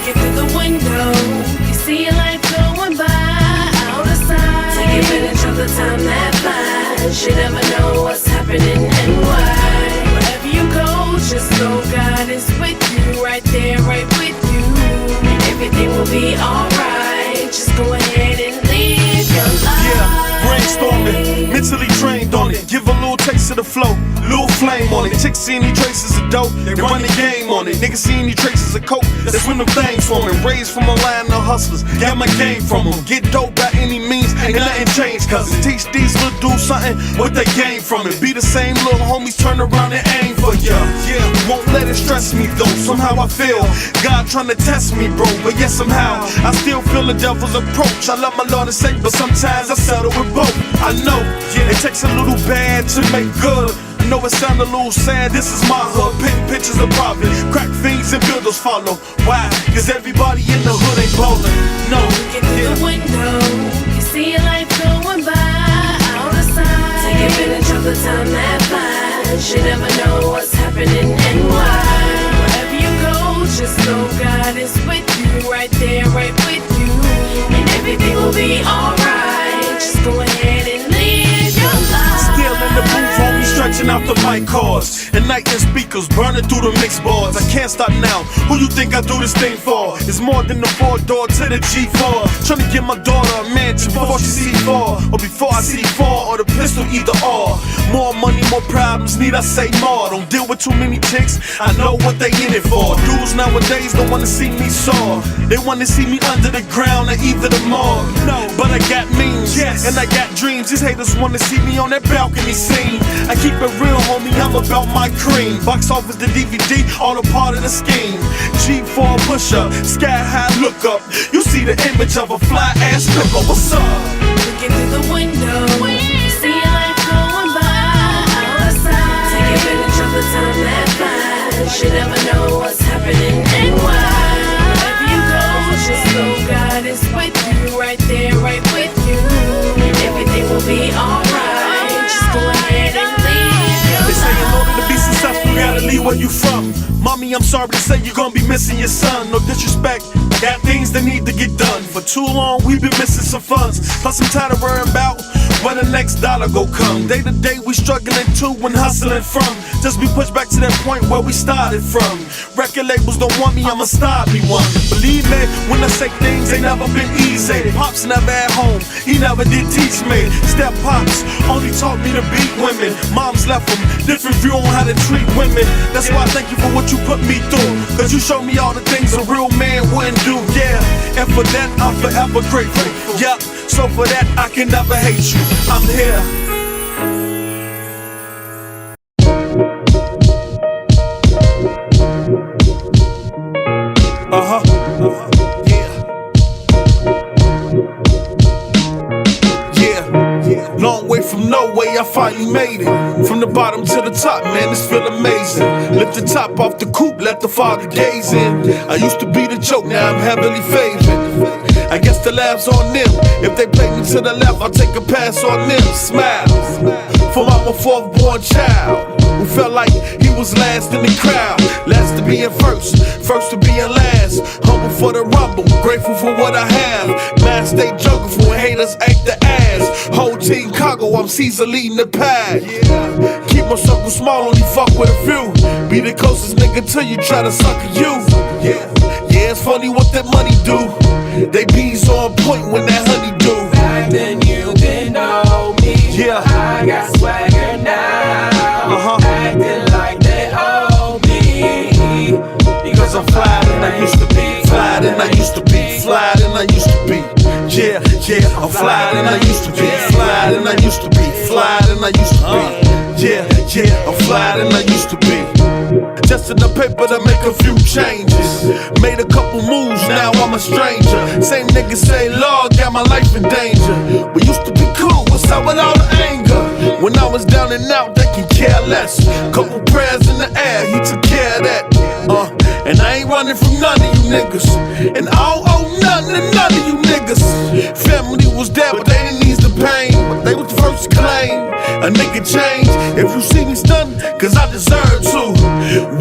Looking through the window, you see your life going by out of sight. Take advantage of the time that flies. You never know what's happening and why. Wherever you go, just know God is with you, right there, right with you. And everything will be alright. Just go ahead and live your life. Yeah, brainstorming, mentally trained on it. Give a little taste of the flow, little flame on it. Chicks see any traces of dope, they run the game on it. Niggas see any traces of coke, that's when them things forming. Raised from a line of hustlers, got my game from them. Get dope by any means, ain't nothing changed, cousin. Teach these little dudes something, what they gain from it. Be the same little homies, turn around and aim for ya. Yeah, won't let it stress me though, somehow I feel God trying to test me, bro. But yet somehow, I still feel the devil's approach. I love my Lord and Savior, but sometimes I settle with both. I know, yeah, it takes a little bad to make good. I know it sound a little sad, this is my hood. Paint pictures of poverty, crack fiends and builders follow. Why? Cause everybody in the hood ain't ballin'. No, looking through the window, you see your life going by out of sight. Take advantage of the time that flies. You never know what's happening and why. Wherever you go, just know God is with you, right there, right with you. And everything will be alright. Just go ahead and live your life. Still in the booth, homie, stretching out the mic cords. And night and speakers, burning through the mix boards. I can't stop now, who you think I do this thing for? It's more than the 4-door to the G4. Tryna get my daughter a mansion before she see 4. Or before I see 4, or the pistol, either or. More money, more problems, need I say more? Don't deal with too many chicks, I know what they in it for. Dudes nowadays don't wanna see me soar. They wanna see me under the ground or either the morgue. No, but I got means, yes, and I got dreams. These haters wanna see me on that balcony scene. I keep it real, homie, I'm about my cream. Box office, the DVD, all a part of the scheme. G4 push-up, sky high look up. You see the image of a fly ass hooker. What's up? Looking through the window, you see your life going by outside. Take advantage of the time that flies. You never know what's happening and why. Wherever you go, just know God is with you, right there, right with you. And everything will be alright. Just go ahead and live your life. They say in order to be successful, you gotta leave where you from. Mommy, I'm sorry to say you're gonna be missing your son. No disrespect, I got things that need to get done. For too long, we've been missing some funds. Plus, I'm tired of worrying about where the next dollar go come. Day to day, we struggling to and hustling from. Just be pushed back to that point where we started from. Record labels don't want me, I'ma start me one. Believe me, when I say things ain't never been easy. Pops never at home, he never did teach me. Step pops only taught me to beat women. Moms left them, different view on how to treat women. That's why I thank you for what you put me through. Cause you showed me all the things a real man wouldn't do, yeah. And for that, I'm forever grateful. Yup, so for that, I can never hate you. I'm here. Yeah. Long way from no way, I finally made it. From the bottom to the top, man, this feel amazing. Lift the top off the coupe, let the father gaze in. I used to be the joke, now I'm heavily favored. I guess the laughs on them. If they play me to the left, I'll take a pass on them. Smile for my fourth born child, who felt like he was last in the crowd. Last to being first, first to being last. Humble for the rumble, grateful for what I have. Man, stay jungle for when haters act the ass. Whole team cargo, I'm Caesar leading the pack. Keep my circle small, only fuck with a few. Be the closest nigga to you, try to sucker you. Yeah, it's funny what that money do. They bees on point when that honey do. Back then you didn't know me. Yeah. I got swagger now. Acting like they owe me. Because I'm fly than I used to be. Fly than I used to be. Fly than I used to be. Yeah, I'm fly than I used to be. Fly than I used to be. Fly than I used to be. Yeah, I'm fly than I used to be. Just in the paper to make a few changes. Made a couple moves, now I'm a stranger. Same niggas say, Lord, got my life in danger. We used to be cool, what's up with all the anger? When I was down and out, they can care less. Couple prayers in the air, he took care of that. And I ain't running from none of you niggas. And I don't owe nothing to none of you niggas. Family was there, but they didn't ease the pain. But they was the first to claim a nigga change. If you see me stunned, cause I deserve to.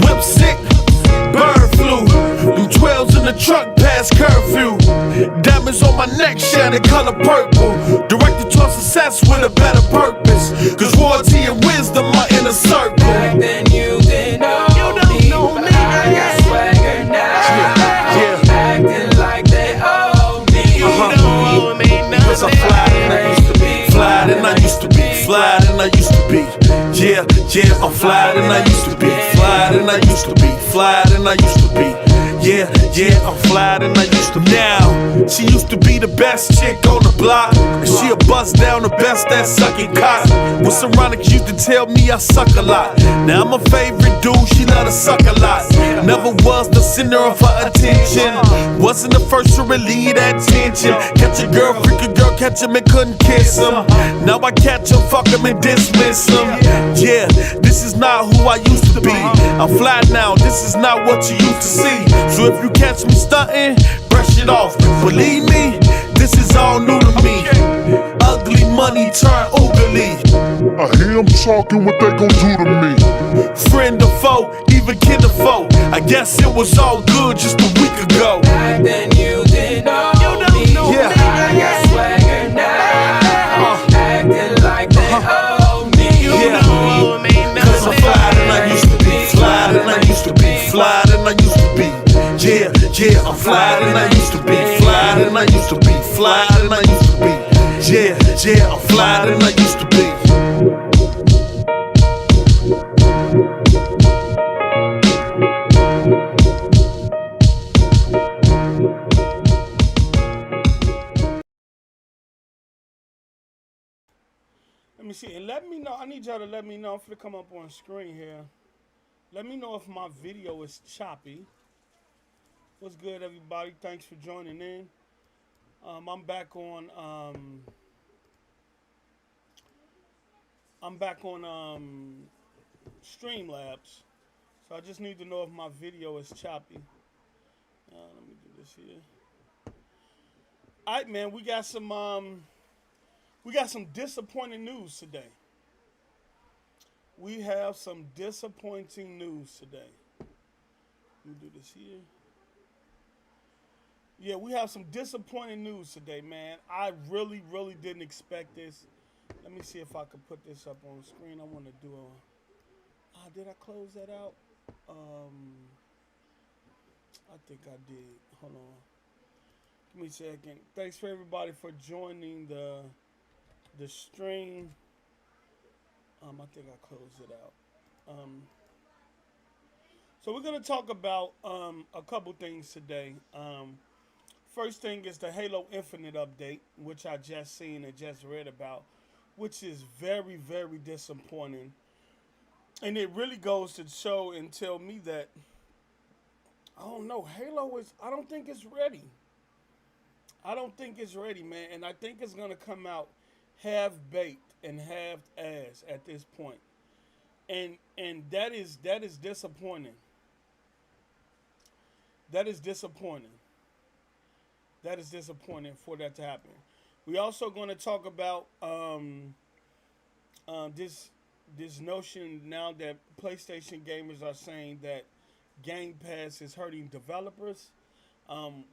Whip sick, bird flu. Them 12s in the truck, the color purple. Directed towards success with a better purpose. Cause royalty and wisdom are in a circle. Back then you didn't know me, but I got swagger now. Acting like they owe me. Cause I'm fly than I used to be. Fly than I used to be. Fly than I used to be. Yeah, I'm fly than I used to be. Fly than I used to be. Fly than I used to be. Yeah, I'm fly than I used to be. Now, she used to be the best chick on the block. And she a bust down the best at sucking cock. What's ironic, she used to tell me I suck a lot. Now I'm a favorite dude, she love to suck a lot. Never was the center of her attention. Wasn't the first to relieve that tension. Catch a girl, freak a girl, catch him and couldn't kiss him. Now I catch him, fuck him and dismiss him. Yeah, this is not who I used to be. I'm fly now, this is not what you used to see. So if you catch me stunting, brush it off. Believe me, this is all new to me. Ugly money turn oogly. I hear them talking what they gon' do to me. Friend or foe, even kin or foe. I guess it was all good just a week ago. Back then you didn't know me. Yeah. I got swagger now. Acting like they owe me. Cause I'm fly than I used to be. Fly than I used to be. Fly than I used to be. Yeah, I'm fly than I used to be. Fly than I used to be. Fly than I used to be. Yeah, I'm fly than I used to be. Let me see, and let me know. I need y'all to let me know. I'm gonna come up on screen here. Let me know if my video is choppy. What's good, everybody? Thanks for joining in. I'm back on. Streamlabs, so I just need to know if my video is choppy. Let me do this here. All right, man. We got some disappointing news today. We have some disappointing news today. Let me do this here. Yeah, we have some disappointing news today, man. I really didn't expect this. Let me see if I can put this up on the screen. I want to do a... did I close that out? I think I did. Hold on. Give me a second. Thanks for everybody for joining the stream. I think I closed it out. So we're going to talk about a couple things today. First thing is the Halo Infinite update, which I just seen and just read about, which is very disappointing. And it really goes to show and tell me that, I don't know, I don't think it's ready. I don't think it's ready, man. And I think it's going to come out half-baked and half-ass at this point. And that is disappointing. That is disappointing. That is disappointing for that to happen. We also going to talk about this notion now that PlayStation gamers are saying that Gamepass is hurting developers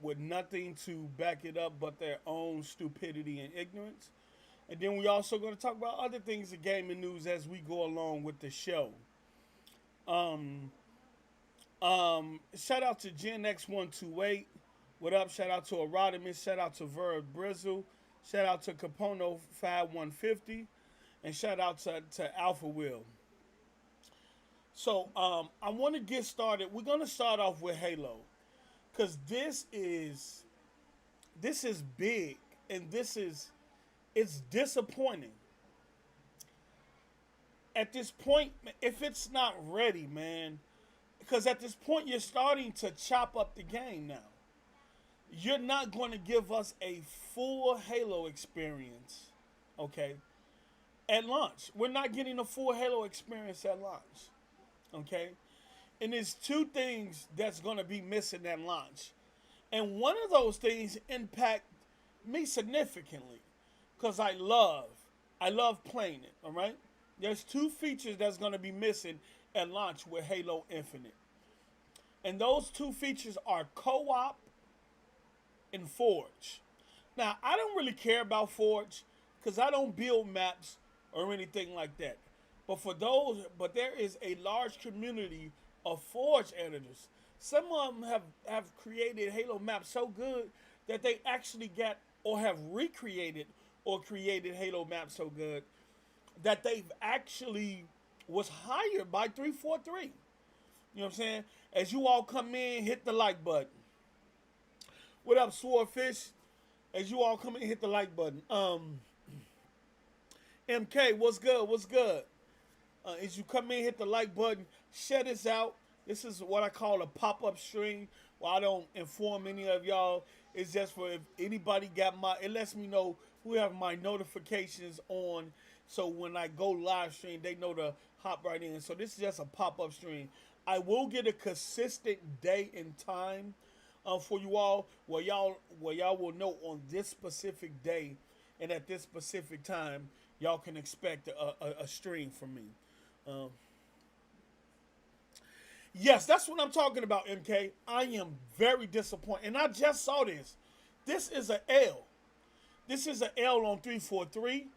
with nothing to back it up but their own stupidity and ignorance. And then we also going to talk about other things in gaming news as we go along with the show. Shout out to Gen X128. What up? Shout out to Erodimus. Shout out to Verb Brizzle. Shout out to Capono 5150. And shout out to Alpha Will. So I want to get started. We're going to start off with Halo. Because this is big. And it's disappointing. At this point, if it's not ready, man, because at this point you're starting to chop up the game now. You're not going to give us a full Halo experience, okay, at launch. We're not getting a full Halo experience at launch, okay? And there's two things that's going to be missing at launch. And one of those things impact me significantly because I love playing it, all right? There's two features that's going to be missing at launch with Halo Infinite. And those two features are co-op and Forge. Now, I don't really care about Forge because I don't build maps or anything like that. But there is a large community of Forge editors. Some of them have created Halo maps so good that they actually got or have recreated or created Halo maps so good that they've actually was hired by 343. You know what I'm saying? As you all come in, hit the like button. What up, Swordfish? As you all come in, hit the like button. MK, what's good? What's good? As you come in, hit the like button. Share this out. This is what I call a pop-up stream where I don't inform any of y'all. It's just for if anybody got it lets me know who have my notifications on. So when I go live stream, they know to hop right in. So this is just a pop-up stream. I will get a consistent day and time for you all where y'all will know on this specific day and at this specific time y'all can expect a stream from me. Yes, that's what I'm talking about, MK. I am very disappointed. And I just saw this. This is an L. This is an L on 343.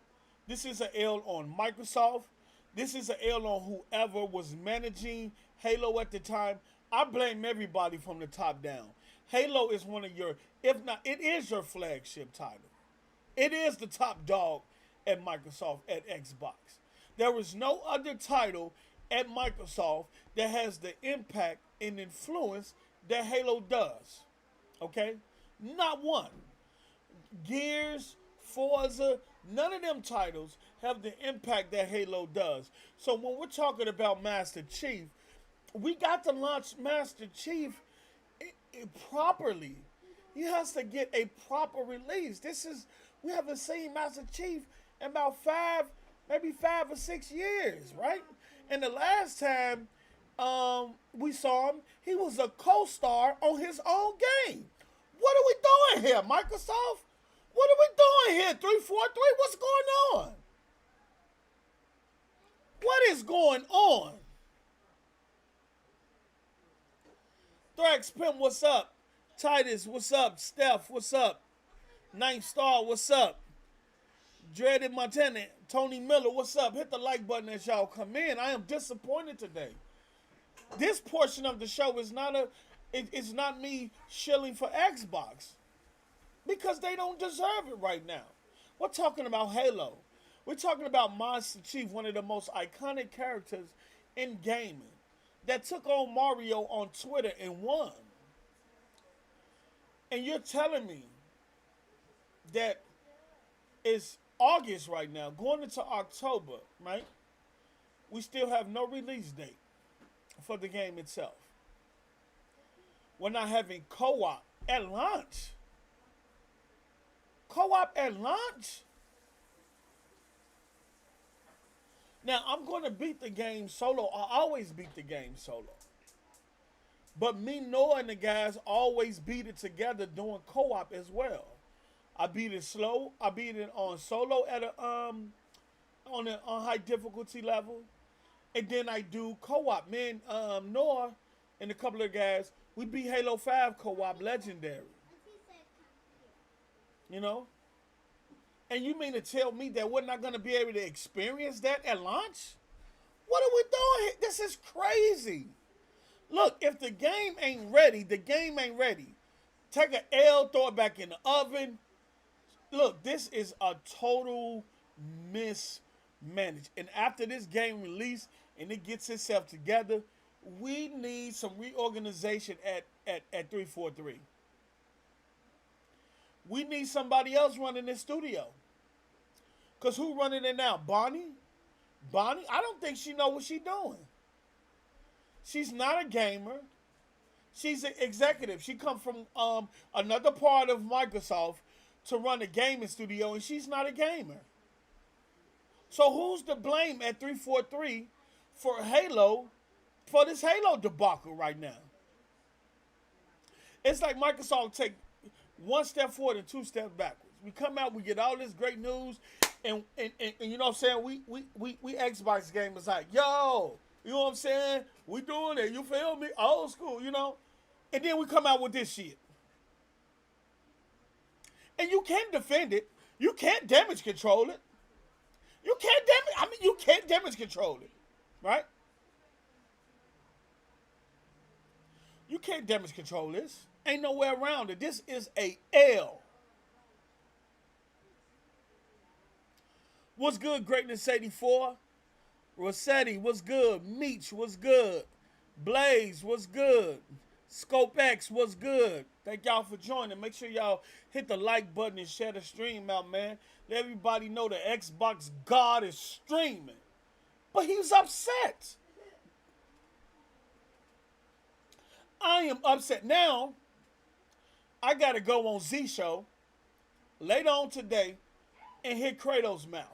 This is an L on Microsoft. This is an L on whoever was managing Halo at the time. I blame everybody from the top down. Halo is one of your, if not, it is your flagship title. It is the top dog at Microsoft, at Xbox. There is no other title at Microsoft that has the impact and influence that Halo does. Okay? Not one. Gears, Forza, none of them titles have the impact that Halo does. So when we're talking about Master Chief, we got to launch Master Chief properly. He has to get a proper release. We haven't seen Master Chief in about 5 or 6 years, right? And the last time we saw him, he was a co-star on his own game. What are we doing here, Microsoft? What are we doing here, 343? What's going on? What is going on? Thrax Pim, what's up? Titus, what's up? Steph, what's up? Ninth Star, what's up? Dreaded Montana, Tony Miller, what's up? Hit the like button as y'all come in. I am disappointed today. This portion of the show is it's not me shilling for Xbox because they don't deserve it right now. We're talking about Halo. We're talking about Master Chief, one of the most iconic characters in gaming, that took on Mario on Twitter and won. And you're telling me that it's August right now, going into October, right? We still have no release date for the game itself. We're not having co-op at launch. Co-op at launch? Now, I'm going to beat the game solo. I always beat the game solo. But me, Noah, and the guys always beat it together doing co-op as well. I beat it slow. I beat it on solo at on high difficulty level. And then I do co-op. Me and Noah and a couple of guys, we beat Halo 5 co-op legendary. You know? And you mean to tell me that we're not going to be able to experience that at launch? What are we doing here? This is crazy. Look, if the game ain't ready, the game ain't ready. Take an L, throw it back in the oven. Look, this is a total mismanaged. And after this game release and it gets itself together, we need some reorganization at 343. We need somebody else running this studio. Because who running it now? Bonnie? Bonnie? I don't think she know what she's doing. She's not a gamer. She's an executive. She come from another part of Microsoft to run a gaming studio, and she's not a gamer. So who's to blame at 343 for Halo, for this Halo debacle right now? It's like Microsoft take one step forward and 2 steps backwards. We come out, we get all this great news, and you know what I'm saying? We Xbox gamers like, yo, you know what I'm saying? We doing it, you feel me? Old school, you know? And then we come out with this shit. And you can't defend it. You can't damage control it. You can't damage. I mean, you can't damage control it, right? You can't damage control this. Ain't no way around it. This is a L. What's good, Greatness 84? Rossetti, what's good? Meech, what's good? Blaze, what's good? Scope X, what's good? Thank y'all for joining. Make sure y'all hit the like button and share the stream out, man. Let everybody know the Xbox God is streaming. But he's upset. I am upset. Now, I got to go on Z Show later on today and hit Kratos' mouth.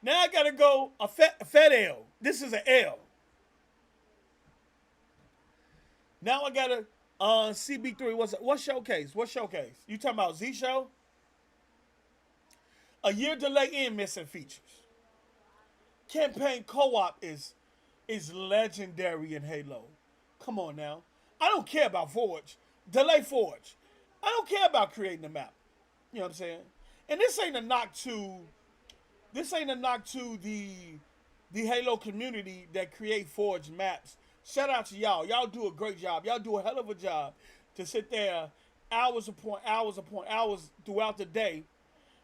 Now I got to go a fat L. This is an L. Now I got to CB3. What showcase? What showcase? You talking about Z Show? A year delay in missing features. Campaign co-op is legendary in Halo. Come on now. I don't care about Forge. Delay Forge. I don't care about creating the map. You know what I'm saying? And this ain't a knock to the Halo community that create Forge maps. Shout out to y'all. Y'all do a great job. Y'all do a hell of a job to sit there hours upon hours throughout the day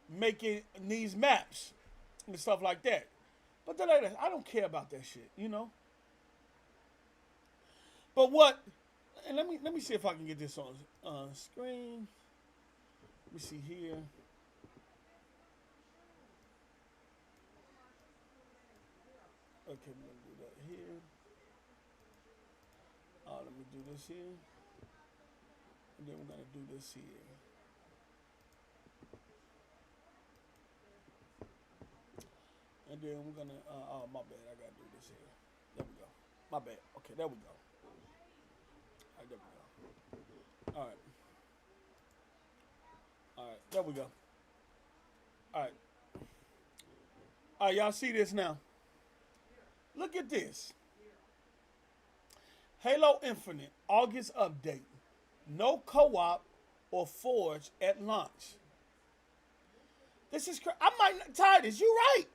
making these maps and stuff like that. But I don't care about that shit, you know? But what, and let me see if I can get this on screen. Let me see here. Okay, we're gonna do that here. Let me do this here. And then we're gonna do this here. And then we're gonna, oh my bad, I gotta do this here. There we go. My bad. Okay, there we go. All right, there we go. All right. All right, there we go. All right. All right, y'all see this now? Look at this. Halo Infinite, August update. No co-op or Forge at launch. This is crazy. I might not, Titus, you right.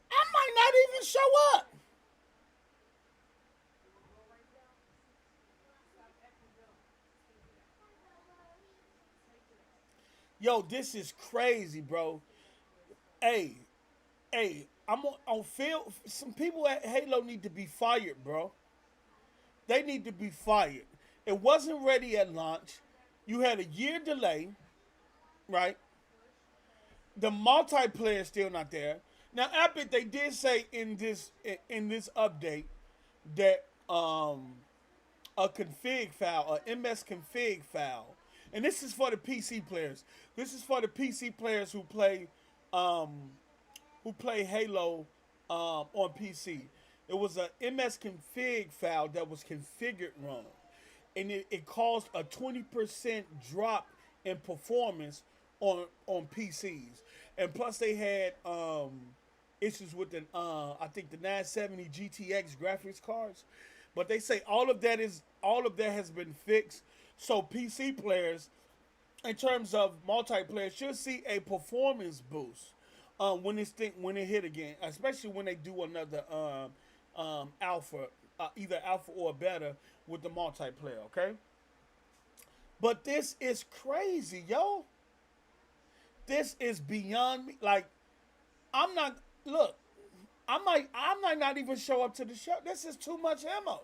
I might not even show up. Yo, this is crazy, bro. Hey, I'm on field. Some people at Halo need to be fired, bro. They need to be fired. It wasn't ready at launch. You had a year delay, right? The multiplayer is still not there. Now, Epic, they did say in this update that a config file, a MS config file, and this is for the PC players. This is for the PC players who play Halo on PC. It was a MS config file that was configured wrong, and it caused a 20% drop in performance on PCs. And plus, they had issues with the I think the 970 GTX graphics cards. But they say all of that has been fixed. So PC players, in terms of multiplayer, should see a performance boost when it hit again, especially when they do another alpha, either alpha or beta with the multiplayer. Okay. But this is crazy, yo. This is beyond me. Like, I might not even show up to the show. This is too much ammo.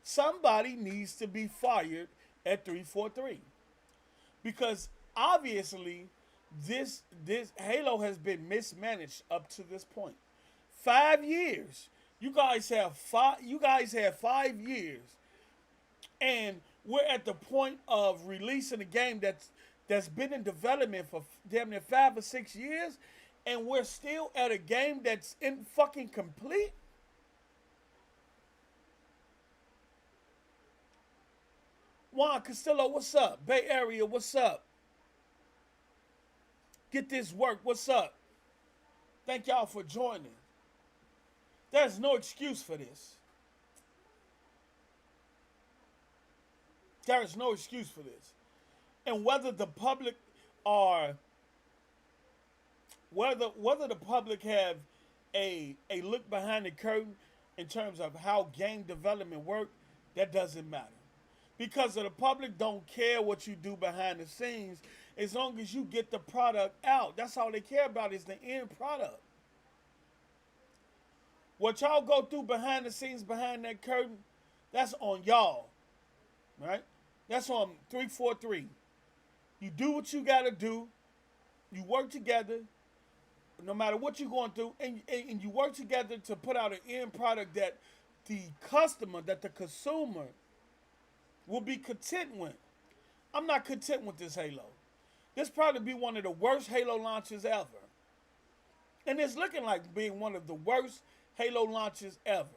Somebody needs to be fired at 343. Because obviously this Halo has been mismanaged up to this point. 5 years. You guys have 5 years. And we're at the point of releasing a game that's been in development for damn near 5 or 6 years, and we're still at a game that's in fucking complete. Juan Castillo, what's up? Bay Area, what's up? Get this work, what's up? Thank y'all for joining. There's no excuse for this. There is no excuse for this. And whether the public are whether the public have a look behind the curtain in terms of how game development work, that doesn't matter. Because the public don't care what you do behind the scenes as long as you get the product out. That's all they care about is the end product. What y'all go through behind the scenes, behind that curtain, that's on y'all. Right? That's on 343. You do what you gotta do. You work together, no matter what you're going through, and you work together to put out an end product that the customer, that the consumer will be content with. I'm not content with this Halo. This probably be one of the worst Halo launches ever. And it's looking like being one of the worst Halo launches ever.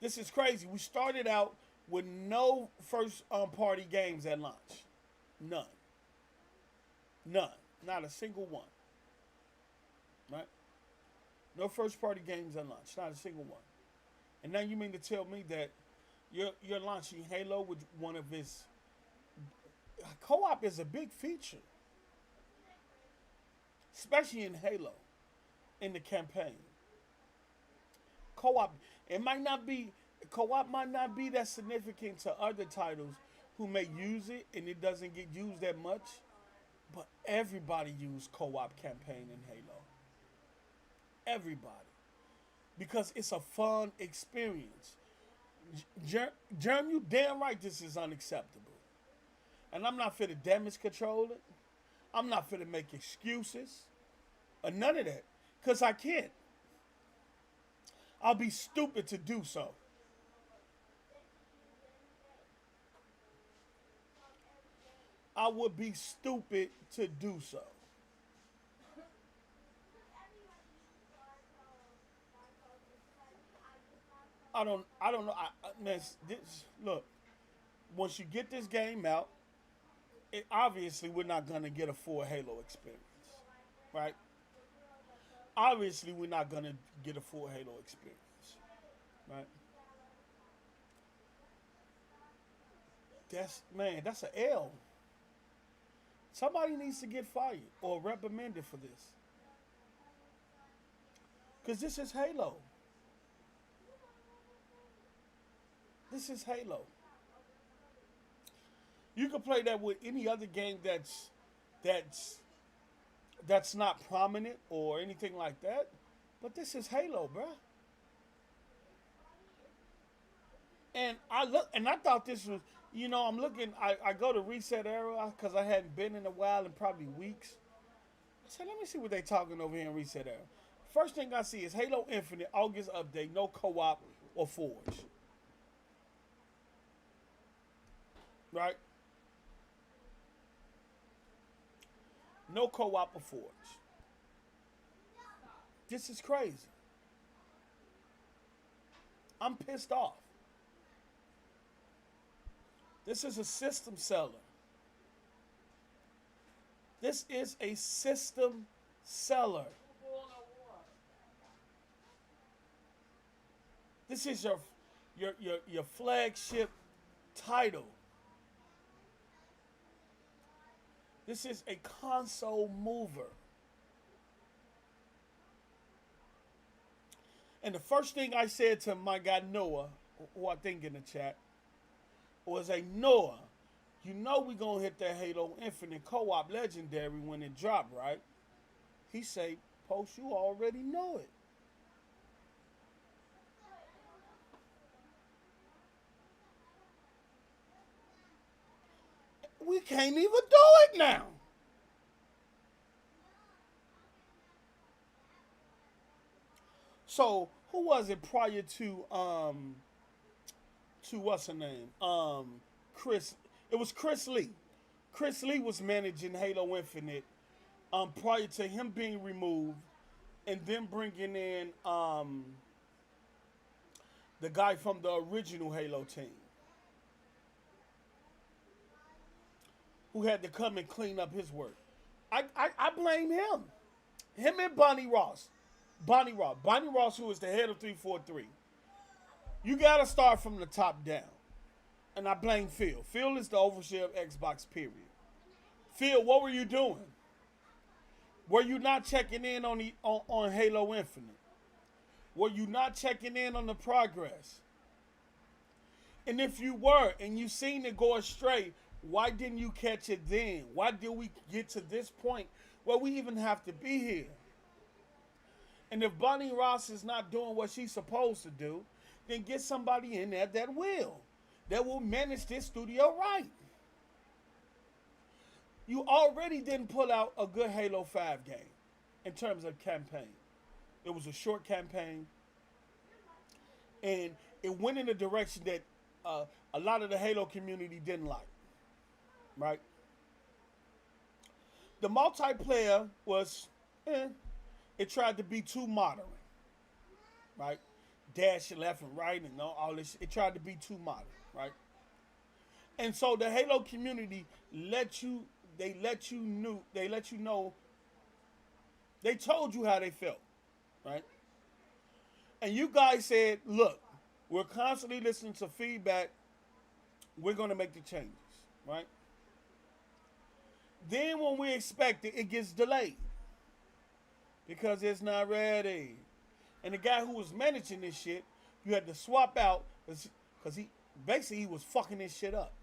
This is crazy. We started out with no first party games at launch. None. None. Not a single one. Right? No first party games at launch. Not a single one. And now you mean to tell me that you're launching Halo with one of its... Co-op is a big feature. Especially in Halo. In the campaign. Co-op, co-op might not be that significant to other titles who may use it and it doesn't get used that much. But everybody used co-op campaign in Halo. Everybody. Because it's a fun experience. Jerm, you damn right this is unacceptable. And I'm not fit to damage control it. I'm not fit to make excuses. Or none of that. Because I can't. I'll be stupid to do so. I would be stupid to do so. I don't know. Man, look, once you get this game out, obviously we're not going to get a full Halo experience, right? Obviously we're not going to get a full Halo experience, right? That's an L. Somebody needs to get fired or reprimanded for this. Because this is Halo. This is Halo. You can play that with any other game that's not prominent or anything like that. But this is Halo, bruh. And I thought this was, I'm looking, I go to Reset Era because I hadn't been in a while, in probably weeks. I said, let me see what they talking over here in Reset Era. First thing I see is Halo Infinite, August update, no co-op or Forge. Right? No co-op or Forge. This is crazy. I'm pissed off. This is a system seller. This is a system seller. This is your flagship title. This is a console mover. And the first thing I said to my guy Noah, who I think in the chat, was a Noah, you know we gonna hit that Halo Infinite co-op legendary when it drop, right? He say, Post, you already know it. We can't even do it now. So who was it prior to what's her name? Chris. It was Chris Lee. Chris Lee was managing Halo Infinite prior to him being removed, and then bringing in the guy from the original Halo team, who had to come and clean up his work. I blame him. Him and Bonnie Ross. Bonnie Ross, who is the head of 343. You gotta start from the top down. And I blame Phil. Phil is the overseer of Xbox, period. Phil, what were you doing? Were you not checking in on Halo Infinite? Were you not checking in on the progress? And if you were, and you seen it go astray, why didn't you catch it then? Why did we get to this point where we even have to be here? And if Bonnie Ross is not doing what she's supposed to do, then get somebody in there that will manage this studio right. You already didn't pull out a good Halo 5 game in terms of campaign. It was a short campaign, and it went in a direction that a lot of the Halo community didn't like, right? The multiplayer was, it tried to be too modern, right? Dash left and right and all this. It tried to be too modern, right? And so the Halo community let you know, they told you how they felt, right? And you guys said, look, we're constantly listening to feedback. We're going to make the changes, right? Then when we expect it, it gets delayed because it's not ready. And the guy who was managing this shit, you had to swap out because he was fucking this shit up.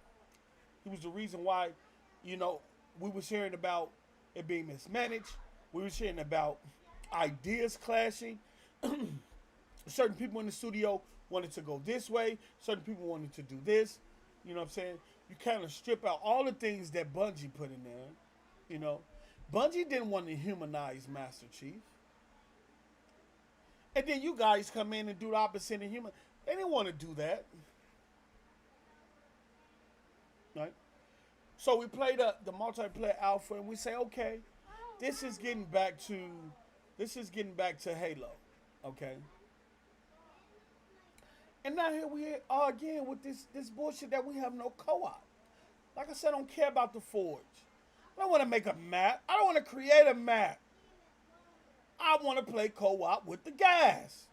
He was the reason why, we was hearing about it being mismanaged. We was hearing about ideas clashing. Certain people in the studio wanted to go this way. Certain people wanted to do this. You know what I'm saying? You kind of strip out all the things that Bungie put in there. Bungie didn't want to humanize Master Chief. And then you guys come in and do the opposite of human. They didn't want to do that. Right? So we played the multiplayer alpha and we say, okay, this is getting back to Halo. Okay? And now here we are again with this bullshit that we have no co-op. Like I said, I don't care about the Forge. I don't want to make a map. I don't want to create a map. I want to play co-op with the guys.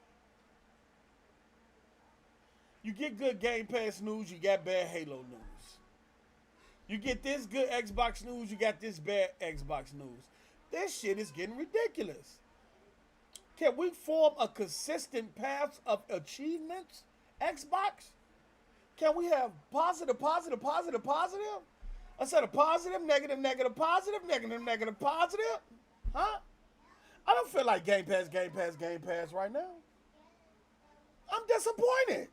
You get good Game Pass news, you got bad Halo news. You get this good Xbox news, you got this bad Xbox news. This shit is getting ridiculous. Can we form a consistent path of achievements, Xbox? Can we have positive, positive, positive, positive? Instead of positive, negative, negative, positive, negative, negative, positive? Huh? I don't feel like Game Pass, Game Pass, Game Pass right now. I'm disappointed.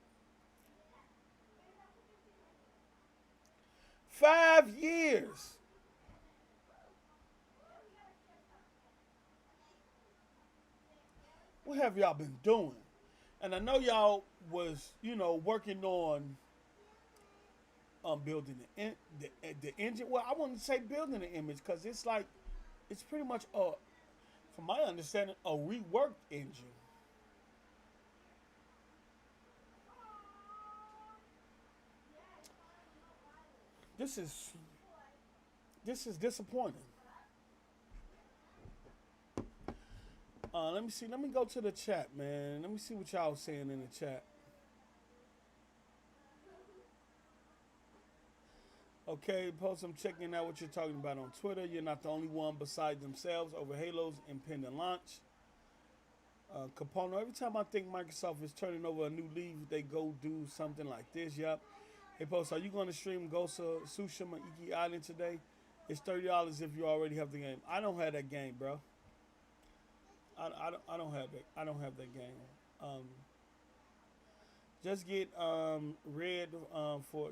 5 years. What have y'all been doing? And I know y'all was, working on building the engine. Well, I wouldn't say building the image because it's like, it's pretty much, from my understanding, a reworked engine. This is disappointing. Let me see. Let me go to the chat, man. Let me see what y'all saying in the chat. Okay, post, I'm checking out what you're talking about on Twitter. You're not the only one beside themselves over Halo's impending launch. Capono, every time I think Microsoft is turning over a new leaf, they go do something like this. Yup. Hey, post, are you going to stream Ghost of Tsushima Iki Island today? It's $30 if you already have the game. I don't have that game, bro. I don't have it. I don't have that game. Just get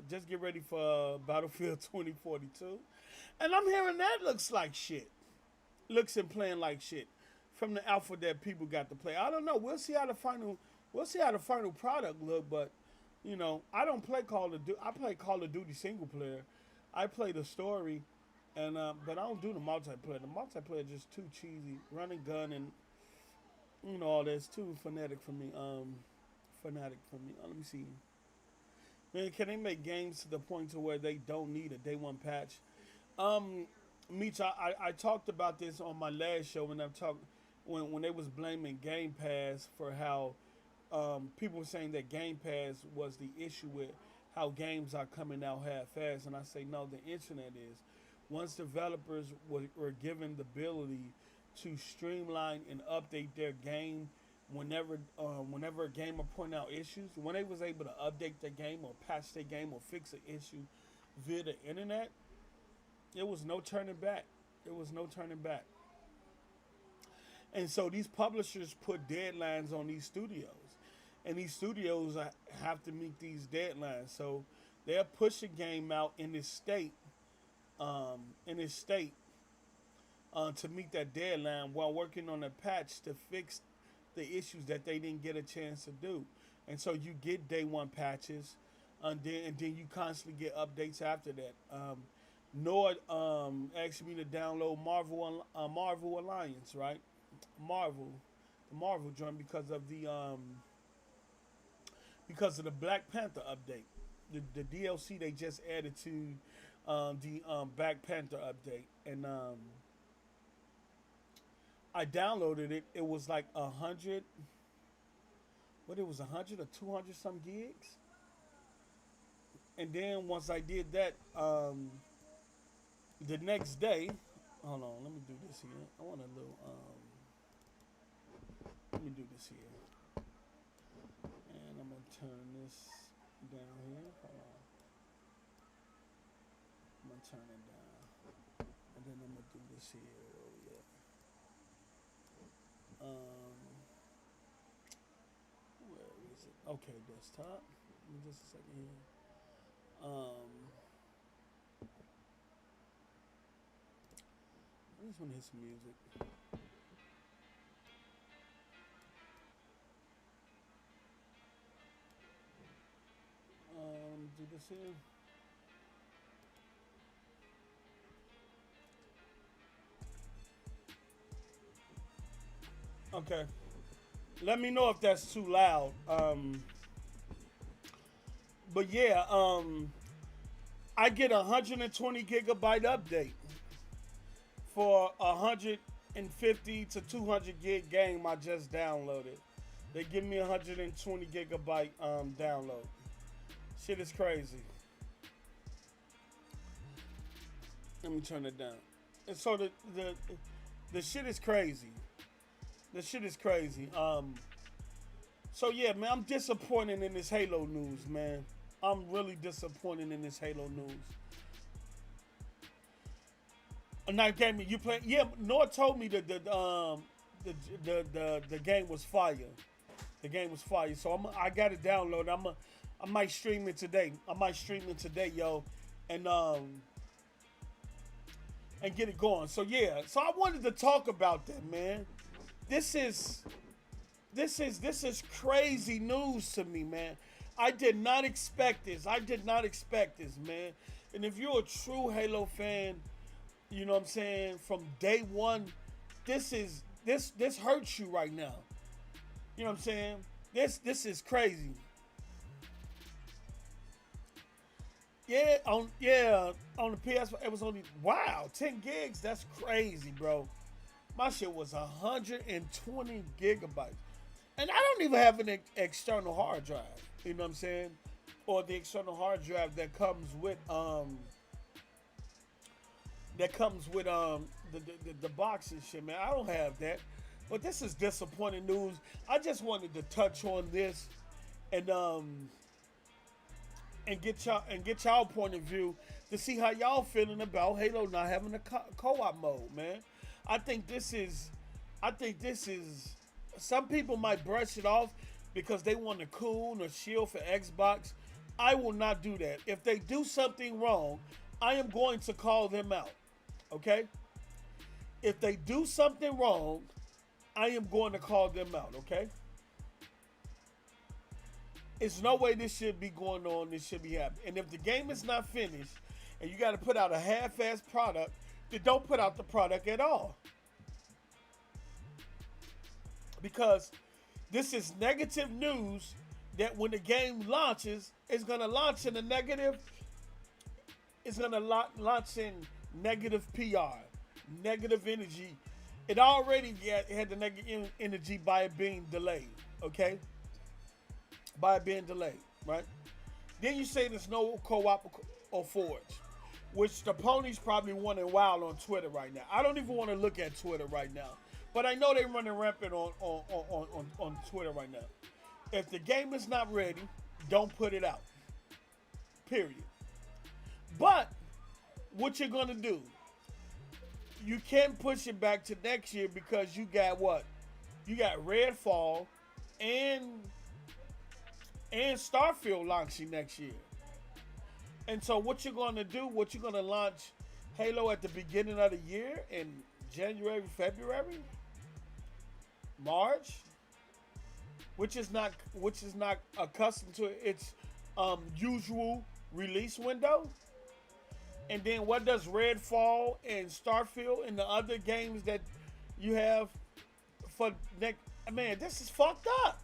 just get ready for Battlefield 2042. And I'm hearing that looks like shit. Looks and playing like shit from the alpha that people got to play. I don't know. We'll see how the final product look, but I don't play Call of Duty. I play Call of Duty single player. I play the story, and but I don't do the multiplayer. The multiplayer is just too cheesy. Run and gun and all that's too fanatic for me. Let me see. Man, can they make games to the point to where they don't need a day one patch? Meech, I talked about this on my last show when they was blaming Game Pass for how people were saying that Game Pass was the issue with how games are coming out half-assed, and I say no. The internet is. Once developers were given the ability to streamline and update their game whenever a game will point out issues, when they was able to update their game or patch their game or fix an issue via the internet, it was no turning back. It was no turning back. And so these publishers put deadlines on these studios. And these studios have to meet these deadlines. So they'll push a game out in this state, to meet that deadline while working on a patch to fix the issues that they didn't get a chance to do. And so you get day one patches, and then you constantly get updates after that. Nord asked me to download Marvel Alliance, right? The Marvel joint because of the Black Panther update, the DLC they just added to the Black Panther update, and I downloaded it. It was like 100. What it was 100 or 200 some gigs, and then once I did that, the next day, hold on, let me do this here. I want a little let me do this here. And I'm going to turn this down here. Hold on. I'm going to turn it down. And then I'm going to do this here. Oh, yeah. Where is it? Okay, desktop. Give me just a second here. I just want to hear some music. Do this here. Okay. Let me know if that's too loud. But yeah, I get 120 gigabyte update for 150 to 200 gig game I just downloaded. They give me 120 gigabyte download. Shit is crazy. Let me turn it down. And so the shit is crazy. The shit is crazy. So yeah, man, I'm disappointed in this Halo news, man. I'm really disappointed in this Halo news. Now, game you play? Yeah, Noah told me that the game was fire. The game was fire. So I got it downloaded. I might stream it today. Yo, and get it going. So yeah. So I wanted to talk about that, man. This is crazy news to me, man. I did not expect this. Man. And if you're a true Halo fan, you know what I'm saying, from day one, this hurts you right now. You know what I'm saying? This is crazy. On the PS, it was only 10 gigs. That's crazy, bro. My shit was 120 gigabytes. And I don't even have an external hard drive. You know what I'm saying? Or the external hard drive that comes with the box and shit, man. I don't have that. But this is disappointing news. I just wanted to touch on this and get y'all point of view to see how y'all feeling about Halo not having a co-op mode, man. I think this is some people might brush it off because they want to coon or shield for Xbox. I will not do that. If they do something wrong, I am going to call them out. Okay? If they do something wrong, I am going to call them out, okay? It's no way this should be going on. This should be happening. And if the game is not finished and you got to put out a half-assed product, then don't put out the product at all. Because this is negative news that when the game launches, it's going to launch in a negative. It's going to launch in negative PR, negative energy. It already had the negative energy by it being delayed, okay? by it being delayed, right? Then you say there's no co-op or forge, which the ponies probably running wild on Twitter right now. I don't even want to look at Twitter right now, but I know they're running rampant on Twitter right now. If the game is not ready, don't put it out. Period. But what you're gonna do, you can't push it back to next year because you got what? You got Redfall and Starfield launching next year. And so what you're gonna do, what you're gonna launch Halo at the beginning of the year in January, February, March, which is not accustomed to its usual release window. And then what does Redfall and Starfield and the other games that you have for next? Man, this is fucked up.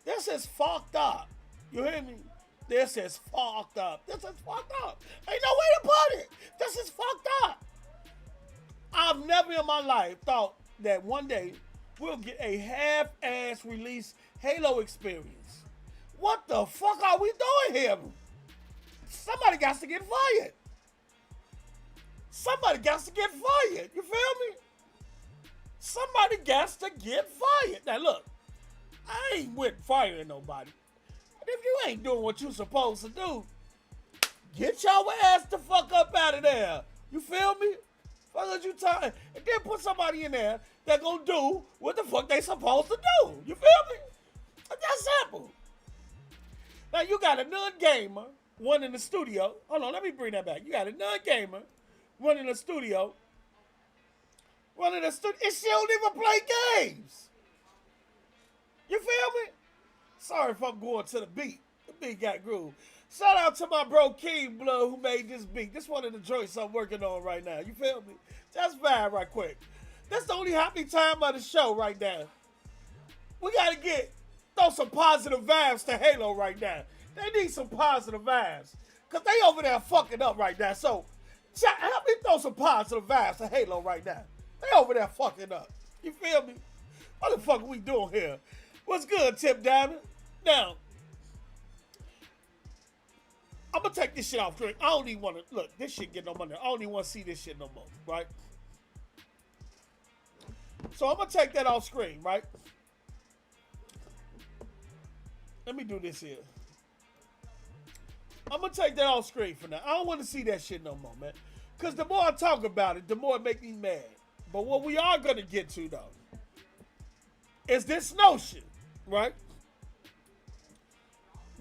This is fucked up. You hear me? This is fucked up. This is fucked up. Ain't no way to put it. This is fucked up. I've never in my life thought that one day we'll get a half-ass release Halo experience. What the fuck are we doing here? Somebody got to get fired. Somebody got to get fired. You feel me? Somebody got to get fired. Now look, I ain't with firing nobody. But if you ain't doing what you supposed to do, get your ass the fuck up out of there. You feel me? Fuck what you talking? And then put somebody in there that gonna do what the fuck they supposed to do. You feel me? That's simple. Now you got a non-gamer, one in the studio. Hold on, let me bring that back. You got a non-gamer, one in the studio. And she don't even play games. You feel me? Sorry if I'm going to the beat. The beat got groove. Shout out to my bro King Blood who made this beat. This one of the joints I'm working on right now. You feel me? Just vibe right quick. That's the only happy time of the show right now. We gotta throw some positive vibes to Halo right now. They need some positive vibes. Cause they over there fucking up right now. So help me throw some positive vibes to Halo right now. They over there fucking up. You feel me? What the fuck are we doing here? What's good, Tip Diamond? Now, I'm gonna take this shit off screen. I don't even want to look. This shit get no money. I don't even want to see this shit no more, right? So I'm gonna take that off screen, right? Let me do this here. I'm gonna take that off screen for now. I don't want to see that shit no more, man. Cause the more I talk about it, the more it make me mad. But what we are gonna get to though is this notion, right?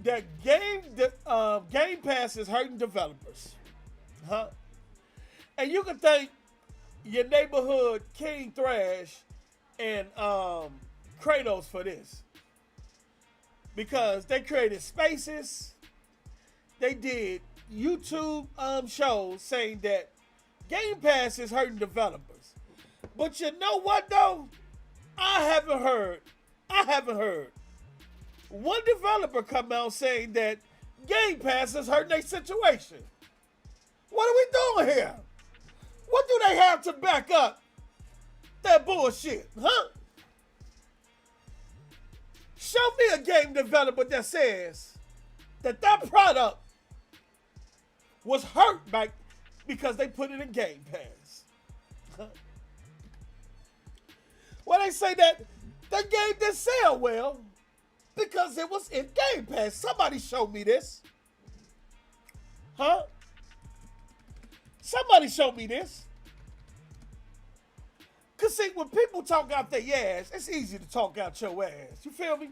That Gamepass is hurting developers, huh? And you can thank your neighborhood King Thrash and Kratos for this, because they created spaces, they did YouTube shows saying that Game Pass is hurting developers. But you know what though? I haven't heard one developer come out saying that Game Pass is hurting their situation. What are we doing here? What do they have to back up that bullshit, huh? Show me a game developer that says that product was hurt because they put it in Game Pass. Huh? Well, they say that the game didn't sell well because it was in Game Pass. Somebody show me this. Huh? Somebody show me this. Because see, when people talk out their ass, it's easy to talk out your ass. You feel me?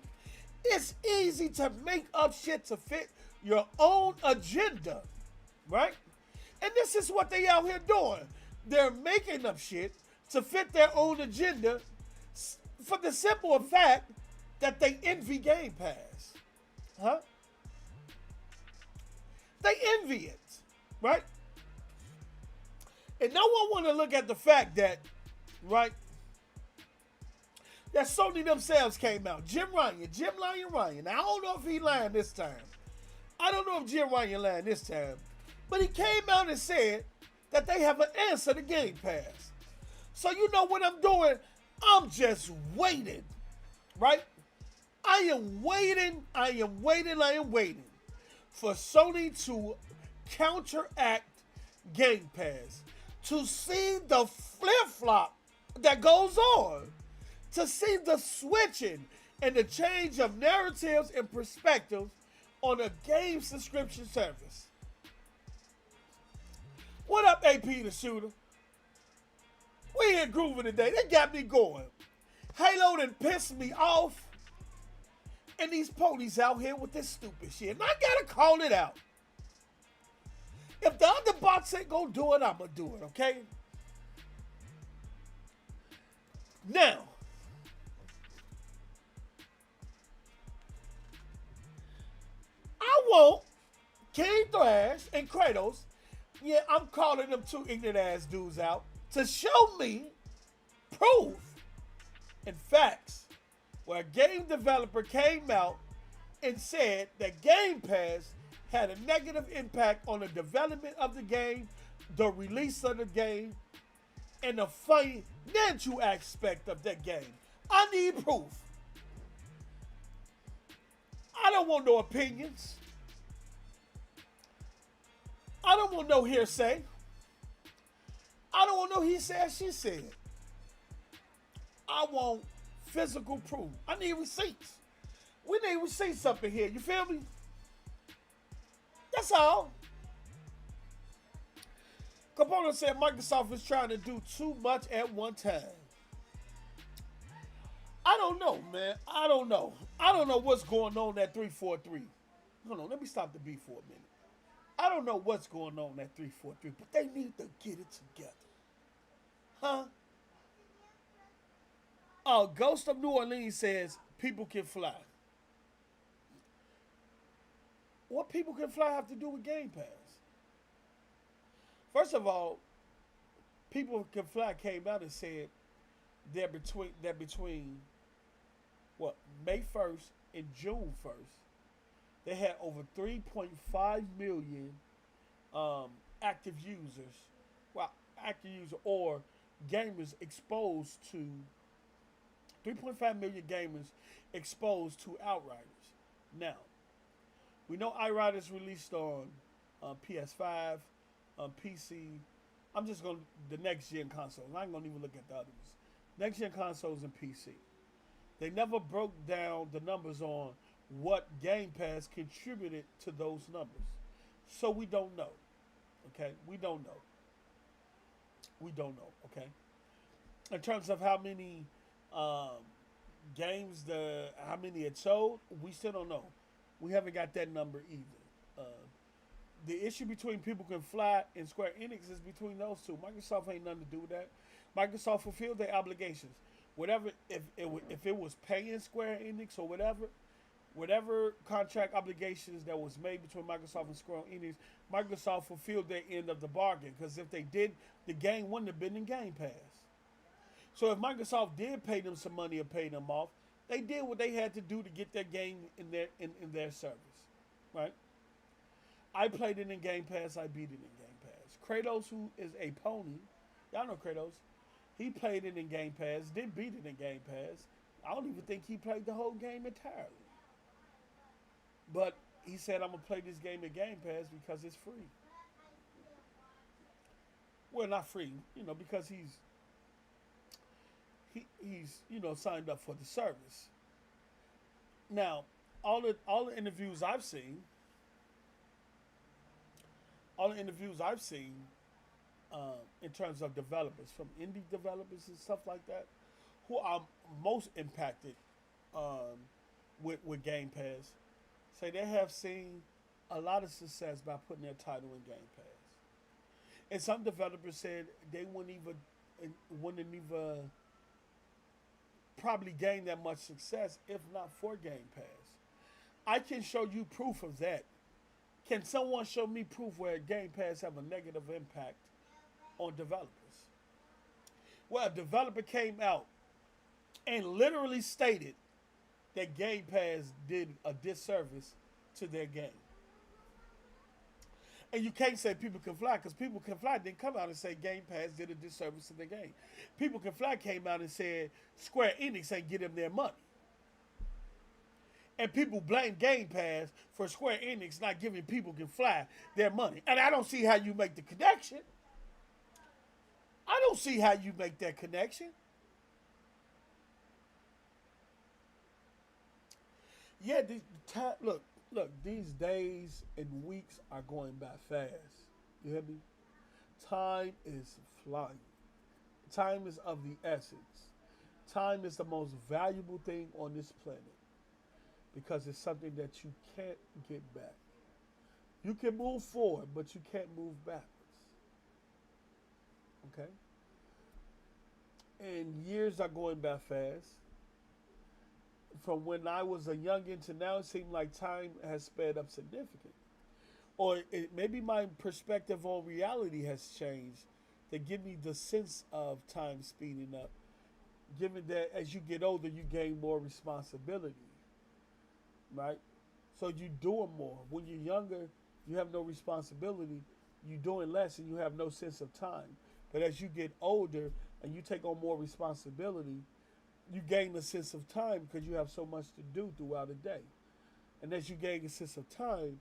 It's easy to make up shit to fit your own agenda, right? And this is what they out here doing. They're making up shit to fit their own agenda for the simple fact that they envy Game Pass. Huh? They envy it, right? And no one want to look at the fact that, right, that Sony themselves came out. Jim Ryan. Now, I don't know if he lying this time. I don't know if Jim Ryan lying this time. But he came out and said that they have an answer to Game Pass. So you know what I'm doing? I'm just waiting, right? I am waiting for Sony to counteract Game Pass, to see the flip-flop that goes on, to see the switching and the change of narratives and perspectives on a game subscription service. What up, AP the Shooter? We here grooving today. They got me going. Halo done pissed me off. And these ponies out here with this stupid shit. And I gotta call it out. If the other bots ain't gonna do it, I'ma do it, okay? Now, I want King Thrash and Kratos, yeah, I'm calling them two ignorant ass dudes out, to show me proof and facts where a game developer came out and said that Game Pass had a negative impact on the development of the game, the release of the game, and the financial aspect of that game. I need proof. I don't want no opinions. I don't want no hearsay. I don't want no he said, she said. I want physical proof. I need receipts. We need receipts up in here. You feel me? That's all. Capone said Microsoft is trying to do too much at one time. I don't know, man. I don't know. I don't know what's going on at 343. Hold on, let me stop the beat for a minute. I don't know what's going on at 343, but they need to get it together. Huh? Oh, Ghost of New Orleans says people can fly. What people can fly have to do with Game Pass? First of all, People Can Fly came out and said they're between what, May 1st and June 1st, they had over 3.5 million active users, or gamers exposed to 3.5 million gamers exposed to Outriders. Now, we know Outriders released on PS5, PC. I'm just going to the next gen consoles. I ain't going to even look at the others. Next gen consoles and PC. They never broke down the numbers on what Game Pass contributed to those numbers. So we don't know. Okay? We don't know. Okay? In terms of how many games, how many it sold, we still don't know. We haven't got that number either. The issue between People Can Fly and Square Enix is between those two. Microsoft ain't nothing to do with that. Microsoft fulfilled their obligations. Whatever, if it was paying Square Enix or whatever contract obligations that was made between Microsoft and Square Enix, Microsoft fulfilled their end of the bargain. Because if they did, the game wouldn't have been in Game Pass. So if Microsoft did pay them some money or pay them off, they did what they had to do to get their game in their service, right? I played it in Game Pass. I beat it in Game Pass. Kratos, who is a pony, y'all know Kratos, he played it in Game Pass, did beat it in Game Pass. I don't even think he played the whole game entirely. But he said, I'm going to play this game in Game Pass because it's free. Well, not free, because he's signed up for the service. Now, all the interviews I've seen, in terms of developers, from indie developers and stuff like that, who are most impacted with Game Pass, say they have seen a lot of success by putting their title in Game Pass. And some developers said they wouldn't even probably gain that much success if not for Game Pass. I can show you proof of that. Can someone show me proof where Game Pass have a negative impact on developers? Well, a developer came out and literally stated that Game Pass did a disservice to their game. And you can't say People Can Fly, because People Can Fly didn't come out and say Game Pass did a disservice to their game. People Can Fly came out and said Square Enix ain't get them their money. And people blame Game Pass for Square Enix not giving people can fly their money. And I don't see how you make the connection. I don't see how you make that connection. Yeah, look, these days and weeks are going by fast. You hear me? Time is flying. Time is of the essence. Time is the most valuable thing on this planet because it's something that you can't get back. You can move forward, but you can't move backwards. Okay? And years are going by fast. From when I was a youngin' to now, it seems like time has sped up significantly. Or maybe my perspective on reality has changed to give me the sense of time speeding up. Given that as you get older, you gain more responsibility, right? So you're doing more. When you're younger, you have no responsibility. You're doing less and you have no sense of time. But as you get older and you take on more responsibility, you gain a sense of time because you have so much to do throughout the day. And as you gain a sense of time,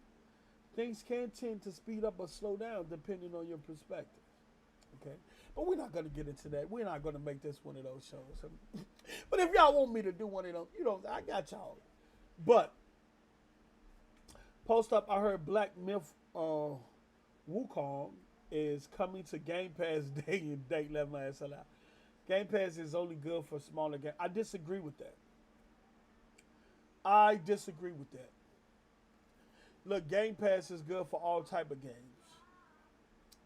things can tend to speed up or slow down depending on your perspective. Okay? But we're not going to get into that. We're not going to make this one of those shows. But if y'all want me to do one of those, I got y'all. But, post up, I heard Black Myth Wukong is coming to Game Pass day and date. Let my ass out. Game Pass is only good for smaller games. I disagree with that. Look, Game Pass is good for all type of games.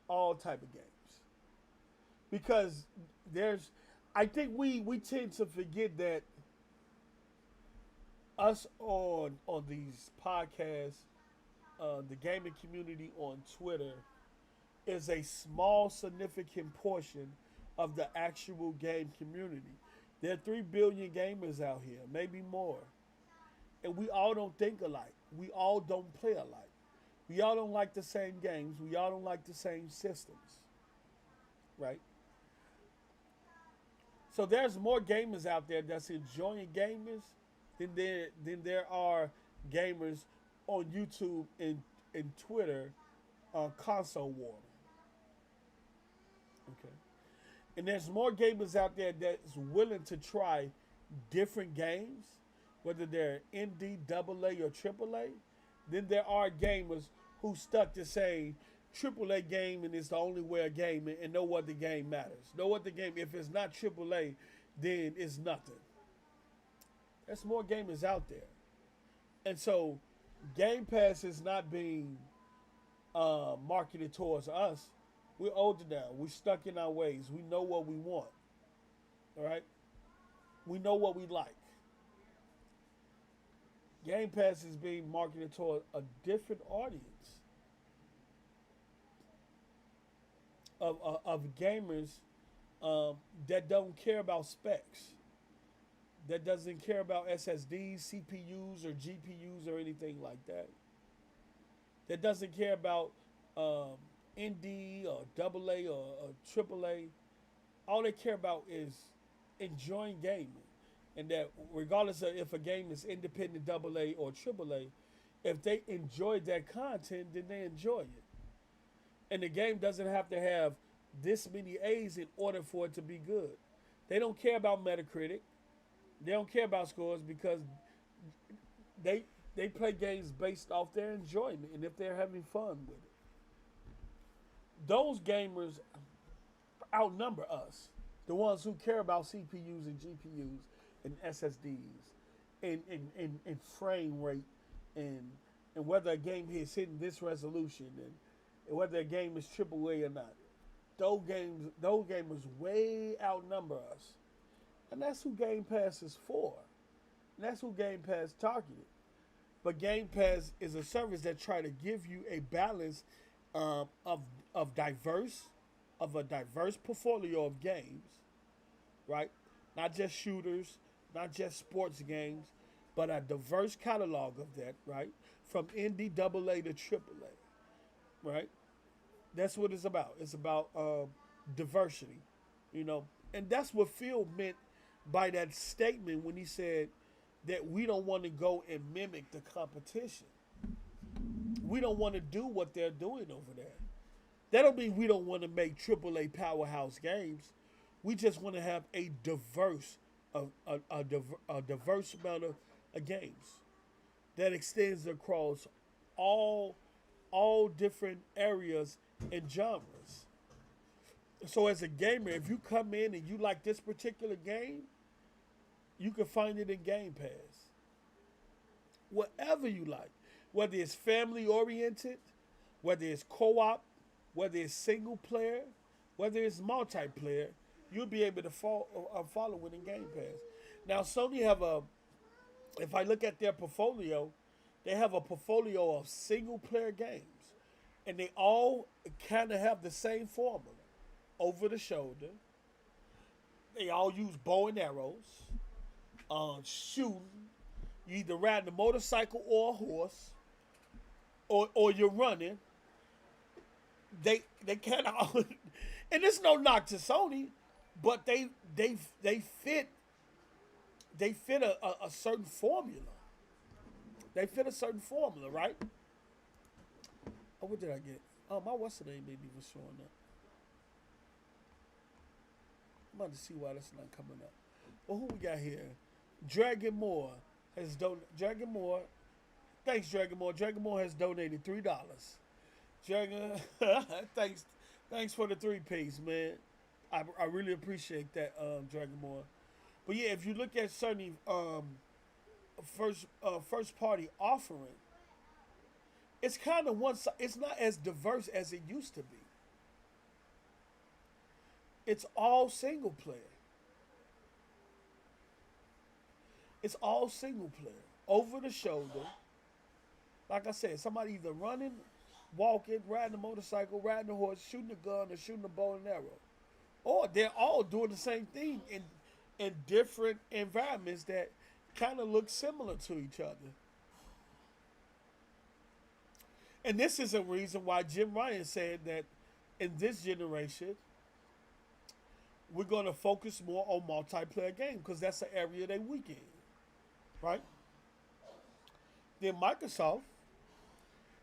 All type of games. Because I think we tend to forget that us on these podcasts, the gaming community on Twitter, is a small, significant portion of the actual game community. There are 3 billion gamers out here, maybe more. And we all don't think alike. We all don't play alike. We all don't like the same games. We all don't like the same systems. Right? So there's more gamers out there that's enjoying gamers than there are gamers on YouTube and Twitter on console war. Okay. And there's more gamers out there that's willing to try different games, whether they're indie, AA, or AAA, than there are gamers who stuck to saying AAA game and it's the only way of gaming and no other game matters. No other game, if it's not AAA, then it's nothing. There's more gamers out there. And so Game Pass is not being marketed towards us. We're older now. We're stuck in our ways. We know what we want. All right? We know what we like. Game Pass is being marketed toward a different audience of gamers that don't care about specs, that doesn't care about SSDs, CPUs, or GPUs, or anything like that. That doesn't care about indie or AA or AAA. All they care about is enjoying gaming. And that regardless of if a game is independent AA or AAA, if they enjoy that content, then they enjoy it. And the game doesn't have to have this many A's in order for it to be good. They don't care about Metacritic. They don't care about scores because they play games based off their enjoyment and if they're having fun with it. Those gamers outnumber us, the ones who care about CPUs and GPUs and SSDs and frame rate and whether a game is hitting this resolution and whether a game is AAA or not. Those gamers way outnumber us. And that's who Game Pass is for. And that's who Game Pass targeted. But Game Pass is a service that try to give you a balance of a diverse portfolio of games, right? Not just shooters, not just sports games, but a diverse catalog of that, right? From indie, AA to AAA, right? That's what it's about. It's about diversity, and that's what Phil meant by that statement when he said that we don't want to go and mimic the competition. We don't want to do what they're doing over there. That don't mean we don't want to make AAA powerhouse games. We just want to have a diverse amount of games that extends across all all different areas and genres. So as a gamer, if you come in and you like this particular game, you can find it in Game Pass. Whatever you like, whether it's family oriented, whether it's co-op, whether it's single player, whether it's multiplayer, you'll be able to follow it in Game Pass. Now Sony have a, if I look at their portfolio, they have a portfolio of single player games, and they all kind of have the same formula: over the shoulder. They all use bow and arrows, shooting. You either riding a motorcycle or a horse, or you're running. They kind of, and it's no knock to Sony, but they fit a certain formula. They fit a certain formula, right? Oh, what did I get? Oh, my what's the name ain't even showing up. I'm about to see why that's not coming up. Well, who we got here? Dragon Moore has donated. Dragon Moore, thanks Dragon Moore. Dragon Moore has donated $3. Dragon, thanks for the 3-piece, man. I really appreciate that, Dragon Moore. But yeah, if you look at Sony first party offering, it's kind of one side. It's not as diverse as it used to be. It's all single player. It's all single player, over the shoulder. Like I said, somebody either running, walking, riding a motorcycle, riding a horse, shooting a gun, or shooting a bow and arrow. Or they're all doing the same thing in different environments that kind of look similar to each other. And this is a reason why Jim Ryan said that in this generation, we're going to focus more on multiplayer games because that's the area they weak in, right? Then Microsoft,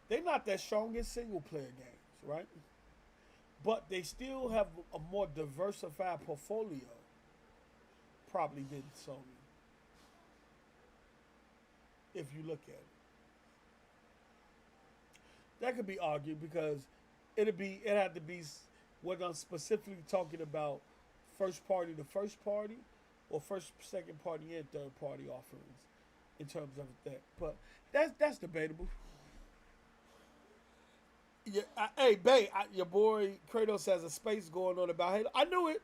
they're not that strong in single player games, right? But they still have a more diversified portfolio, probably than Sony, if you look at it. That could be argued because it had to be what I'm specifically talking about, first party to first party, or first, second party, and third party offerings in terms of that. But that's debatable. Yeah, hey, babe, your boy Kratos has a space going on about Halo. I knew it.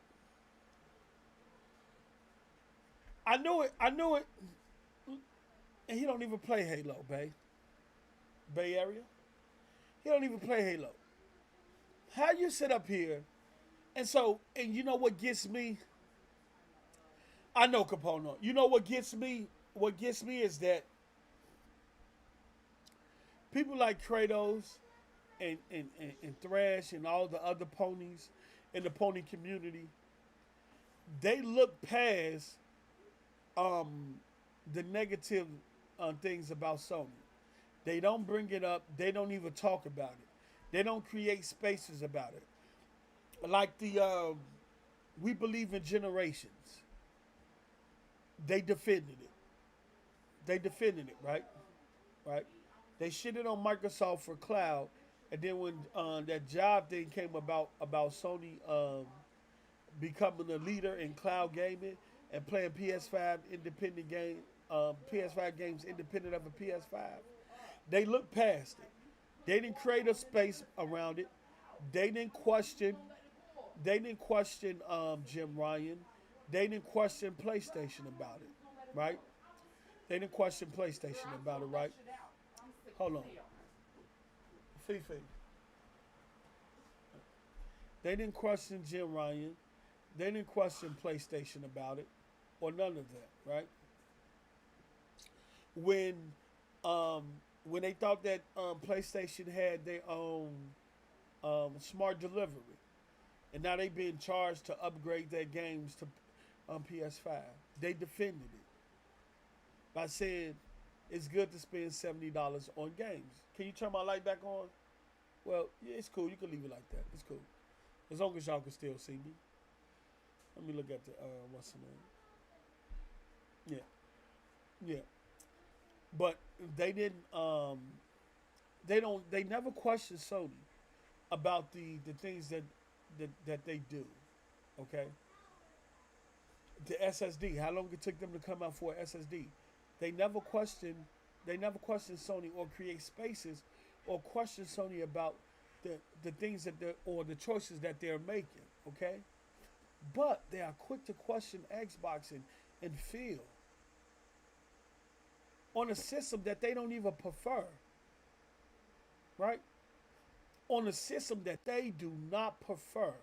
And he don't even play Halo, Bay Area. He don't even play Halo. How you sit up here, and you know what gets me? I know Capono. You know what gets me? What gets me is that people like Kratos and Thrash and all the other ponies in the pony community, they look past the negative things about Sony. They don't bring it up. They don't even talk about it. They don't create spaces about it. Like the We Believe in Generations. They defended it. Right? Right? They shitted on Microsoft for cloud, and then when that job thing came about Sony becoming a leader in cloud gaming and playing PS5 independent game, PS5 games independent of a PS5, they looked past it. They didn't create a space around it. They didn't question Jim Ryan. They didn't question PlayStation about it, right? They didn't question PlayStation about it, right? Hold on. Fifi. They didn't question Jim Ryan. They didn't question PlayStation about it, or none of that, right? When they thought that PlayStation had their own smart delivery, and now they being charged to upgrade their games to PS5, they defended it. by saying it's good to spend $70 on games. Can you turn my light back on? Well, yeah, it's cool. You can leave it like that. It's cool. As long as y'all can still see me. Let me look at the what's the name? Yeah. Yeah. But they didn't they never questioned Sony about the things that they do. Okay? The SSD, how long it took them to come out for SSD. They never questioned Sony or create spaces or question Sony about the things that they're or the choices that they're making, okay? But they are quick to question Xbox and feel on a system that they don't even prefer, right? On a system that they do not prefer.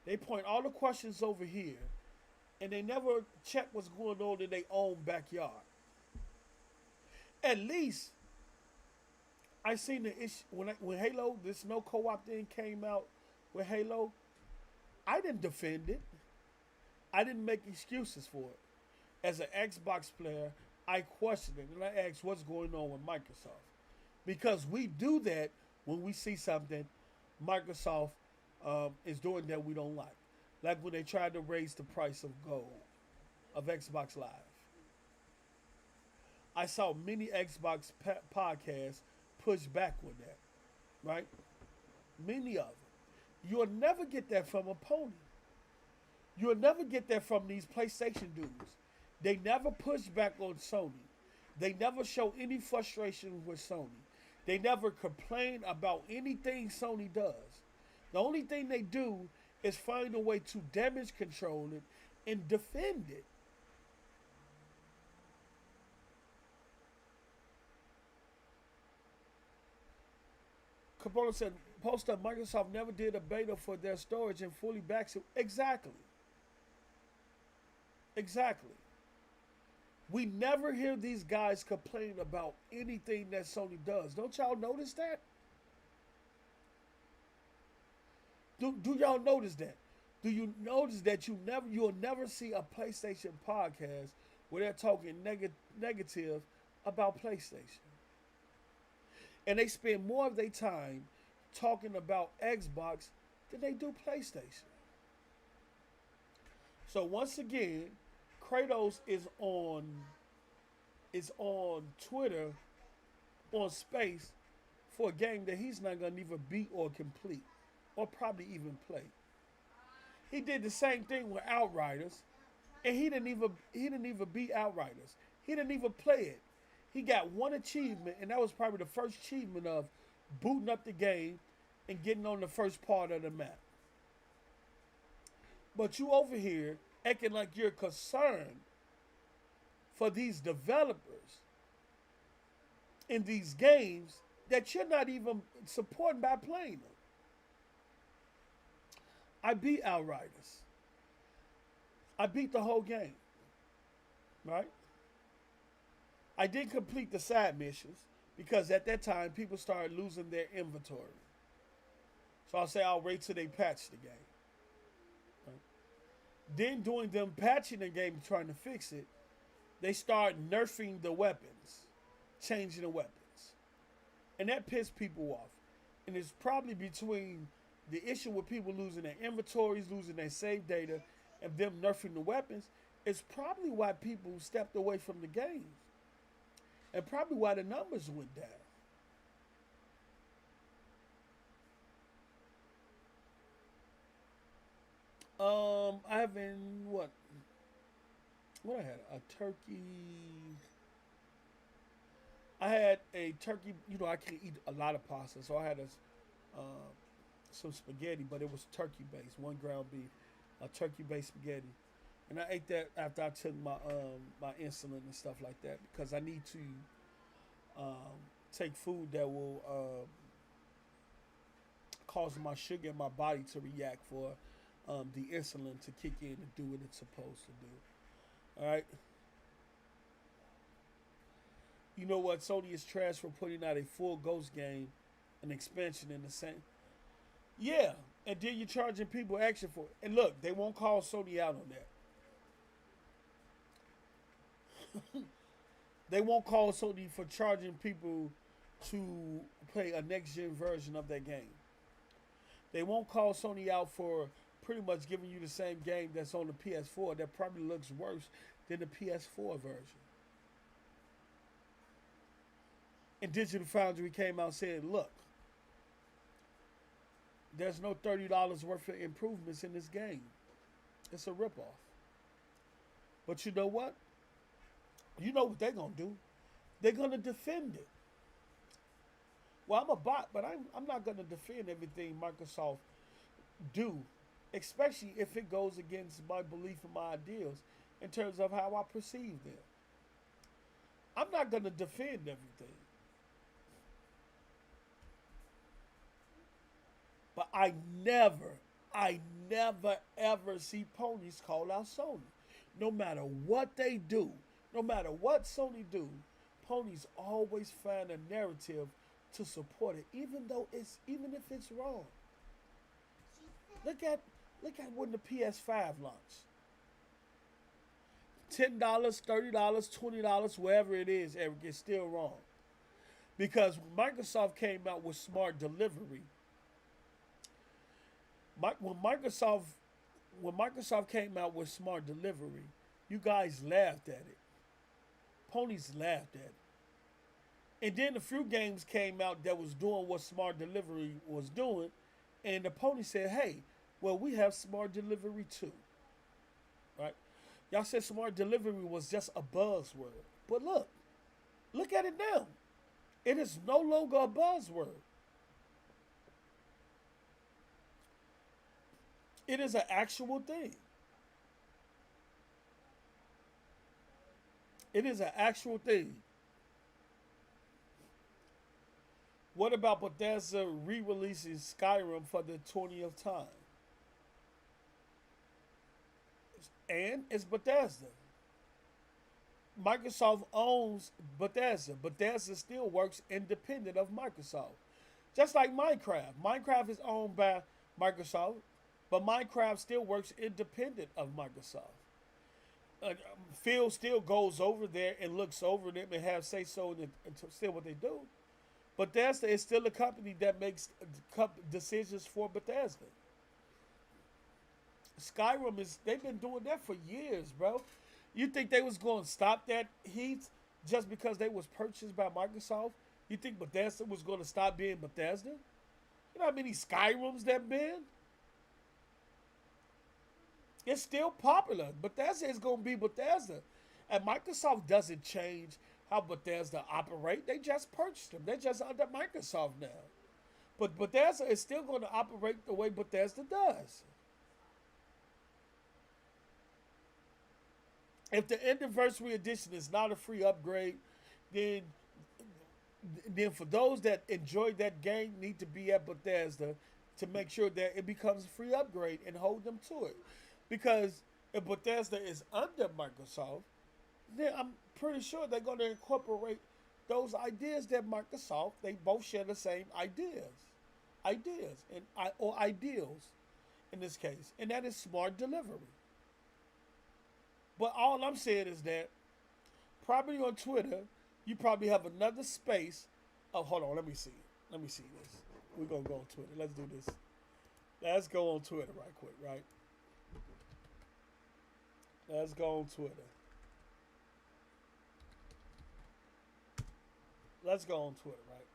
They point all the questions over here, and they never check what's going on in their own backyard. At least I seen the issue when Halo, this no co-op thing came out with Halo. I didn't defend it. I didn't make excuses for it. As an Xbox player, I questioned it and I asked what's going on with Microsoft, because we do that when we see something Microsoft is doing that we don't like when they tried to raise the price of gold of Xbox Live. I saw many Xbox podcasts push back with that, right? Many of them. You'll never get that from a pony. You'll never get that from these PlayStation dudes. They never push back on Sony. They never show any frustration with Sony. They never complain about anything Sony does. The only thing they do is find a way to damage control it and defend it. Capone said, post up, Microsoft never did a beta for their storage and fully backs it. Exactly. Exactly. We never hear these guys complain about anything that Sony does. Don't y'all notice that? Do y'all notice that? Do you notice that you'll never see a PlayStation podcast where they're talking negative about PlayStation? And they spend more of their time talking about Xbox than they do PlayStation. So once again, Kratos is on Twitter, on Space, for a game that he's not gonna even beat or complete, or probably even play. He did the same thing with Outriders, and he didn't even beat Outriders. He didn't even play it. He got one achievement, and that was probably the first achievement of booting up the game and getting on the first part of the map. But you over here acting like you're concerned for these developers in these games that you're not even supporting by playing them. I beat Outriders. I beat the whole game. Right? I didn't complete the side missions because at that time people started losing their inventory. So I'll say I'll wait till they patch the game. Right? Then during them patching the game, trying to fix it, they start nerfing the weapons, changing the weapons. And that pissed people off. And it's probably between the issue with people losing their inventories, losing their save data, and them nerfing the weapons, it's probably why people stepped away from the game. And probably why the numbers went down. I haven't, what I had? A turkey. I had a turkey, I can't eat a lot of pasta, so I had some spaghetti, but it was turkey based, 1 ground beef, a turkey based spaghetti. And I ate that after I took my my insulin and stuff like that, because I need to take food that will cause my sugar in my body to react for the insulin to kick in and do what it's supposed to do. All right. You know what? Sony is trash for putting out a full Ghost game, an expansion in the same. Yeah, and then you're charging people action for it. And look, they won't call Sony out on that. They won't call Sony for charging people to play a next gen version of that game. They won't call Sony out for pretty much giving you the same game that's on the PS4 that probably looks worse than the PS4 version. And Digital Foundry came out saying, look, there's no $30 worth of improvements in this game. It's a ripoff. But you know what? You know what they're going to do. They're going to defend it. Well, I'm a bot, but I'm not going to defend everything Microsoft do, especially if it goes against my belief and my ideals in terms of how I perceive them. I'm not going to defend everything. But I never, ever see ponies call out Sony. No matter what they do, no matter what Sony do, ponies always find a narrative to support it, even if it's wrong. Look at when the PS5 launched. $10, $30, $20, wherever it is, Eric, it's still wrong. Because when Microsoft came out with smart delivery, when Microsoft came out with smart delivery, you guys laughed at it. Ponies laughed at it. And then a few games came out that was doing what smart delivery was doing, and the pony said, hey, well, we have smart delivery too. Right? Y'all said smart delivery was just a buzzword. But look at it now. It is no longer a buzzword. It is an actual thing. It is an actual thing. What about Bethesda re-releasing Skyrim for the 20th time? And it's Bethesda. Microsoft owns Bethesda. Bethesda still works independent of Microsoft. Just like Minecraft. Minecraft is owned by Microsoft, but Minecraft still works independent of Microsoft. Phil still goes over there and looks over them and have say so in still what they do. Bethesda is still a company that makes decisions for Bethesda. Skyrim they've been doing that for years, bro. You think they was going to stop that heat just because they was purchased by Microsoft? You think Bethesda was going to stop being Bethesda? You know how many Skyrims that been? It's still popular. Bethesda is going to be Bethesda. And Microsoft doesn't change how Bethesda operate. They just purchased them. They're just under Microsoft now. But Bethesda is still going to operate the way Bethesda does. If the anniversary edition is not a free upgrade, then for those that enjoyed that game need to be at Bethesda to make sure that it becomes a free upgrade and hold them to it. Because if Bethesda is under Microsoft, then I'm pretty sure they're going to incorporate those ideas that Microsoft, they both share the same ideas or ideals in this case, and that is smart delivery. But all I'm saying is that probably on Twitter, you probably have another space of, hold on, let me see this. We're going to go on Twitter. Let's do this. Let's go on Twitter right quick, right? Let's go on Twitter. Let's go on Twitter, right?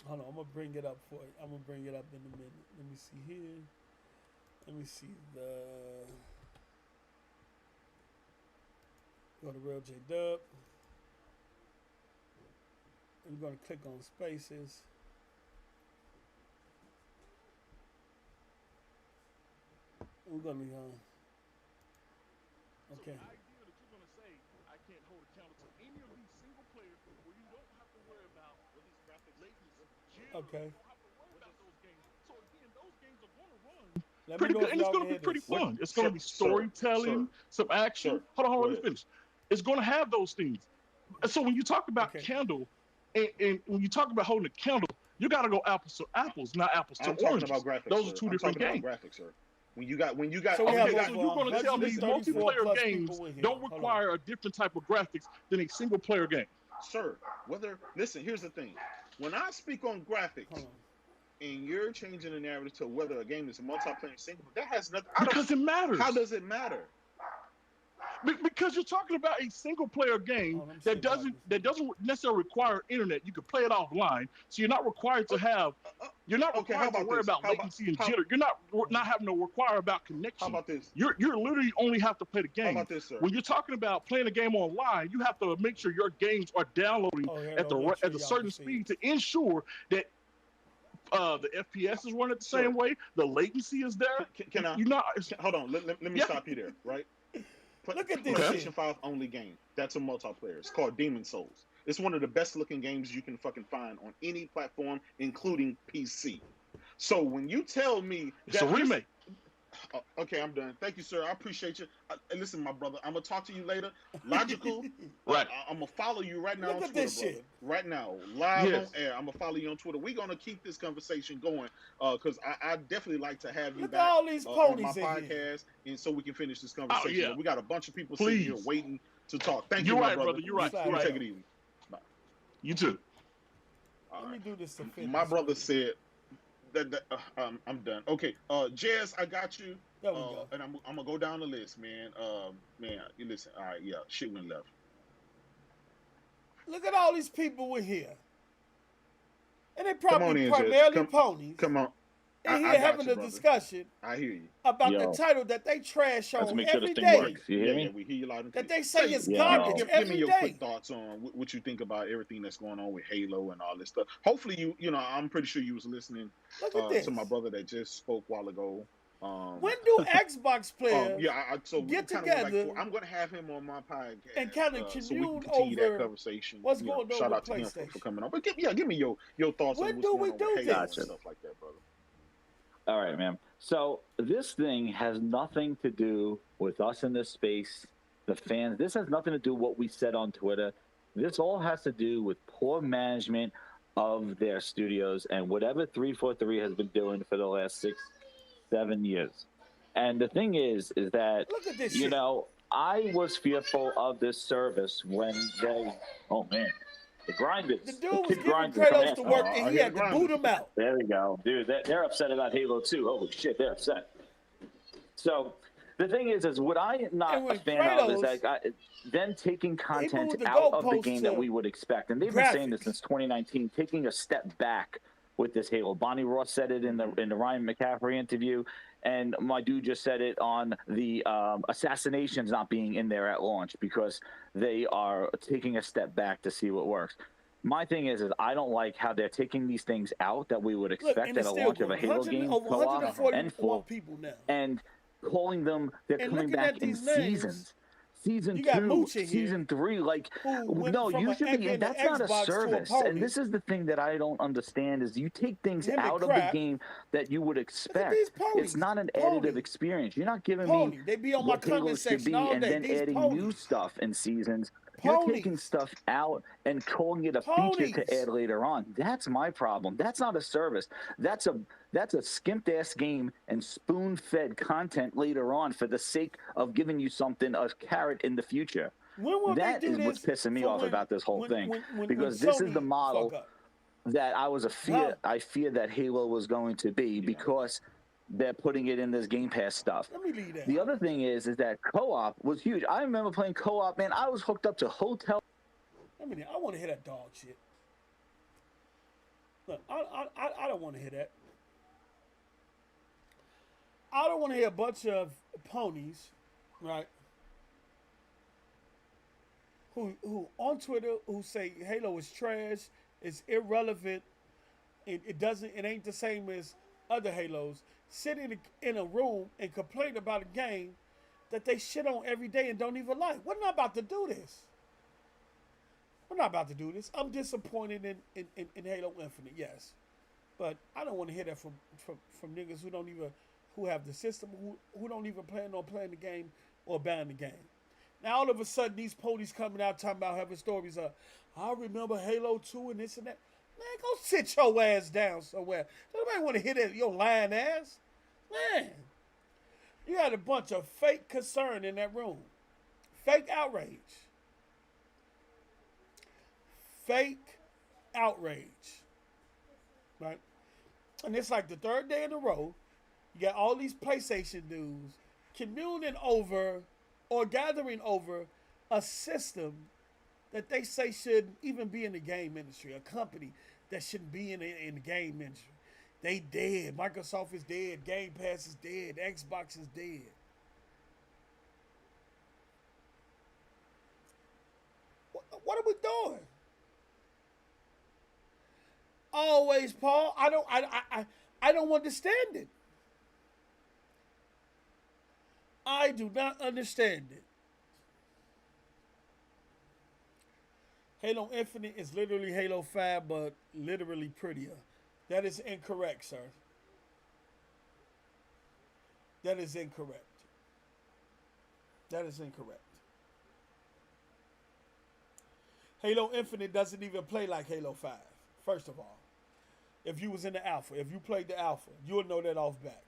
Hold on, I'm going to bring it up for you. I'm going to bring it up in a minute. Let me see here. Let me see go to Real J Dub. I'm going to click on Spaces. We're going to okay. So the idea that you're going to say I can't hold accountable to any of these single players where you don't have to worry about release graphics, latency, okay. You don't have to worry about those games. So again, those games are going to run Let pretty me know good, if and it's y'all going to can be hear pretty this. fun. It's going to be storytelling, some action. Hold on, let me finish. It's going to have those things. And so when you talk about candle, and when you talk about holding a candle, you got to go apples to apples, not apples to oranges. About graphics, those sir. are two different games. Graphics, sir. When you got So we Okay, have so over you're going to tell me 134 multiplayer plus games people in here. don't Hold on. require a different type of graphics than a single player game? sir, listen, here's the thing. When I speak on graphics Hold on. and you're changing the narrative to whether a game is a multiplayer single, that has nothing. Because it matters. How does it matter? Because you're talking about a single player game Oh, let me see that about doesn't necessarily require internet. You can play it offline, so you're not required to have. You're not Okay, how required to about worry this? about latency and jitter. You're not having to require about How connection. about this? You're literally only have to play the How game. about this, sir? When you're talking about playing a game online, you have to make sure your games are downloading Oh, here, at no, make sure a y'all certain can see speed it. to ensure that the FPS is running the same way. The latency is there. Can I? You're not. Hold on. Let me Yeah. stop you there. Right. Look at this PlayStation shit. 5 only game. That's a multiplayer. It's called Demon Souls. It's one of the best looking games you can fucking find on any platform, including PC. So when you tell me It's a remake. Okay, I'm done. Thank you, sir. I appreciate you. Listen, my brother, I'm gonna talk to you later. Logical. Right. I'm gonna follow you right now Look on at Twitter, this brother. shit. Right now, live Yes. on air. I'm gonna follow you on Twitter. We're gonna keep this conversation going, because I definitely like to have you Look at back all these on my ponies in here. podcast, and so we can finish this conversation. yeah. We got a bunch of people sitting here Please. waiting to talk. Thank You're you, my right, brother. brother. You're right. You're You're right. Take right. it easy. Bye. You too. Let me do this to finish. My brother said that I'm done. Okay, Jazz, I got you. There we go. And I'm gonna go down the list, man. Man, you listen. All right, yeah, shit went left. Look at all these people in here. And they on probably in, primarily Jess. ponies. Come on. In here I got having you, a brother. discussion I hear you. about Yo. the title that they trash Let's on make sure every this thing day. works. You hear me? Yeah, we hear you loud and clear. That they say So, is Yeah, garbage give every me your day. quick thoughts on what you think about everything that's going on with Halo and all this stuff. Hopefully, I'm pretty sure you was listening Look at this. to my brother that just spoke a while ago. When do Xbox players so we get kinda went back together and forth. I'm going to have him on my podcast and kinda so we can commune continue over that conversation. what's going on shout with out to him for PlayStation? coming on. But give me your thoughts When on what's do going we on do with Halo this? and stuff like that, brother. All right, man. So this thing has nothing to do with us in this space, the fans. This has nothing to do with what we said on Twitter. This all has to do with poor management of their studios and whatever 343 has been doing for the last 6-7 years. And the thing is that, Look at this you shit. know, I was fearful of this service when they, oh man, the grinders. The The dude was kid giving grinders Kratos coming to in. work I and he hear had the to boot grinders. him out. There we go, dude. They're upset about Halo too. Holy shit, they're upset. So the thing is what I'm not And a when fan of is Kratos- that them taking content moved the out of the goalposts game to that we would expect, and they've been saying this graphics. since 2019, taking a step back with this Halo. Bonnie Ross said it in the Ryan McCaffrey interview, and my dude just said it on the assassinations not being in there at launch because they are taking a step back to see what works. My thing is I don't like how they're taking these things out that we would Look, expect and at it's a still launch of a going. Halo game, Over co-op, 141 and full, people now. and calling them they're And coming looking back at in these names, seasons. Season you got 2, Mooch in here season 3, like who went no, from you an should be. being That's an not a Xbox to a service, pony. and this is the thing that I don't understand: is you take things Him and out of the crap. game that you would expect. these ponies. It's not an Pony. additive experience. You're not giving Pony. me They be on my what Halo comment should section be, all and day. then These adding ponies. new stuff in seasons. You're taking Ponies. stuff out and calling it a feature Ponies. to add later on. That's my problem. That's not a service. That's a skimped ass game and spoon fed content later on for the sake of giving you something, a carrot in the future. When will That they do is what's this pissing me for off when- about this whole when- thing, when because this is Sony the model fuck up? that I feared that Halo was going to be, because they're putting it in this Game Pass stuff. Let me leave that. The other thing is that co-op was huge. I remember playing co-op, man. I was hooked up to hotel. I want to hear that dog shit. Look, I don't want to hear that. I don't want to hear a bunch of ponies, right? Who on Twitter who say Halo is trash, it's irrelevant, it ain't the same as other Halos. Sit in a room and complain about a game that they shit on every day and don't even like. We're not about to do this. We're not about to do this. I'm disappointed in Halo Infinite, yes, but I don't want to hear that from niggas who have the system, who don't even plan on playing the game or buying the game. Now all of a sudden these ponies coming out talking about having stories of, I remember Halo 2 and this and that. Man, go sit your ass down somewhere. Nobody want to hear that, your lying ass. Man, You had a bunch of fake concern in that room, fake outrage, fake outrage, right? And it's like the third day in a row, you got all these PlayStation dudes communing over or gathering over a system that they say should even be in the game industry, a company that shouldn't be in the game industry. They dead. Microsoft is dead. Gamepass is dead. Xbox is dead. What are we doing? Always, Paul. I don't understand it. I do not understand it. Halo Infinite is literally Halo 5, but literally prettier. That is incorrect, sir. That is incorrect. That is incorrect. Halo Infinite doesn't even play like Halo 5, first of all. If you was in the alpha, if you played the alpha, you would know that off back.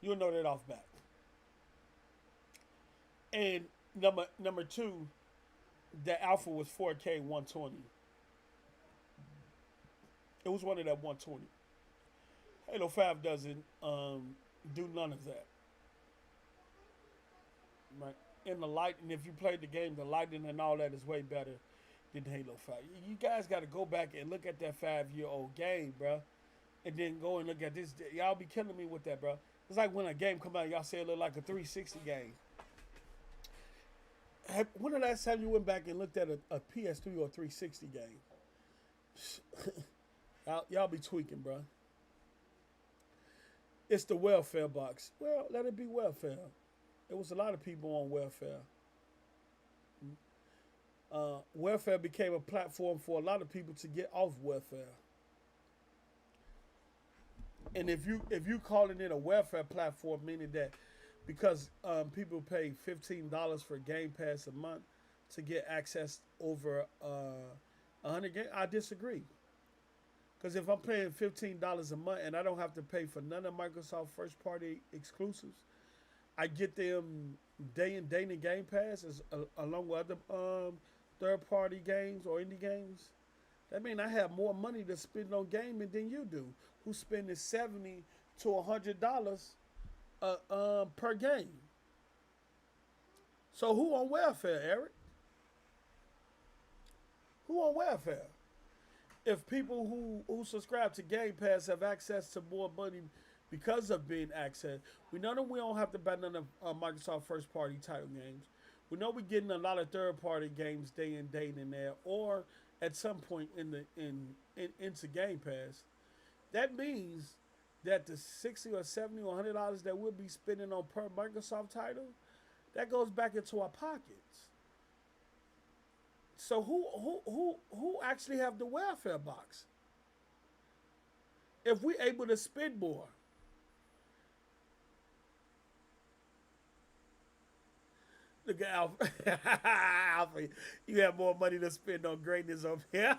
You'll know that off back. And number two, the alpha was 4K 120. It was one of that 120. Halo 5 doesn't do none of that. Right? In the light, and if you played the game, the lighting and all that is way better than Halo 5. You guys got to go back and look at that 5-year-old game, bro, and then go and look at this. Y'all be killing me with that, bro. It's like when a game come out, y'all say it look like a 360 game. When the last time you went back and looked at a PS3 or 360 game? y'all be tweaking, bro. It's the welfare box. Well, let it be welfare. There was a lot of people on welfare. Welfare became a platform for a lot of people to get off welfare. And if you calling it a welfare platform, meaning that because people pay $15 for Gamepass a month to get access over 100 games, I disagree. Because if I'm paying $15 a month and I don't have to pay for none of Microsoft first-party exclusives, I get them day in Game Pass along with other third-party games or indie games. That means I have more money to spend on gaming than you do, who's spending $70 to $100 per game. So who on welfare, Eric? Who on welfare? If people who subscribe to Game Pass have access to more money because of being access, we know that we don't have to buy none of Microsoft first-party title games. We know we're getting a lot of third-party games day in, day in there, or at some point into Game Pass. That means that the $60 or $70 or $100 that we'll be spending on per Microsoft title, that goes back into our pockets. So who actually have the welfare box? If we're able to spend more. Look at Alpha. Alpha, you have more money to spend on greatness over here.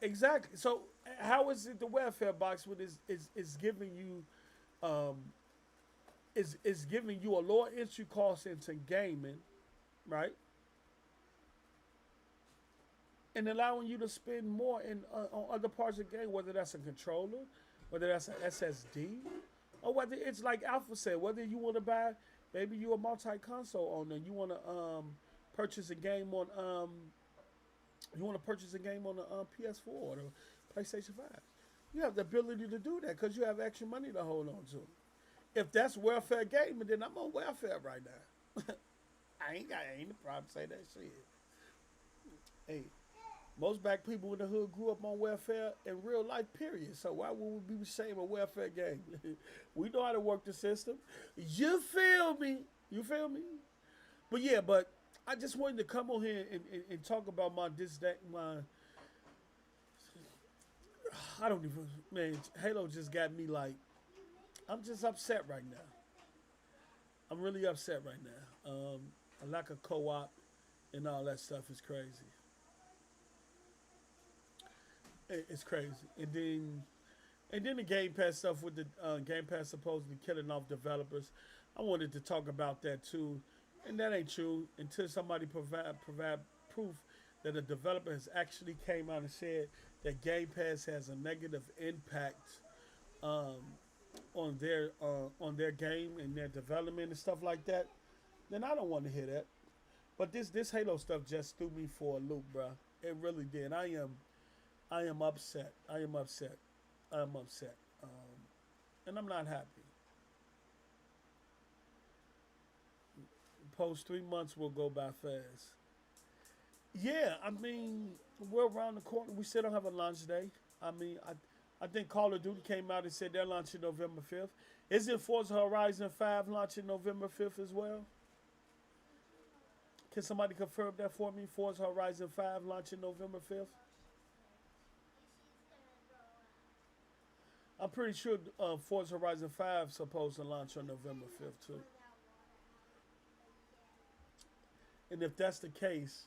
Exactly. So how is it the welfare box with is giving you is giving you a lower entry cost into gaming, right? And allowing you to spend more in on other parts of the game, whether that's a controller, whether that's an SSD, or whether it's like Alpha said, whether you want to buy, maybe you're a multi-console owner, you want to purchase a game on the PS4 or the PlayStation 5. You have the ability to do that because you have extra money to hold on to. If that's welfare gaming, then I'm on welfare right now. I ain't the problem to say that shit. Hey, most black people in the hood grew up on welfare in real life, period. So why would we be ashamed of welfare game? We know how to work the system. You feel me? You feel me? But yeah, but I just wanted to come on here and talk about I don't even, man, Halo just got me like, I'm just upset right now. I'm really upset right now. A lack of co-op and all that stuff is crazy. It's crazy. And then the Game Pass stuff with the Game Pass supposedly killing off developers. I wanted to talk about that too, and that ain't true until somebody provide proof that a developer has actually came out and said that Game Pass has a negative impact on their game and their development and stuff like that. Then I don't want to hear that. But this Halo stuff just threw me for a loop, bro. It really did. I am upset. I am upset. I am upset. And I'm not happy. Post 3 months will go by fast. Yeah, I mean, we're around the corner. We still don't have a launch day. I mean, I think Call of Duty came out and said they're launching November 5th. Isn't Forza Horizon 5 launching November 5th as well? Can somebody confirm that for me? Forza Horizon 5 launching November 5th? I'm pretty sure Forza Horizon 5 is supposed to launch on November 5th too. And if that's the case,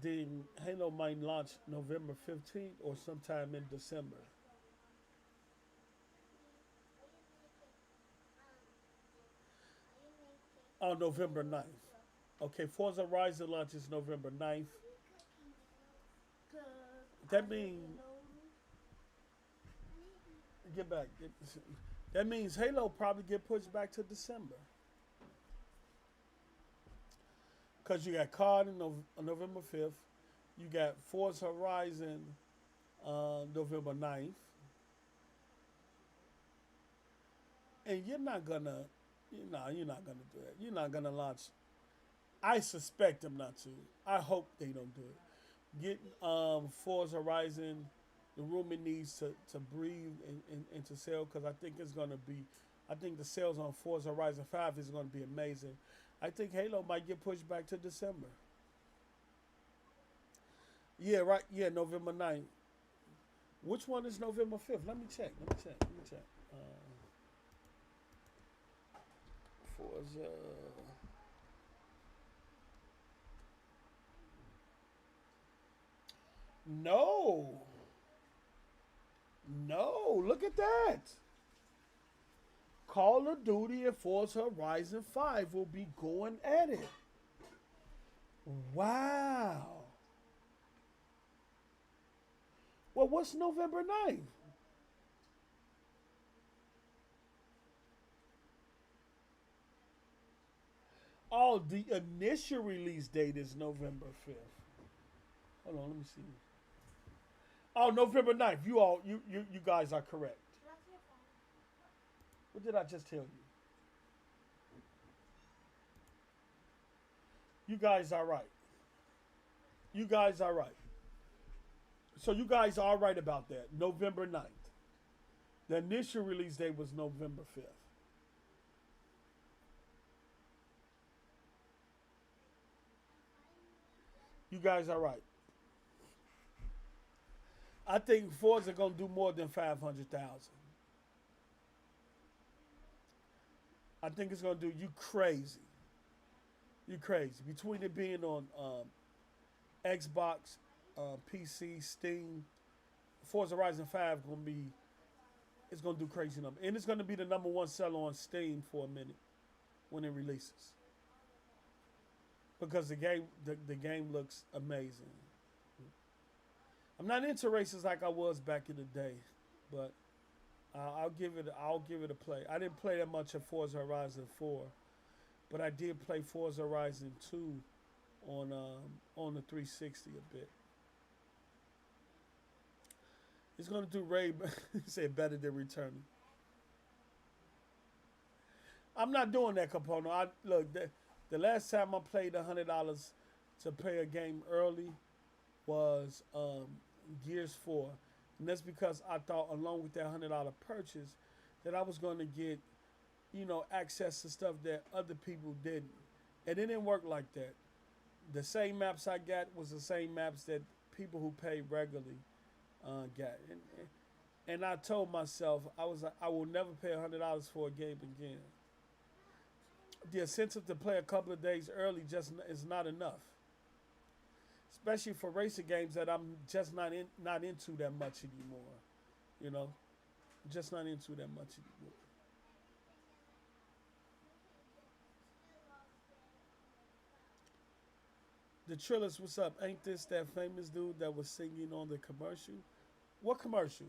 then Halo might launch November 15th or sometime in December. On November 9th. Okay, Forza Horizon launches November 9th. That means get back. That means Halo probably get pushed back to December. Because you got COD on November 5th. You got Forza Horizon November 9th. And you're not going to do that. You're not going to launch. I suspect them not to. I hope they don't do it. Get Forza Horizon the room it needs to breathe and to sell, because I think it's going to be, I think the sales on Forza Horizon 5 is going to be amazing. I think Halo might get pushed back to December. Yeah, right. Yeah, November 9th. Which one is November 5th? Let me check. Forza. No. No, look at that. Call of Duty and Forza Horizon 5 will be going at it. Wow. Well, what's November 9th? Oh, the initial release date is November 5th. Hold on, let me see. Oh, November 9th. You guys are correct. What did I just tell you? You guys are right. You guys are right. So you guys are right about that. November 9th. The initial release date was November 5th. You guys are right. I think Forza gonna do more than 500,000. I think it's gonna do you crazy. You crazy. Between it being on Xbox, PC, Steam, Forza Horizon 5 it's gonna do crazy numbers, and it's gonna be the number one seller on Steam for a minute when it releases, because the game looks amazing. I'm not into races like I was back in the day, but I'll give it a play. I didn't play that much of Forza Horizon 4, but I did play Forza Horizon 2 on the 360 a bit. It's gonna do Ray say better than returning. I'm not doing that, Capono. The last time I played $100 to play a game early was Gears 4. And that's because I thought, along with that $100 purchase, that I was going to get, access to stuff that other people didn't. And it didn't work like that. The same maps I got was the same maps that people who pay regularly got. And I told myself, I will never pay $100 for a game again. The incentive to play a couple of days early just is not enough. especially for racing games that I'm just not into that much anymore. You know, just not into that much anymore. The Trillers, what's up? Ain't this that famous dude that was singing on the commercial? What commercial?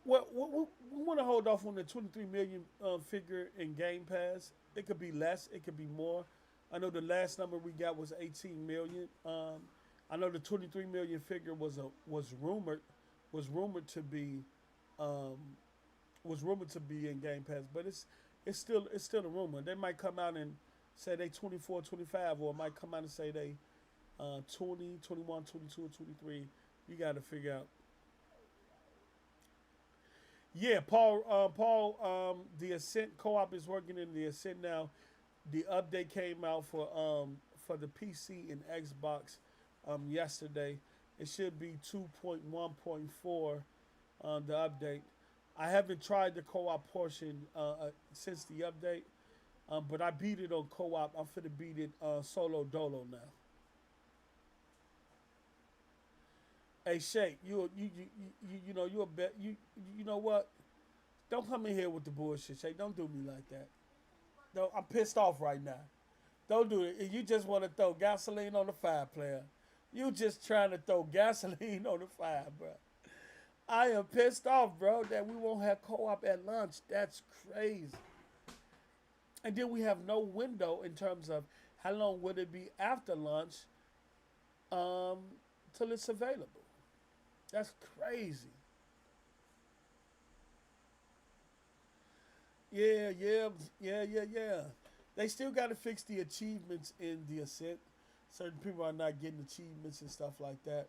Well, we want to hold off on the 23 million figure in Game Pass. It could be less. It could be more. I know the last number we got was 18 million. I know the 23 million figure was rumored to be um, in Game Pass, but it's still a rumor. They might come out and say they 24, 25, or it might come out and say they 20, 21, 22, or 23. You got to figure out. Yeah, Paul, the Ascent co-op is working in the Ascent now. The update came out for the PC and Xbox yesterday. It should be 2.1.4 on the update. I haven't tried the co-op portion since the update, but I beat it on co-op. I'm finna beat it solo dolo now. Hey Shay, you know you a bet you know what? Don't come in here with the bullshit, Shay. Don't do me like that. No, I'm pissed off right now. Don't do it. You just want to throw gasoline on the fire, player. You just trying to throw gasoline on the fire, bro. I am pissed off, bro, that we won't have co-op at lunch. That's crazy. And then we have no window in terms of how long would it be after lunch till it's available. That's crazy. Yeah. They still got to fix the achievements in the Ascent. Certain people are not getting achievements and stuff like that.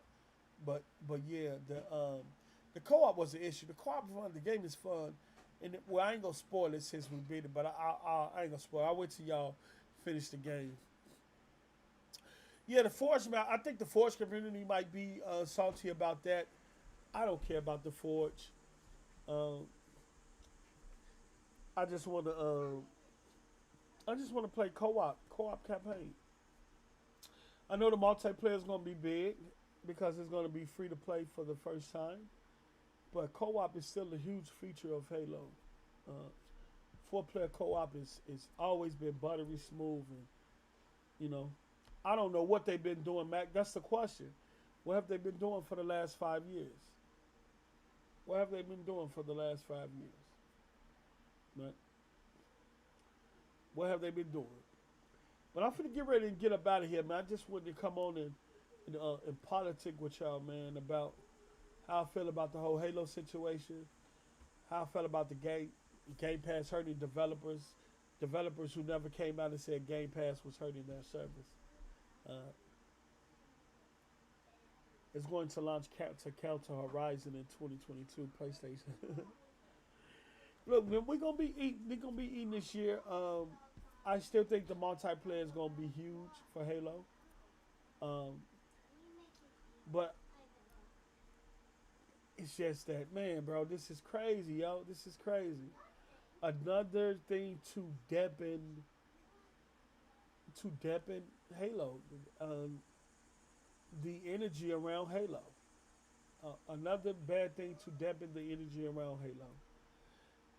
But yeah, the co-op was an issue. The co-op fun, the game is fun. And well, I ain't gonna spoil it since we beat it, but I ain't gonna spoil it. I'll wait till y'all finish the game. Yeah, the Forge, man, I think the Forge community might be salty about that. I don't care about the Forge. I just want to. I just want to play co-op campaign. I know the multiplayer is gonna be big because it's gonna be free to play for the first time. But co-op is still a huge feature of Halo. Four-player co-op is always been buttery smooth, and you know, I don't know what they've been doing, Mac. That's the question. What have they been doing for the last 5 years? What have they been doing for the last 5 years? Right? What have they been doing? But I'm finna get ready and get up out of here, man. I just wanted to come on and politic with y'all, man, about how I feel about the whole Halo situation, how I felt about the Game Pass hurting developers who never came out and said Game Pass was hurting their service. It's going to launch to counter Horizon in 2022 PlayStation. Look, man, we're gonna be eating this year. I still think the multiplayer is gonna be huge for Halo. But it's just that, man, bro, this is crazy, yo. This is crazy. Another thing to dampen Halo. The energy around Halo. Another bad thing to dampen the energy around Halo.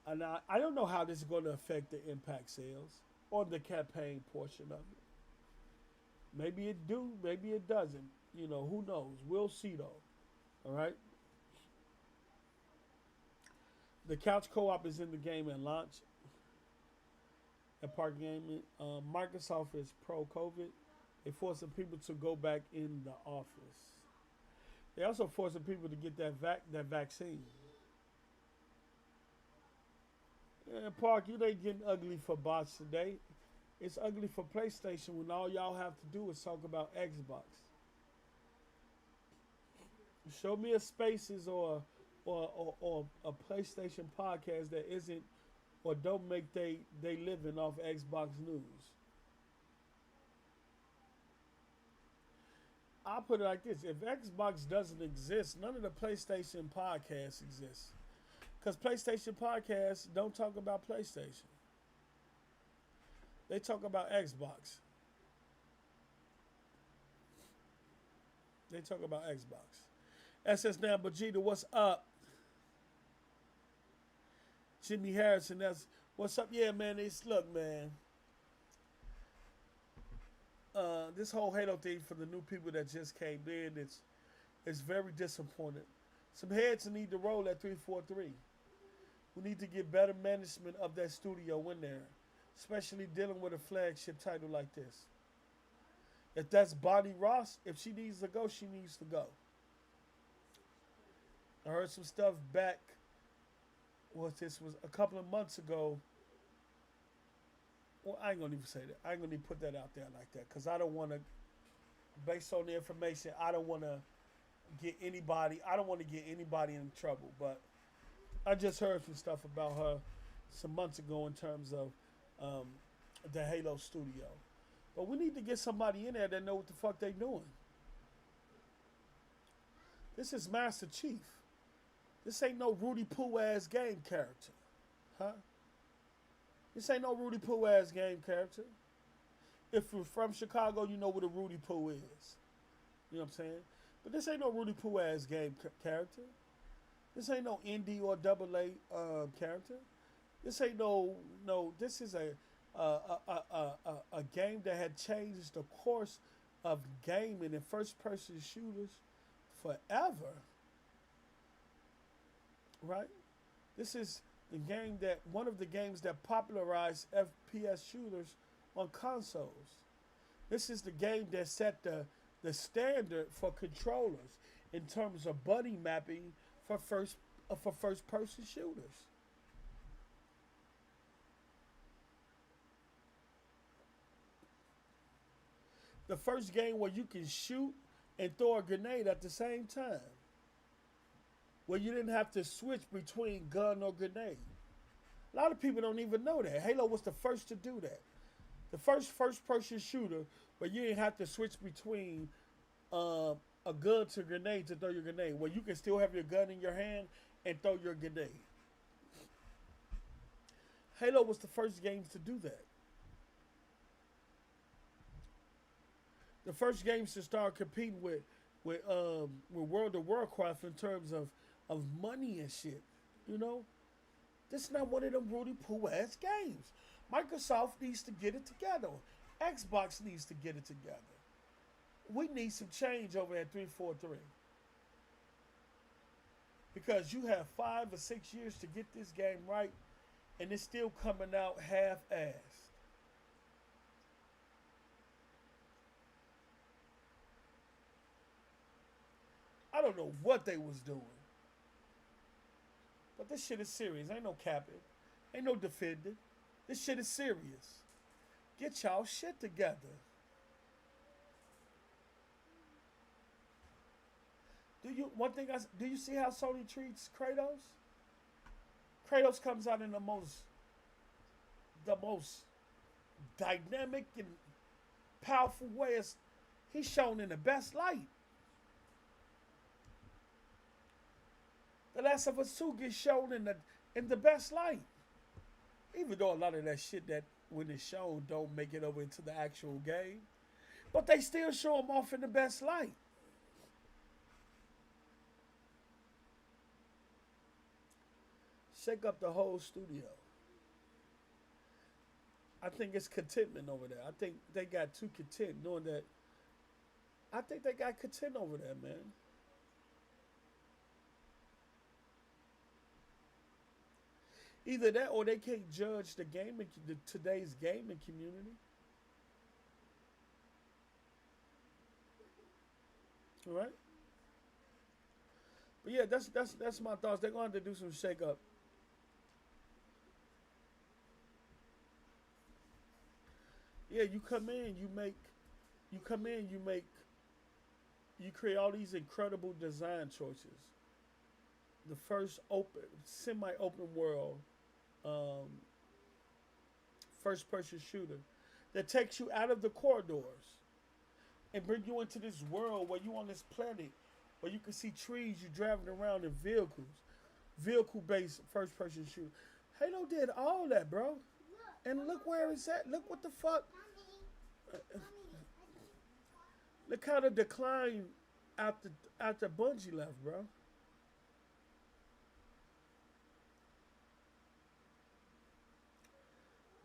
And I don't know how this is going to affect the impact sales or the campaign portion of it. Maybe it do, maybe it doesn't. You know, who knows? We'll see though. All right. The couch co-op is in the game at launch. At Park Gaming, Microsoft is pro-COVID. They're forcing people to go back in the office. They also forcing people to get that vaccine. Yeah, Park, you ain't getting ugly for bots today. It's ugly for PlayStation when all y'all have to do is talk about Xbox. Show me a Spaces or a PlayStation podcast that isn't or don't make they living off Xbox news. I'll put it like this. If Xbox doesn't exist, none of the PlayStation podcasts exist. Because PlayStation podcasts don't talk about PlayStation. They talk about Xbox. They talk about Xbox. SS now, Vegeta, what's up? Jimmy Harrison, that's what's up. Yeah, man. Look, man. This whole Halo thing for the new people that just came in, it's very disappointing. Some heads need to roll at 343. We need to get better management of that studio in there, especially dealing with a flagship title like this. If that's Bonnie Ross, if she needs to go, she needs to go. I heard some stuff back. This was a couple of months ago. Well, I ain't gonna even say that. I ain't gonna even put that out there like that because I don't want to. Based on the information, I don't want to get anybody. I don't want to get anybody in trouble. But I just heard some stuff about her some months ago in terms of the Halo studio. But we need to get somebody in there that know what the fuck they doing. This is Master Chief. This ain't no Rudy Poo ass game character. Huh? This ain't no Rudy Poo ass game character. If you're from Chicago, you know what a Rudy Poo is. You know what I'm saying? But this ain't no Rudy Poo ass game character. This ain't no indie or double A character. This ain't no. This is a game that had changed the course of gaming and first person shooters forever. Right? This is the game that one of the games that popularized FPS shooters on consoles. This is the game that set the standard for controllers in terms of buddy mapping for first person shooters. The first game where you can shoot and throw a grenade at the same time. Where you didn't have to switch between gun or grenade. A lot of people don't even know that. Halo was the first to do that. The first person shooter where you didn't have to switch between a gun to grenade to throw your grenade. Where you can still have your gun in your hand and throw your grenade. Halo was the first games to do that. The first games to start competing with World of Warcraft in terms of money and shit. You know? This is not one of them Rudy Poo ass games. Microsoft needs to get it together. Xbox needs to get it together. We need some change over at 343. Because you have 5 or 6 years to get this game right, and it's still coming out half-assed. I don't know what they was doing. But this shit is serious. Ain't no capping. Ain't no defending. This shit is serious. Get y'all shit together. Do you see how Sony treats Kratos? Kratos comes out in the most dynamic and powerful way. He's shown in the best light. The Last of Us 2 gets shown in the best light. Even though a lot of that shit that when it's shown don't make it over into the actual game. But they still show them off in the best light. Shake up the whole studio. I think it's contentment over there. I think they got too content knowing that. I think they got content over there, man. Either that or they can't judge today's gaming community. All right? But yeah, that's my thoughts. They're going to have to do some shake up. Yeah, you create all these incredible design choices. The first semi-open world, first-person shooter that takes you out of the corridors and bring you into this world where you on this planet where you can see trees, you driving around in vehicle-based first-person shooter. Halo did all that, bro, And look where it's at. Look what the fuck. Look how the decline after Bungie left, bro.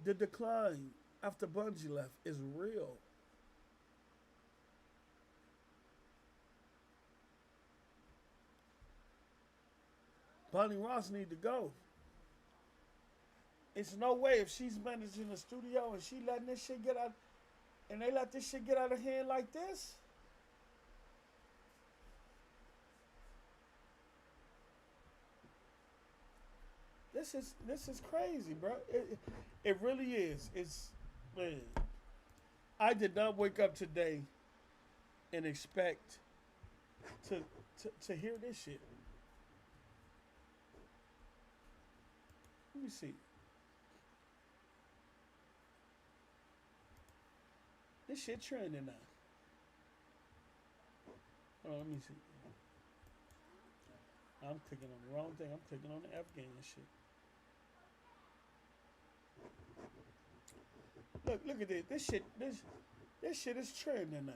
The decline after Bungie left is real. Bonnie Ross need to go. It's no way if she's managing the studio and she letting this shit get out, and they let this shit get out of hand like this. This is crazy, bro. It really is. It's, man. I did not wake up today and expect to hear this shit. Let me see. This shit trending now. Oh, let me see. I'm clicking on the wrong thing. I'm clicking on the Afghan shit. Look at this. This shit is trending now.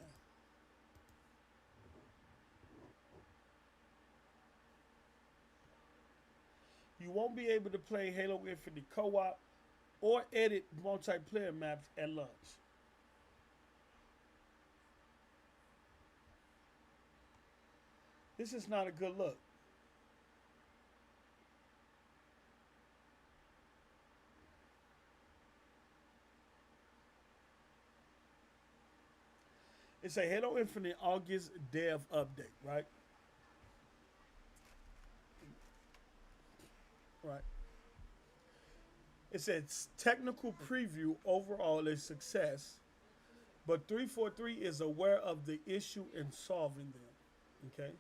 You won't be able to play Halo Infinite co-op or edit multiplayer maps at launch. This is not a good look. It's a Halo Infinite August dev update, right? Right. It says technical preview overall is success, but 343 is aware of the issue in solving them. Okay.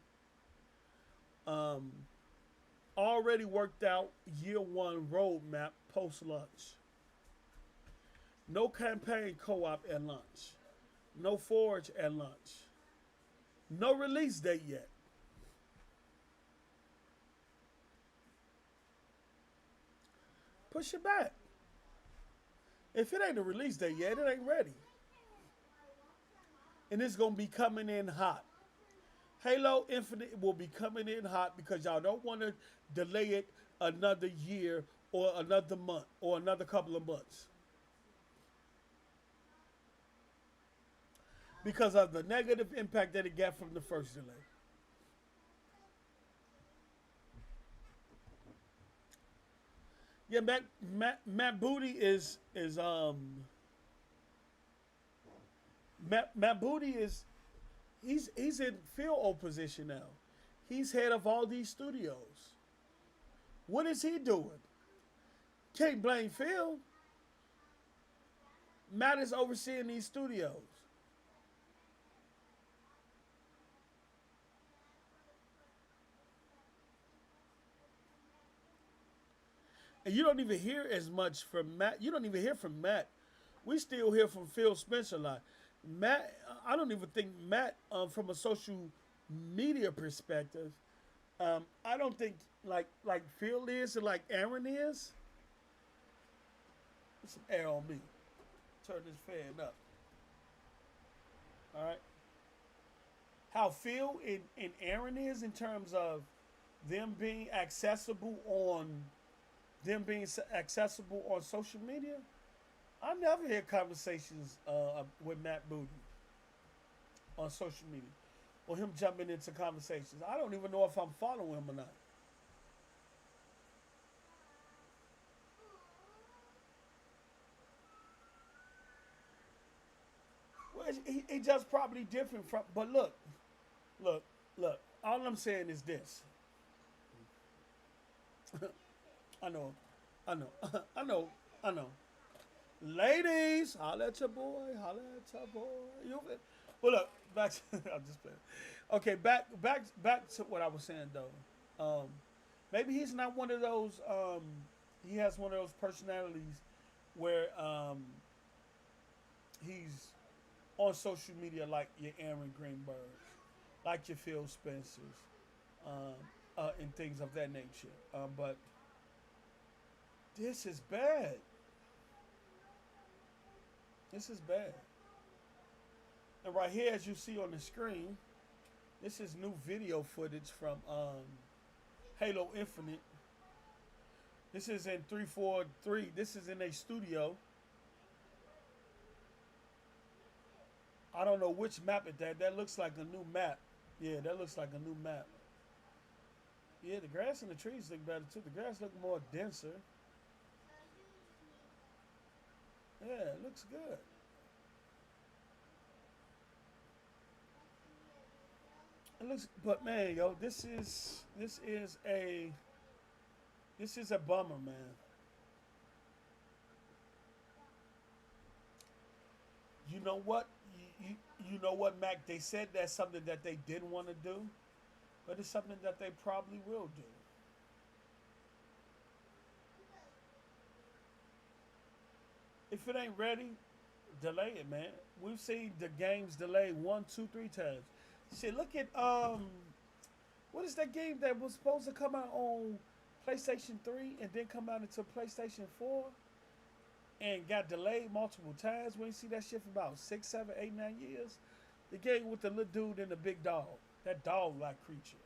Already worked out year one roadmap post launch. No campaign co-op at launch. No Forge at launch. No release date yet. Push it back. If it ain't a release date yet, it ain't ready. And it's going to be coming in hot. Halo Infinite will be coming in hot because y'all don't want to delay it another year or another month or another couple of months. Because of the negative impact that it got from the first delay. Yeah, Matt Booty is Matt Booty is he's in field O position now. He's head of all these studios. What is he doing? Can't blame Phil. Matt is overseeing these studios. And you don't even hear as much from Matt. You don't even hear from Matt. We still hear from Phil Spencer a lot. Matt, I don't even think Matt, from a social media perspective, I don't think like Phil is and like Aaron is. Put some air on me. Turn this fan up. All right. How Phil and Aaron is in terms of them being accessible on social media. I never hear conversations with Matt Booty on social media or him jumping into conversations. I don't even know if I'm following him or not. Well, he just probably different from. But look. All I'm saying is this. I know. Ladies, holla at your boy. Well, look, back to, I'm just playing. Okay, back to what I was saying though. Maybe he's not one of those. He has one of those personalities where he's on social media like your Aaron Greenbergs, like your Phil Spencers, and things of that nature. But this is bad. This is bad. And right here, as you see on the screen, this is new video footage from Halo Infinite. This is in 343. This is in a studio. I don't know which map it that. That looks like a new map. Yeah, that looks like a new map. Yeah, the grass and the trees look better too. The grass look more denser. Yeah, it looks good. It looks, but man, yo, this is a bummer, man. You know what? You know what, Mac? They said that's something that they didn't want to do, but it's something that they probably will do. If it ain't ready, delay it, man. We've seen the games delayed 1, 2, 3 times. Shit, look at what is that game that was supposed to come out on PlayStation 3 and then come out into PlayStation 4 and got delayed multiple times? We ain't see that shit for about 6, 7, 8, 9 years. The game with the little dude and the big dog. That dog-like creature.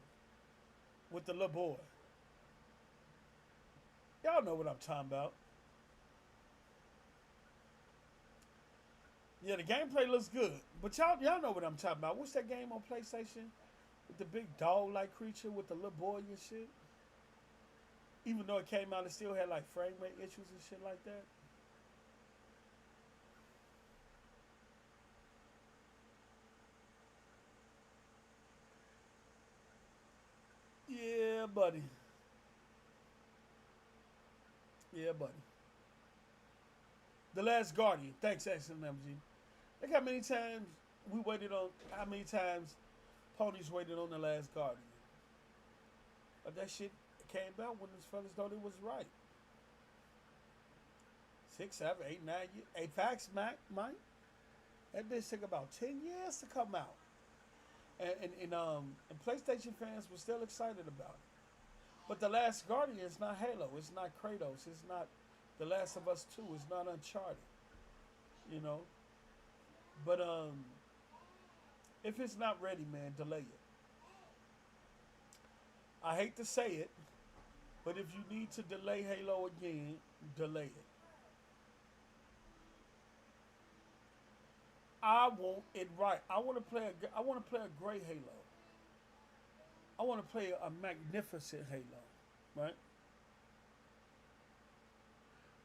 With the little boy. Y'all know what I'm talking about. Yeah, the gameplay looks good. But y'all know what I'm talking about. What's that game on PlayStation? With the big dog-like creature with the little boy and shit? Even though it came out, it still had like frame rate issues and shit like that. Yeah, buddy. Yeah, buddy. The Last Guardian. Thanks, XMG. Look how many times we waited on, how many times ponies waited on The Last Guardian. But that shit came out when these fellas thought it was right. 6, 7, 8, 9 years. Hey, facts, Mike. That bitch took about 10 years to come out. And PlayStation fans were still excited about it. But The Last Guardian is not Halo. It's not Kratos. It's not The Last of Us 2. It's not Uncharted. You know? But if it's not ready, man, delay it. I hate to say it, but if you need to delay Halo again, delay it. I want it right. I want to play a great Halo. I want to play a magnificent Halo, right?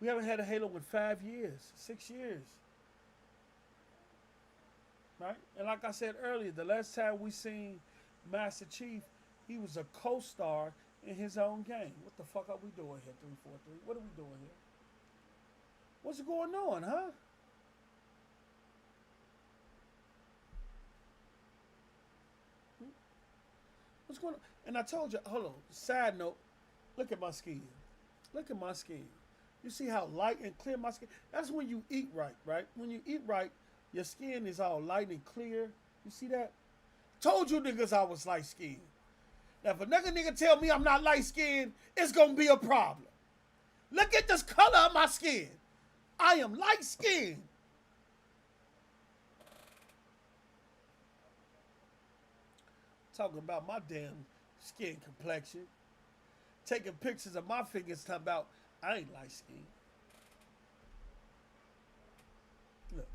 We haven't had a Halo in 5 years, 6 years, right? And like I said earlier, the last time we seen Master Chief, he was a co-star in his own game. What the fuck are we doing here, 343? What are we doing here? What's going on, huh? What's going on? And I told you, hold on, side note, look at my skin. Look at my skin. You see how light and clear my skin? That's when you eat right, right? When you eat right, your skin is all light and clear. You see that? Told you niggas I was light skinned. Now if a nigga tell me I'm not light skinned, it's gonna be a problem. Look at this color of my skin. I am light skinned. Talking about my damn skin complexion. Taking pictures of my fingers talking about I ain't light skinned. Look.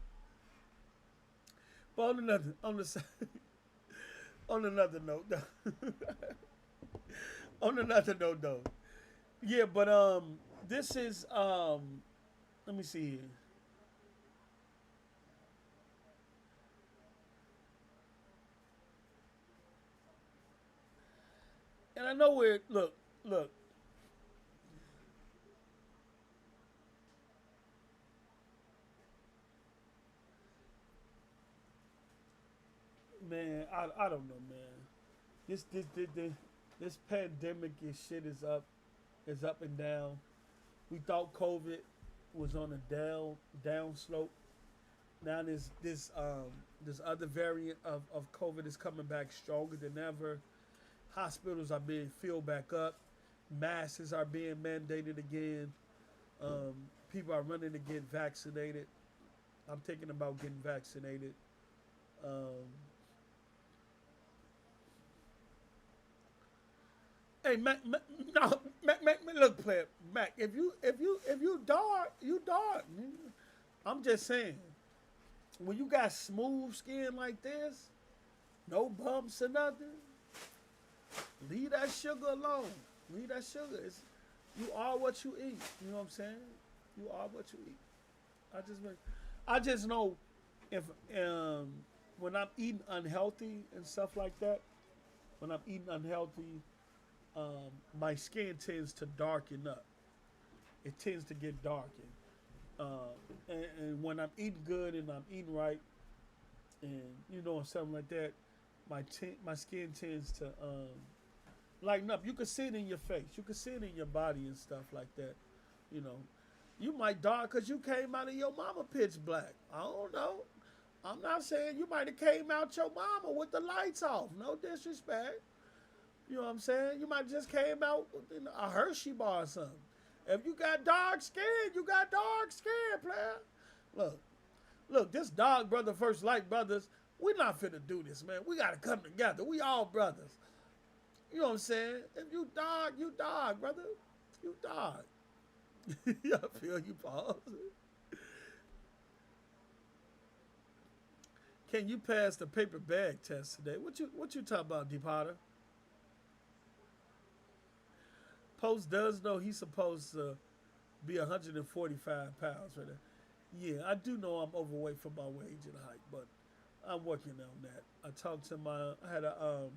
But on another note though. Yeah, but this is let me see here. And I know where, look. Man, I don't know, man. This pandemic and shit is up and down. We thought COVID was on a down slope. Now this other variant of COVID is coming back stronger than ever. Hospitals are being filled back up. Masks are being mandated again. People are running to get vaccinated. I'm thinking about getting vaccinated. Um, hey, Mac, no, Mac, look, player, Mac. If you dark, you dark. I'm just saying, when you got smooth skin like this, no bumps or nothing, leave that sugar alone. Leave that sugar. You are what you eat. You know what I'm saying? You are what you eat. I just know if when I'm eating unhealthy and stuff like that, when I'm eating unhealthy, my skin tends to darken up. It tends to get darkened. And when I'm eating good and I'm eating right, and something like that, my skin tends to lighten up. You can see it in your face. You can see it in your body and stuff like that. You know, you might dark because you came out of your mama pitch black. I don't know. I'm not saying you might have came out your mama with the lights off. No disrespect. You know what I'm saying? You might just came out with a Hershey bar or something. If you got dark skin, you got dark skin, player. Look, this dog brother first light brothers, we not finna do this, man. We gotta come together. We all brothers. You know what I'm saying? If you dog, brother. You dog. I feel you, pause. Can you pass the paper bag test today? What you talking about, D Potter? Post does know he's supposed to be 145 pounds right there. Yeah, I do know I'm overweight for my age and height, but I'm working on that. I had a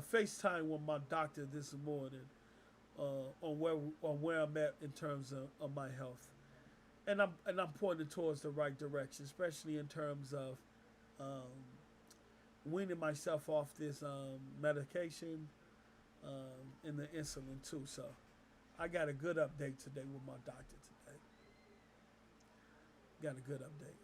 FaceTime with my doctor this morning on where I'm at in terms of my health, and I'm pointing towards the right direction, especially in terms of weaning myself off this medication and the insulin too. So I got a good update today with my doctor today. Got a good update.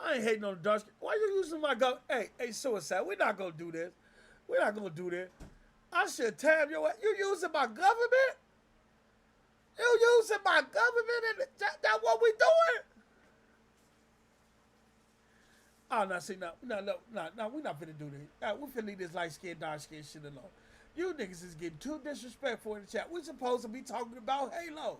I ain't hating on the dark skin. Why you using my gun? Hey, suicide. We're not gonna do this. We're not gonna do this. I should tab your ass. You using my government? You using my government and that what we doing? Oh, no, see, no, we're not finna do this. We're finna leave this light skin, dark skin shit alone. You niggas is getting too disrespectful in the chat. We're supposed to be talking about Halo.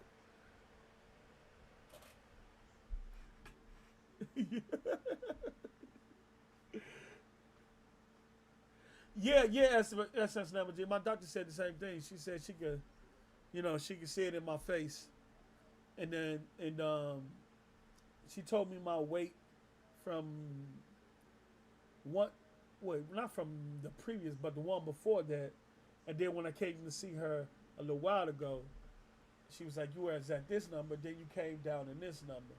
Yeah, SS Number G. My doctor said the same thing. She said she could see it in my face. And she told me my weight from not from the previous, but the one before that. And then when I came to see her a little while ago, she was like, you were at this number, then you came down in this number.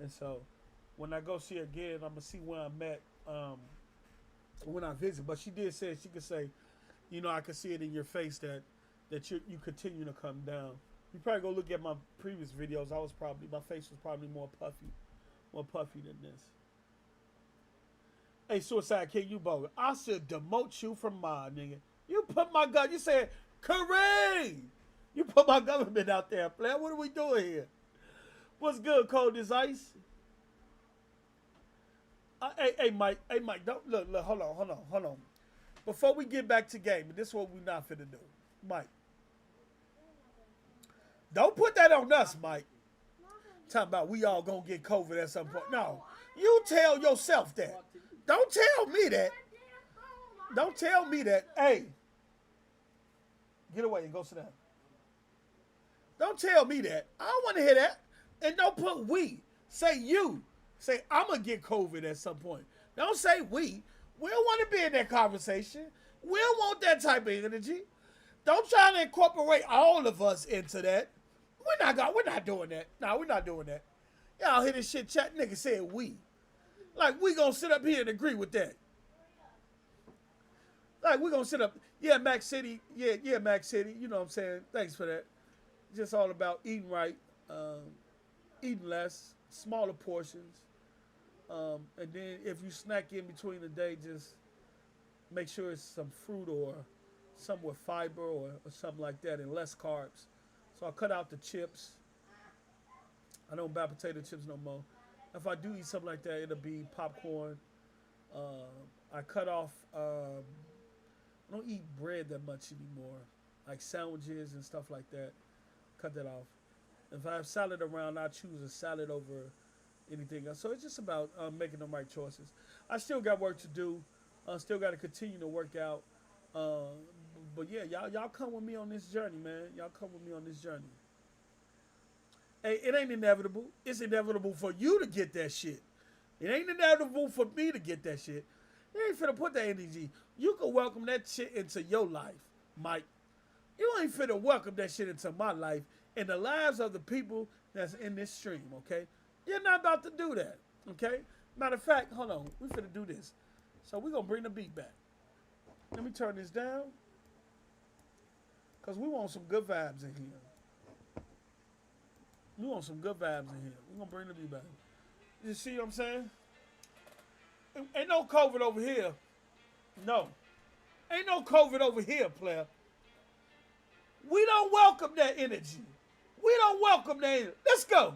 And so when I go see her again, I'm going to see where I'm at when I visit. But she did say, she could say, I could see it in your face that you continue to come down. You probably go look at my previous videos. My face was probably more puffy than this. Hey, Suicide King, you bogus. I should demote you from mine, nigga. You put my gun. You said, Kareem! You put my government out there, player. What are we doing here? What's good, Cold as Ice? Hey, Mike. Don't look. Hold on. Before we get back to game, this is what we're not finna do. Mike. Don't put that on us, Mike. Talking about we all gonna get COVID at some point. No. You tell yourself that. Don't tell me that. Don't tell me that. Hey. Get away and go sit down. Don't tell me that. I don't want to hear that. And don't put we. Say you. Say I'm going to get COVID at some point. Don't say we. We don't want to be in that conversation. We don't want that type of energy. Don't try to incorporate all of us into that. We're not doing that. No, we're not doing that. Y'all hear this shit chat? Nigga said we. Like we going to sit up here and agree with that. Like we're going to sit up. Yeah, Mac City. Yeah, Mac City. You know what I'm saying? Thanks for that. Just all about eating right, eating less, smaller portions. And then if you snack in between the day, just make sure it's some fruit or some with fiber or something like that and less carbs. So I cut out the chips. I don't buy potato chips no more. If I do eat something like that, it'll be popcorn. I cut off. I don't eat bread that much anymore, like sandwiches and stuff like that. Cut that off. If I have salad around, I choose a salad over anything else. So it's just about making the right choices. I still got work to do. Still got to continue to work out. Uh, but yeah, y'all come with me on this journey, man. Y'all come with me on this journey. Hey, it ain't inevitable. It's inevitable for you to get that shit. It ain't inevitable for me to get that shit. You ain't finna put that energy. You can welcome that shit into your life, Mike. You ain't finna welcome that shit into my life and the lives of the people that's in this stream, okay? You're not about to do that, okay? Matter of fact, hold on. We finna do this. So we gonna bring the beat back. Let me turn this down. Because we want some good vibes in here. We want some good vibes in here. We gonna bring the beat back. You see what I'm saying? Ain't no COVID over here. No. Ain't no COVID over here, player. We don't welcome that energy. We don't welcome that energy. Let's go.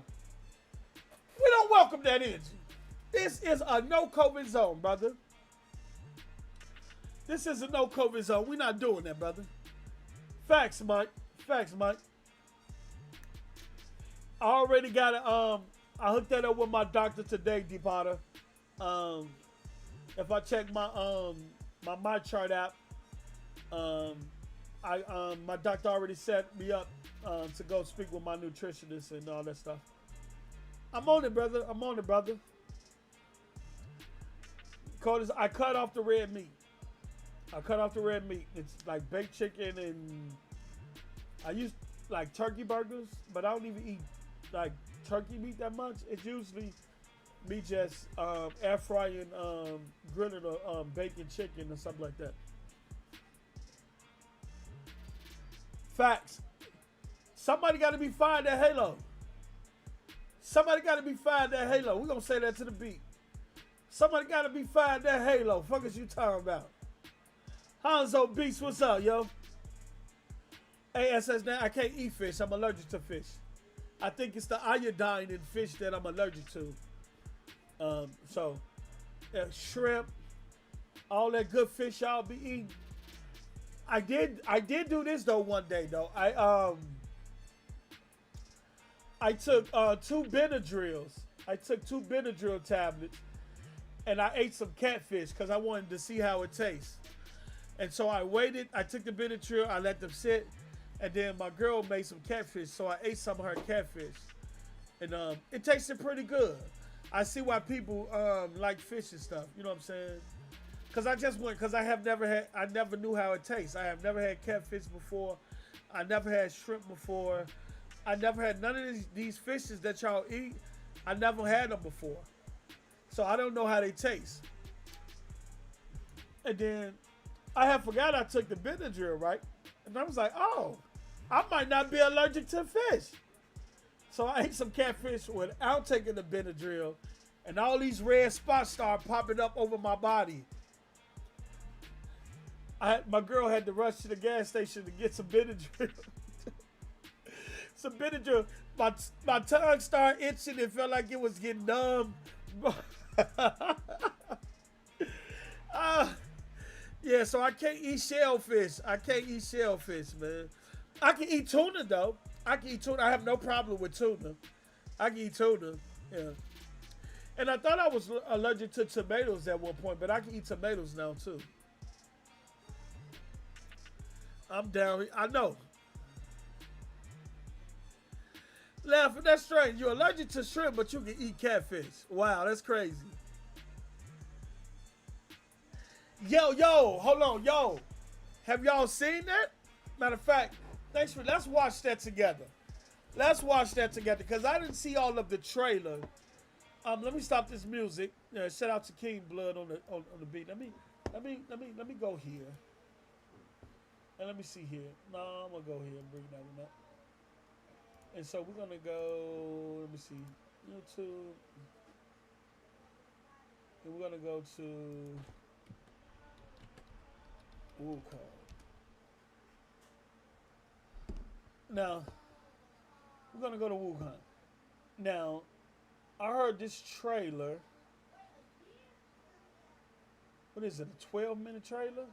We don't welcome that energy. This is a no COVID zone, brother. This is a no COVID zone. We're not doing that, brother. Facts, Mike. Facts, Mike. I already got it. I hooked that up with my doctor today, D Potter. If I check my my chart app, my doctor already set me up to go speak with my nutritionist and all that stuff. I'm on it, brother. I'm on it, brother. I cut off the red meat. I cut off the red meat. It's like baked chicken and I use like turkey burgers, but I don't even eat like turkey meat that much. It's usually me just air frying, grilling bacon chicken or something like that. Facts. Somebody got to be fired at Halo. Somebody got to be fired at Halo. We're going to say that to the beat. Somebody got to be fired at Halo. Fuck is you talking about? Hanzo Beast, what's up, yo? ASS, now I can't eat fish. I'm allergic to fish. I think it's the iodine in fish that I'm allergic to. Shrimp, all that good fish y'all be eating. I did do this though one day though. I took 2 Benadryls. I took 2 Benadryl tablets, and I ate some catfish because I wanted to see how it tastes. And so I waited. I took the Benadryl. I let them sit, and then my girl made some catfish. So I ate some of her catfish, and it tasted pretty good. I see why people like fish and stuff. You know what I'm saying? Because I just went, because I never knew how it tastes. I have never had catfish before. I never had shrimp before. I never had none of these fishes that y'all eat. I never had them before. So I don't know how they taste. And then I had forgot I took the Benadryl, right? And I was like, oh, I might not be allergic to fish. So I ate some catfish without taking the Benadryl, and all these red spots started popping up over my body. My girl had to rush to the gas station to get some Benadryl. Some Benadryl. My tongue started itching. It felt like it was getting numb. Yeah, so I can't eat shellfish. I can't eat shellfish, man. I can eat tuna, though. I can eat tuna. I have no problem with tuna. I can eat tuna, yeah. And I thought I was allergic to tomatoes at one point, but I can eat tomatoes now, too. I'm down. I know. Laughing, that's strange. You're allergic to shrimp, but you can eat catfish. Wow, that's crazy. Yo, hold on, yo. Have y'all seen that? Matter of fact, let's watch that together. Let's watch that together, because I didn't see all of the trailer. Let me stop this music. Shout out to King Blood on the beat. Let me go here. And let me see here. No, I'm gonna go here and bring that one up. And so we're gonna go, let me see, YouTube. And we're gonna go to Wuhan. Now, we're gonna go to Wuhan. Now, I heard this trailer. What is it? A 12-minute trailer?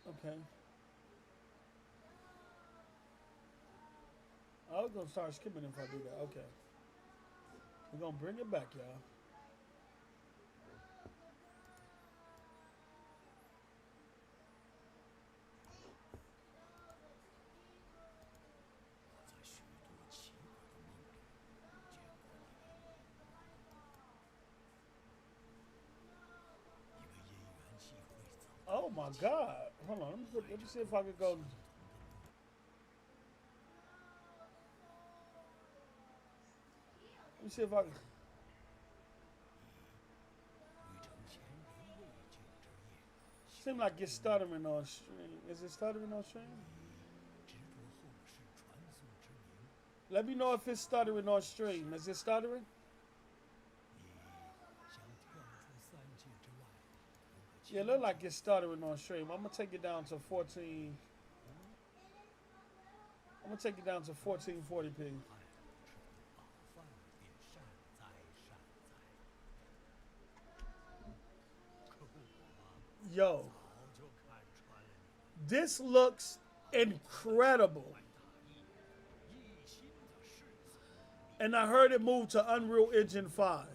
Okay. I was gonna start skipping if I do that. Okay. We're gonna bring it back, y'all. Oh my God! Hold on, let me see if I could go. Let me see if I can. Seems like it's stuttering on stream. Is it stuttering on stream? Let me know if it's stuttering on stream. Is it stuttering? Yeah, it look like it's stuttering on stream. I'm gonna take it down to 14. I'm gonna take it down to 1440p. Yo, this looks incredible. And I heard it moved to Unreal Engine 5.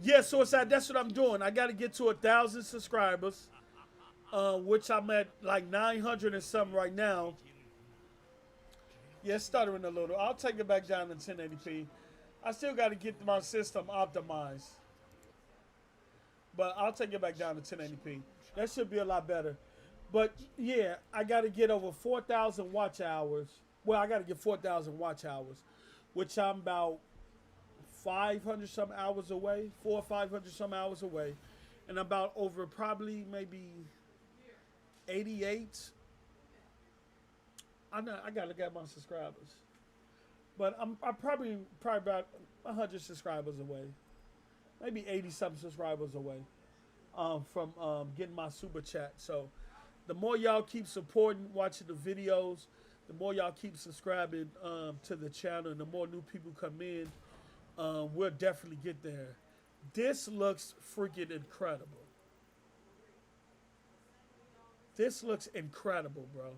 Yeah, so that's what I'm doing. I got to get to 1,000 subscribers, which I'm at like 900 and something right now. Yeah, it's stuttering a little. I'll take it back down to 1080p. I still got to get my system optimized. But I'll take it back down to 1080p. That should be a lot better. But yeah, I got to get over 4,000 watch hours. Well, I got to get 4,000 watch hours, which I'm about 500 some hours away, 400 or 500 some hours away, and about over probably maybe 88. I gotta look at my subscribers, but I'm probably about 100 subscribers away, maybe 80 something subscribers away, from getting my super chat. So, the more y'all keep supporting, watching the videos, the more y'all keep subscribing to the channel, and the more new people come in. We'll definitely get there. This looks freaking incredible. This looks incredible, bro.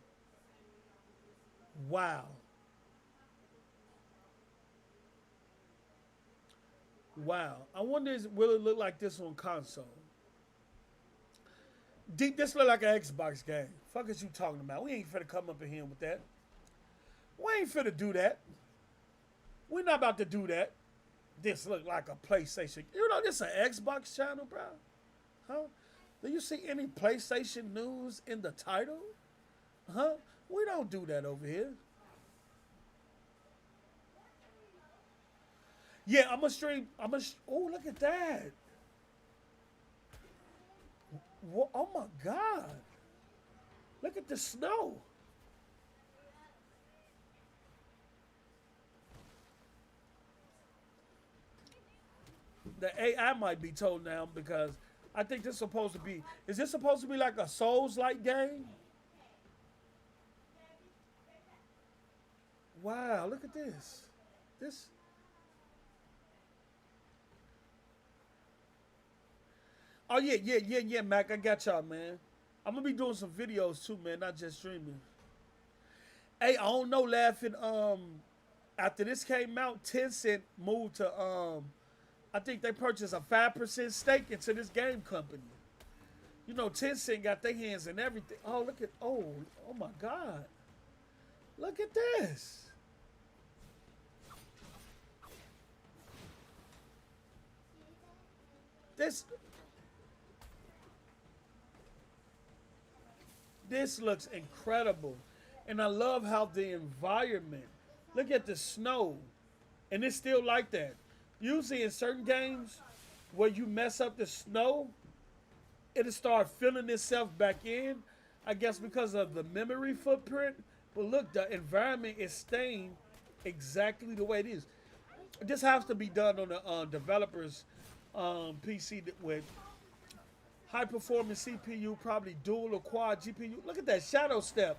Wow. Wow. I wonder, will it look like this on console? Deep, this look like an Xbox game. Fuck is you talking about? We ain't finna come up in here with that. We ain't finna do that. We're not about to do that. This look like a PlayStation. You know, this is an Xbox channel, bro. Huh? Do you see any PlayStation news in the title? Huh? We don't do that over here. Yeah, I'm gonna stream. Oh, look at that. What? Oh my God. Look at the snow. The AI might be told now because I think this is supposed to be. Is this supposed to be like a Souls-like game? Wow, look at this. This. Oh yeah, Mac. I got y'all, man. I'm gonna be doing some videos too, man, not just streaming. Hey, I don't know, laughing. After this came out, Tencent moved to I think they purchased a 5% stake into this game company. You know, Tencent got their hands in everything. Oh, look at, oh my God. Look at this. This looks incredible. And I love how the environment, look at the snow. And it's still like that. Usually in certain games where you mess up the snow, it'll start filling itself back in. I guess because of the memory footprint. But look, the environment is staying exactly the way it is. This has to be done on the developers PC with high performance CPU, probably dual or quad GPU. Look at that shadow step.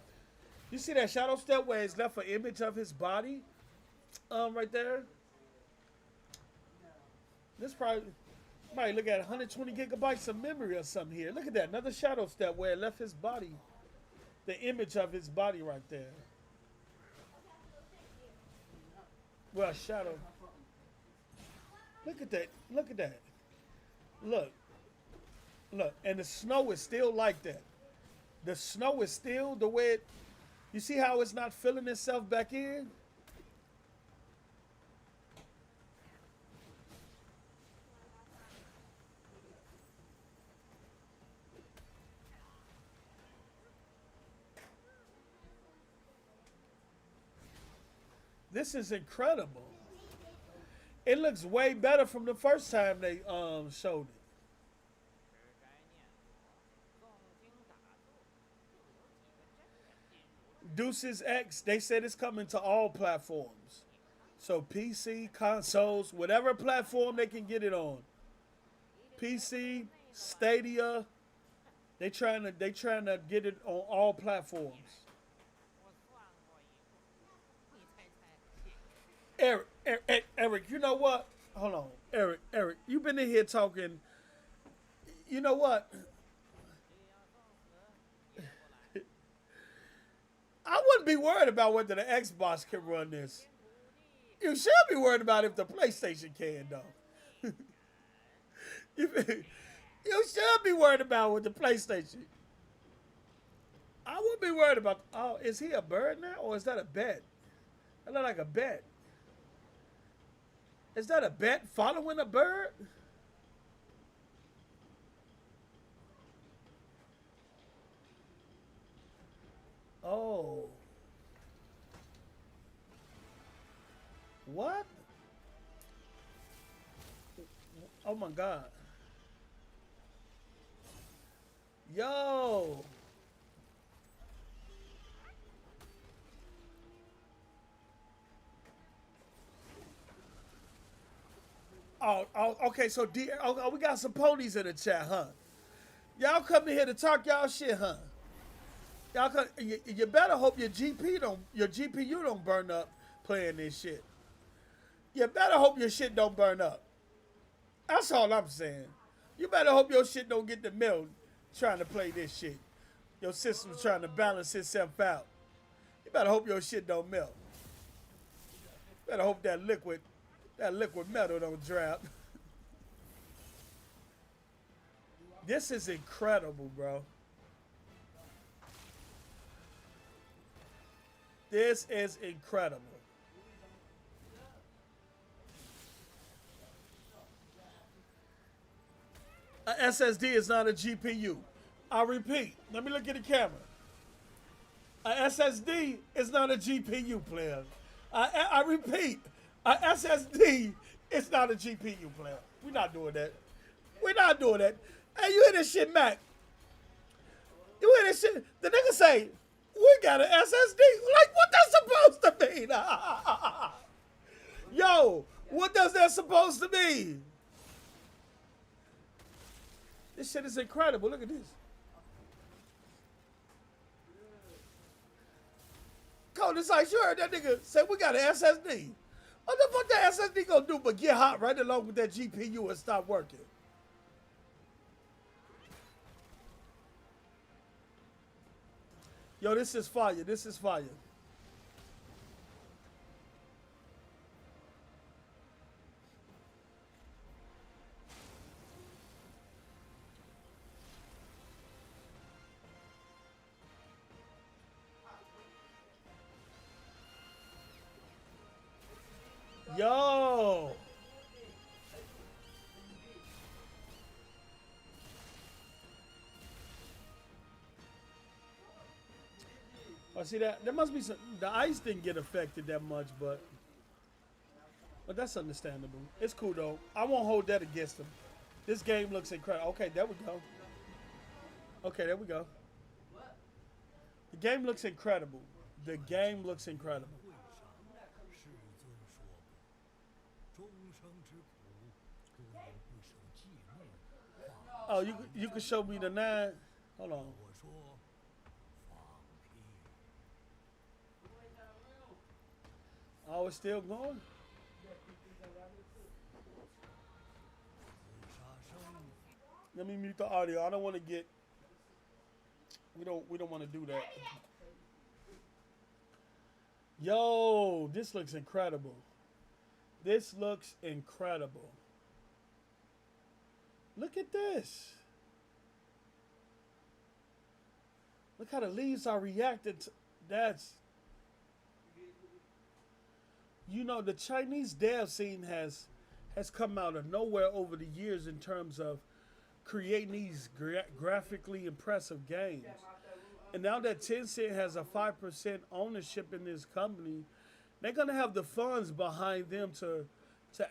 You see that shadow step where it's left an image of his body, right there. This probably might look at 120 gigabytes of memory or something here. Look at that, another shadow step where it left his body, the image of his body right there. Well, shadow. Look at that. Look at that. Look. Look. And the snow is still like that. The snow is still the way it. You see how it's not filling itself back in? This is incredible. It looks way better from the first time they showed it. Deuces X, they said it's coming to all platforms. So PC, consoles, whatever platform they can get it on. PC, Stadia, they trying to get it on all platforms. Eric, you know what? Hold on. Eric, you've been in here talking. You know what? I wouldn't be worried about whether the Xbox can run this. You should be worried about if the PlayStation can, though. You should be worried about with the PlayStation. I wouldn't be worried about. Oh, is he a bird now, or is that a bet? That look like a bet. Is that a bet following a bird? Oh. What? Oh my God. Yo. Oh, okay. So we got some ponies in the chat, huh? Y'all come in here to talk y'all shit, huh? Y'all come, you better hope your GPU don't burn up playing this shit. You better hope your shit don't burn up. That's all I'm saying. You better hope your shit don't get the mill trying to play this shit. Your system's trying to balance itself out. You better hope your shit don't melt. You better hope that liquid metal don't drop. This is incredible, bro. This is incredible. A SSD is not a GPU. I repeat, let me look at the camera. A SSD is not a GPU player. I repeat, a SSD is not a GPU player. We're not doing that. We're not doing that. Hey, you hear this shit, Mac? You hear this shit? The nigga say, we got an SSD. Like, what that's supposed to mean? Yo, what does that supposed to mean? This shit is incredible. Look at this. Code is like, you heard that nigga say we got an SSD. What the fuck that SSD gonna do but get hot right along with that GPU and stop working? Yo, this is fire. This is fire. Yo. Oh, see that? There must be some. The ice didn't get affected that much, but that's understandable. It's cool though. I won't hold that against them. This game looks incredible. Okay, there we go. Okay, there we go. The game looks incredible. The game looks incredible. Oh, you can show me the 9. Hold on. Oh, it's still going. Let me mute the audio. I don't want to get. We don't want to do that. Yo, this looks incredible. This looks incredible. Look at this. Look how the leaves are reacting to that's. You know, the Chinese dev scene has come out of nowhere over the years in terms of creating these graphically impressive games. And now that Tencent has a 5% ownership in this company, they're gonna have the funds behind them to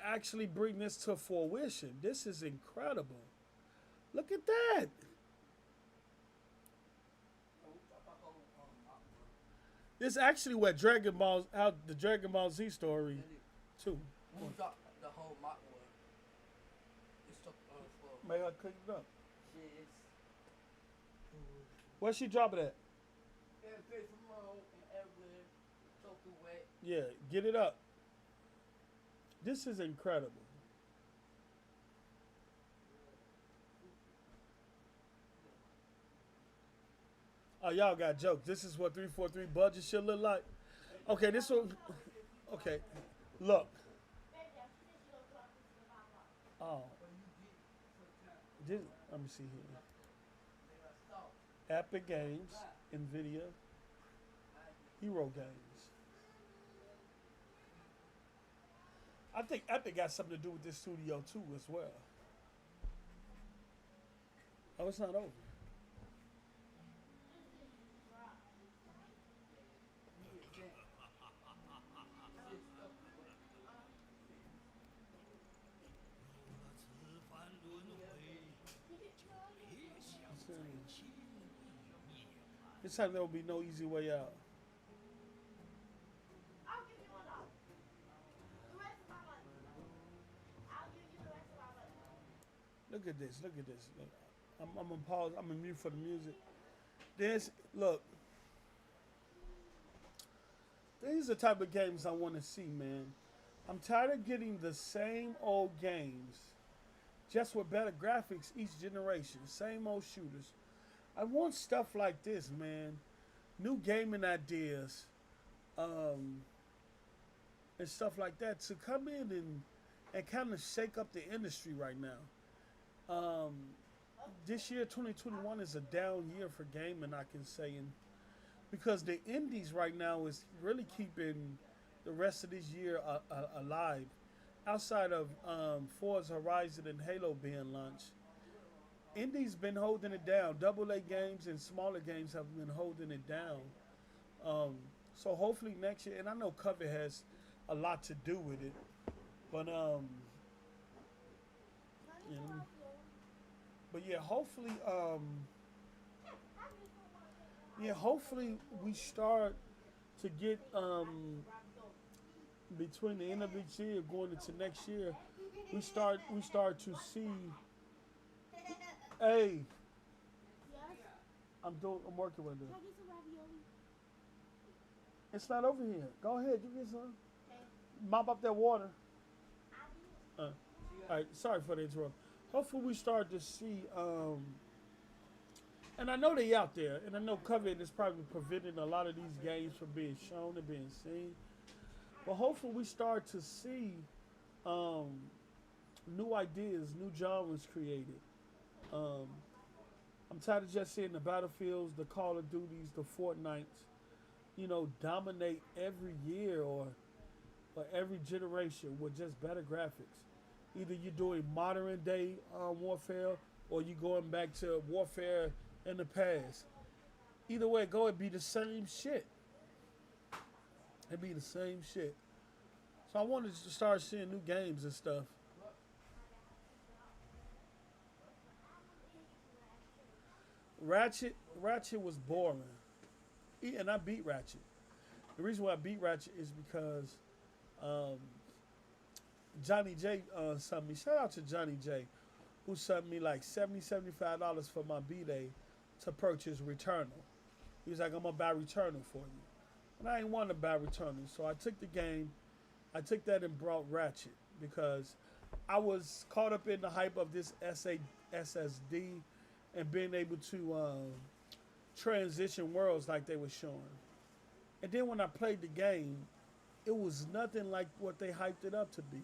actually bring this to fruition. This is incredible. Look at that. This is actually what Dragon Ball, how the Dragon Ball Z story, too. The whole mock one. It's stuck on the floor. May I click it up? Shit, Where's she dropping at? Yeah, get it up. This is incredible. Oh, y'all got jokes. This is what 343 budget should look like. Okay, this one. Okay, look. Oh, this. Let me see here. Epic Games, Nvidia, Hero Games. I think Epic got something to do with this studio too, as well. Oh, it's not over. This time there will be no easy way out. Look at this. Look at this. Look, I'm gonna pause. I'm gonna mute for the music. Look. These are the type of games I want to see, man. I'm tired of getting the same old games, just with better graphics each generation. Same old shooters. I want stuff like this, man. New gaming ideas, and stuff like that to come in and kind of shake up the industry right now. This year, 2021, is a down year for gaming, I can say, and because the indies right now is really keeping the rest of this year alive. Outside of Forza Horizon and Halo being launched, indies been holding it down. AA games and smaller games have been holding it down. So hopefully next year, and I know COVID has a lot to do with it, but you know, but yeah, hopefully we start to get between the end of each year going into next year, we start to see. Hey, I'm working with it. It's not over here. Go ahead, you get some. Mop up that water. All right, sorry for the interrupt. Hopefully we start to see, and I know they out there, and I know COVID is probably preventing a lot of these games from being shown and being seen. But hopefully we start to see new ideas, new genres created. I'm tired of just seeing the Battlefields, the Call of Duties, the Fortnites, dominate every year or every generation with just better graphics. Either you're doing modern day warfare or you're going back to warfare in the past. Either way it go, it'd be the same shit. It'd be the same shit. So I wanted to start seeing new games and stuff. Ratchet was boring. And I beat Ratchet. The reason why I beat Ratchet is because Johnny J sent me. Shout out to Johnny J, who sent me like $75 for my B-Day to purchase Returnal. He was like, I'm gonna buy Returnal for you. And I ain't want to buy Returnal. So I took the game, I took that and brought Ratchet because I was caught up in the hype of this SSD and being able to transition worlds like they were showing. And then when I played the game, it was nothing like what they hyped it up to be.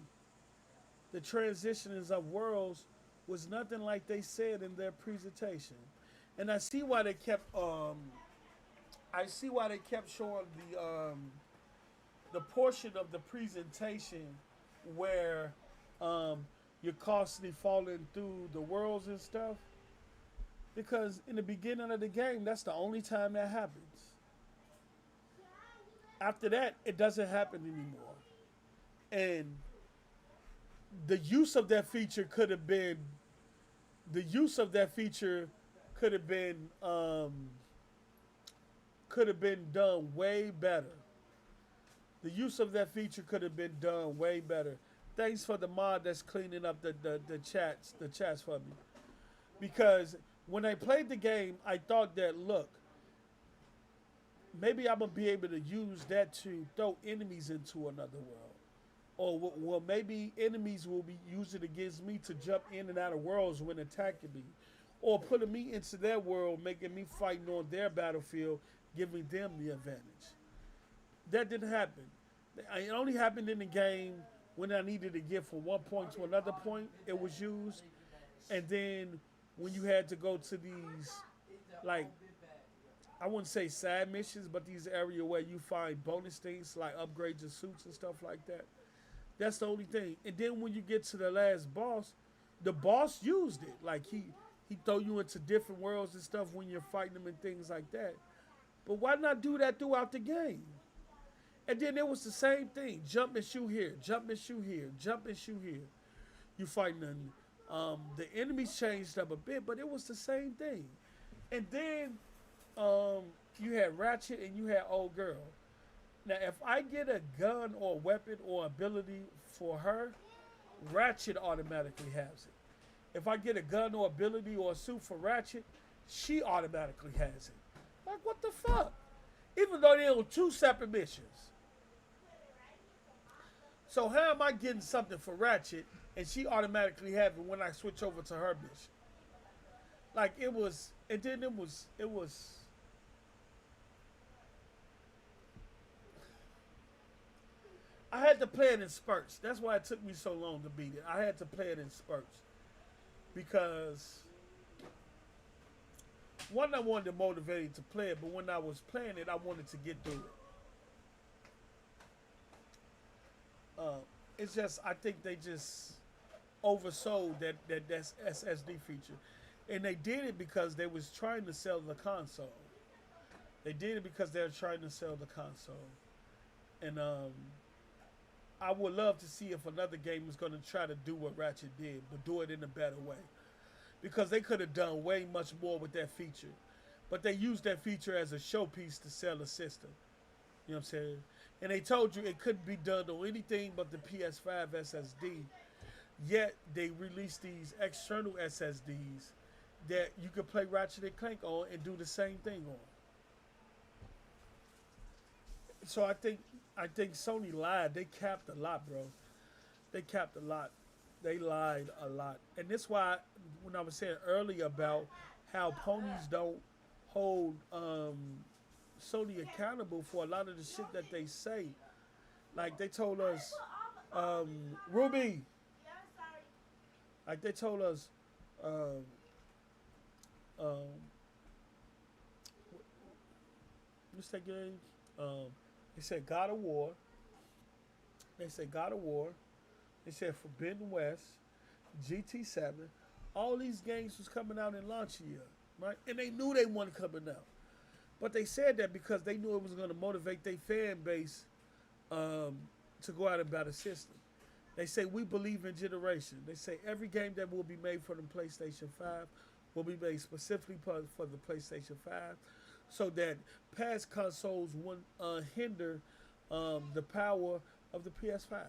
The transitions of worlds was nothing like they said in their presentation. And I see why they kept showing the portion of the presentation where you're constantly falling through the worlds and stuff. Because in the beginning of the game, that's the only time that happens. After that, it doesn't happen anymore. And the use of that feature could have been the use of that feature could have been done way better. The use of that feature could have been done way better. Thanks for the mod that's cleaning up the chats for me. Because when I played the game, I thought that look, maybe I'm gonna be able to use that to throw enemies into another world. Or well, maybe enemies will be using it against me to jump in and out of worlds when attacking me. Or putting me into their world, making me fighting on their battlefield, giving them the advantage. That didn't happen. It only happened in the game when I needed to get from one point to another point, it was used. And then when you had to go to these, like, I wouldn't say side missions, but these areas where you find bonus things like upgrade your suits and stuff like that. That's the only thing. And then when you get to the last boss, the boss used it. Like he throw you into different worlds and stuff when you're fighting them and things like that. But why not do that throughout the game? And then it was the same thing. Jump and shoot here. Jump and shoot here. Jump and shoot here. You fighting them. The enemies changed up a bit, but it was the same thing. And then you had Ratchet and you had Old Girl. Now, if I get a gun or weapon or ability for her, Ratchet automatically has it. If I get a gun or ability or a suit for Ratchet, she automatically has it. Like, what the fuck? Even though they're on two separate missions. So how am I getting something for Ratchet and she automatically have it when I switch over to her mission? Like, it was, and then it was, I had to play it in spurts. That's why it took me so long to beat it. I had to play it in spurts. Because, one, I wanted to motivate to play it, but when I was playing it, I wanted to get through it. It's just, I think they just oversold that SSD feature. And they did it because they was trying to sell the console. They did it because they were trying to sell the console. And I would love to see if another game was going to try to do what Ratchet did, but do it in a better way. Because they could have done way much more with that feature. But they used that feature as a showpiece to sell the system. You know what I'm saying? And they told you it couldn't be done on anything but the PS5 SSD. Yet they released these external SSDs that you could play Ratchet and Clank on and do the same thing on. So I think Sony lied. They capped a lot, bro. They capped a lot. They lied a lot. And that's why when I was saying earlier about how ponies don't hold Sony accountable for a lot of the shit that they say. Like they told us, Ruby. Like they told us, what's that game? They said God of War. They said God of War. They said Forbidden West, GT7. All these games was coming out in launch year, right? And they knew they weren't coming out. But they said that because they knew it was going to motivate their fan base to go out and buy the system. They say, we believe in generation. They say every game that will be made for the PlayStation 5 will be made specifically for the PlayStation 5 so that past consoles won't hinder the power of the PS5.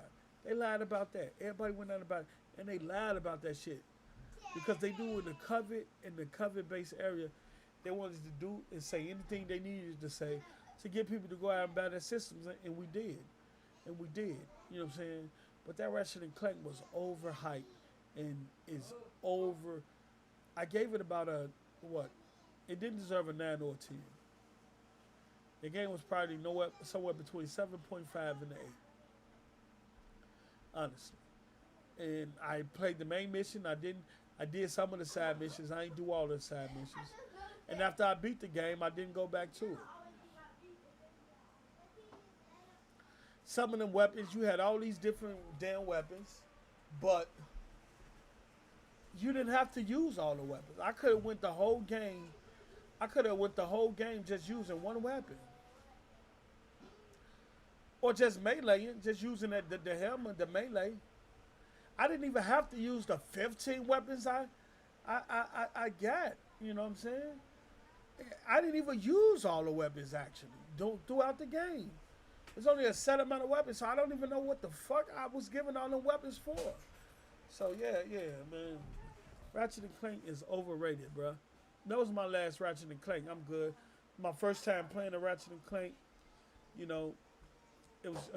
They lied about that. Everybody went on about it, and they lied about that shit because they knew in the covet based area, they wanted to do and say anything they needed to say to get people to go out and buy their systems, and we did, You know what I'm saying? But that Ratchet and Clank was overhyped and is over. I gave it about a what? It didn't deserve a 9 or a 10. The game was probably somewhere between 7.5 and an 8. Honestly. And I played the main mission. I did some of the side missions. I didn't do all the side missions. And after I beat the game, I didn't go back to it. Some of them weapons, you had all these different damn weapons, but you didn't have to use all the weapons. I could have went the whole game. Just using one weapon. Or just meleeing, just using the helmet, the melee. I didn't even have to use the 15 weapons I got. You know what I'm saying? I didn't even use all the weapons actually throughout the game. There's only a set amount of weapons, so I don't even know what the fuck I was giving all the weapons for. So yeah, man. Ratchet and Clank is overrated, bro. That was my last Ratchet and Clank. I'm good. My first time playing a Ratchet and Clank, you know, it was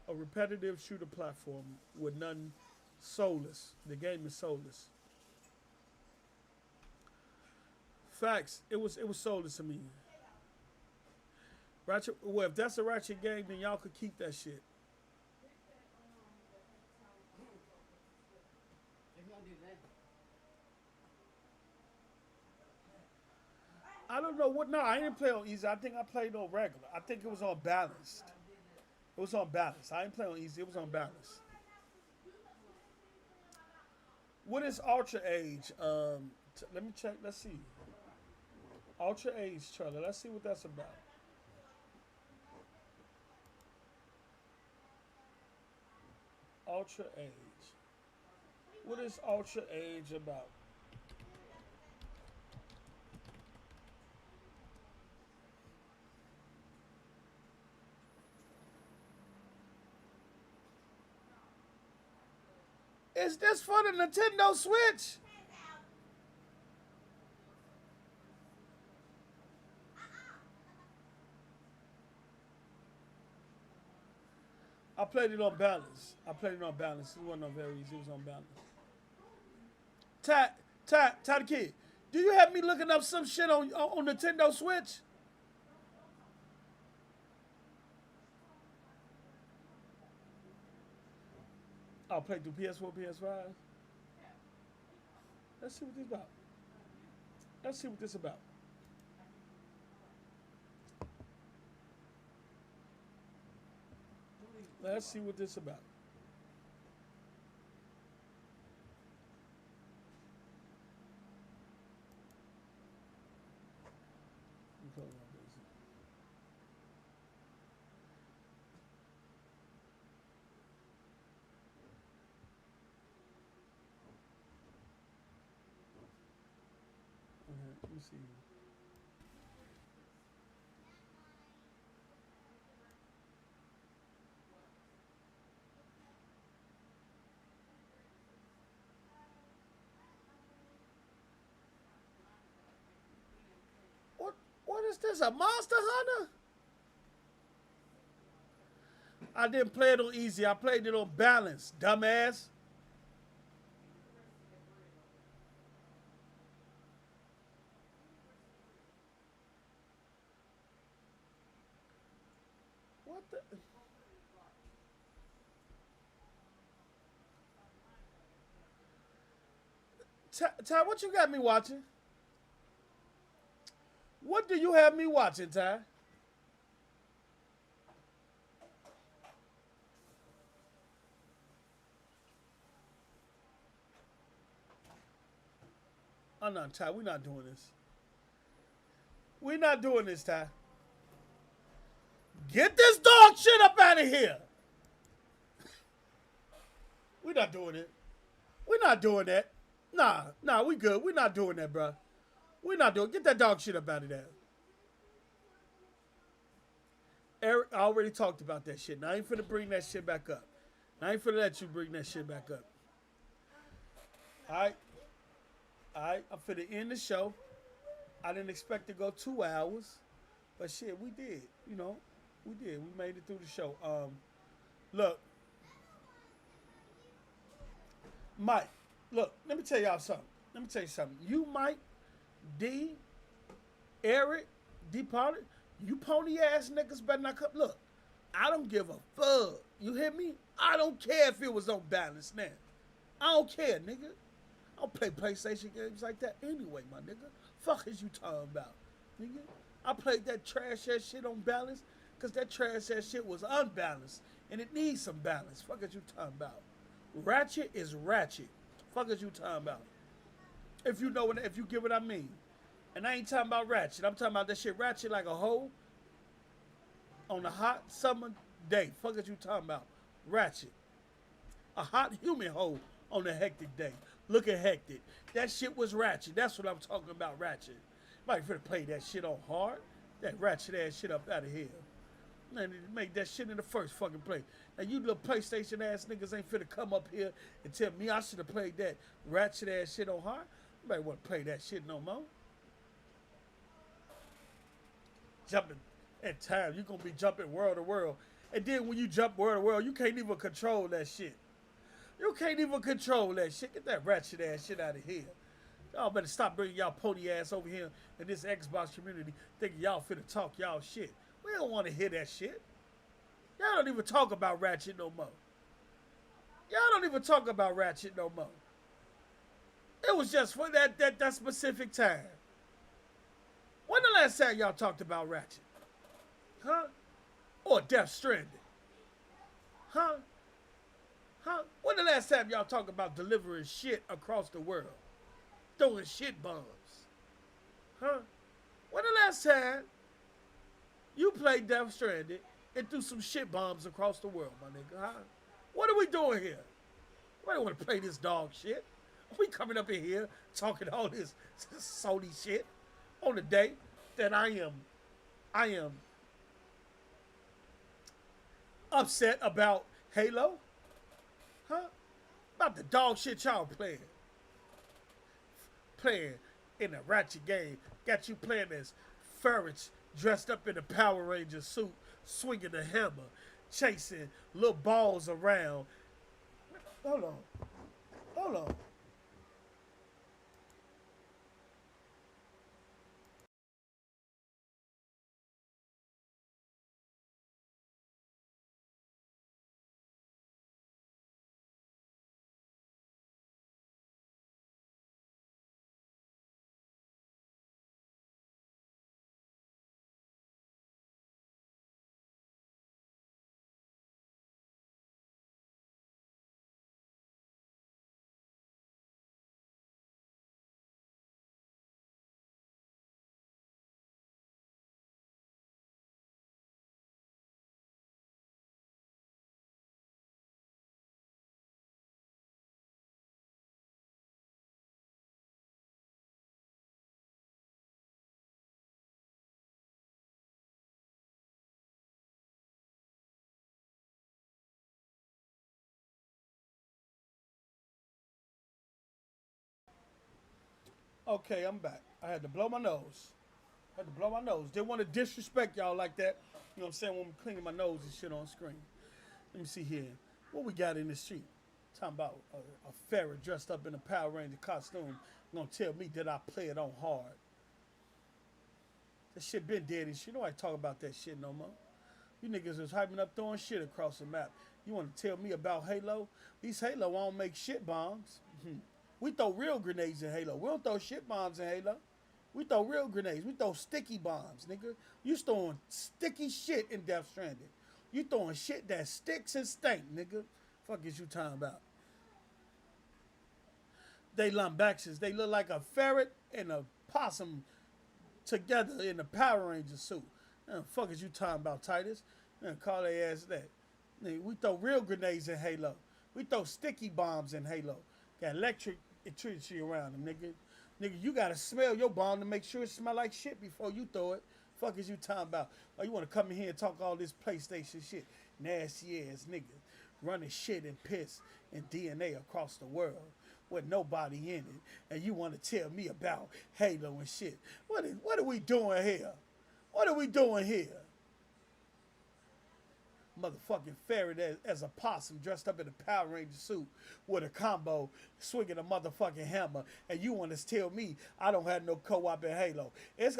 a repetitive shooter platform with none soulless. The game is soulless. Facts. It was soulless to me. Ratchet. Well, if that's a Ratchet game, then y'all could keep that shit. I don't know what. No, I didn't play on easy. I think I played on regular. I think it was on balanced. It was on balance. I didn't play on easy. It was on balance. What is Ultra Age? Let me check. Let's see. Ultra Age trailer. Let's see what that's about. Ultra Age. What is Ultra Age about? Is this for the Nintendo Switch? I played it on balance. It wasn't on very easy. It was on balance. Ty the Kid, do you have me looking up some shit on Nintendo Switch? I'll play through PS4, PS5. Let's see what this about. Let's see what this about. Let's see what this about. Let me see. What is this? A Monster Hunter? I didn't play it on easy. I played it on balance, dumbass. What the? Ty, what you got me watching? What do you have me watching, Ty? Oh, no, Ty, we're not doing this. We're not doing this, Ty. Get this dog shit up out of here. We're not doing it. We're not doing that. Nah, we good. We're not doing that, bro. We're not doing. Get that dog shit up out of there. Eric, I already talked about that shit. Now I ain't finna bring that shit back up. I ain't finna let you bring that shit back up. Alright? Alright, I'm finna end the show. I didn't expect to go 2 hours. But shit, we did. You know, we did. We made it through the show. Look, Mike, look, let me tell y'all something. Let me tell you something. You, Mike, D, Eric, D Pollard, you pony ass niggas better not come. Look, I don't give a fuck. You hear me? I don't care if it was on balance now. I don't care, nigga. I don't play PlayStation games like that anyway, my nigga. Fuck is you talking about, nigga? I played that trash ass shit on balance because that trash ass shit was unbalanced and it needs some balance. Fuck is you talking about? Ratchet is ratchet. Fuck is you talking about? If you know what, if you get what I mean. And I ain't talking about ratchet. I'm talking about that shit ratchet like a hoe on a hot summer day. Fuck is you talking about? Ratchet. A hot human hoe on a hectic day. Looking hectic. That shit was ratchet. That's what I'm talking about, ratchet. Might finna play that shit on hard. That ratchet ass shit up out of here. Man, make that shit in the first fucking play. Now you little PlayStation ass niggas ain't finna come up here and tell me I should have played that ratchet ass shit on hard. You might want to play that shit no more. Jumping at times, you gonna be jumping world to world. And then when you jump world to world, you can't even control that shit. You can't even control that shit. Get that ratchet ass shit out of here. Y'all better stop bringing y'all pony ass over here in this Xbox community thinking y'all finna talk y'all shit. We don't want to hear that shit. Y'all don't even talk about ratchet no more. Y'all don't even talk about ratchet no more. It was just for that specific time. When the last time y'all talked about ratchet? Huh? Or Death Stranding? Huh? Huh? When the last time y'all talked about delivering shit across the world? Throwing shit bombs? Huh? When the last time you played Death Stranding and threw some shit bombs across the world, my nigga, huh? What are we doing here? We don't want to play this dog shit. We coming up in here talking all this Sony shit on the day that I am upset about Halo? Huh? About the dog shit y'all playing. Playing in a ratchet game. Got you playing as ferrets dressed up in a Power Ranger suit, swinging a hammer, chasing little balls around. Hold on. Hold on. Okay, I'm back. I had to blow my nose. I had to blow my nose. Didn't want to disrespect y'all like that. You know what I'm saying? When I'm cleaning my nose and shit on screen. Let me see here. What we got in the street? Talking about a ferret dressed up in a Power Ranger costume. Gonna tell me that I play it on hard. That shit been dead and shit. Nobody talk about that shit no more. You niggas is hyping up throwing shit across the map. You want to tell me about Halo? These Halo won't make shit bombs. We throw real grenades in Halo. We don't throw shit bombs in Halo. We throw real grenades. We throw sticky bombs, nigga. You throwing sticky shit in Death Stranding. You throwing shit that sticks and stink, nigga. Fuck is you talking about? They lumbaxes. They look like a ferret and a possum together in a Power Ranger suit. Fuck is you talking about, Titus? Call their ass that. We throw real grenades in Halo. We throw sticky bombs in Halo. Got electricity around them, nigga. Nigga, you gotta smell your bomb to make sure it smell like shit before you throw it. Fuck is you talking about? Oh, you wanna come in here and talk all this PlayStation shit? Nasty ass nigga. running shit and piss and DNA across the world with nobody in it, and you want to tell me about Halo and shit. What are we doing here? What are we doing here? Motherfucking ferret as a possum dressed up in a Power Ranger suit with a combo, swinging a motherfucking hammer, and you want to tell me I don't have no co-op in Halo.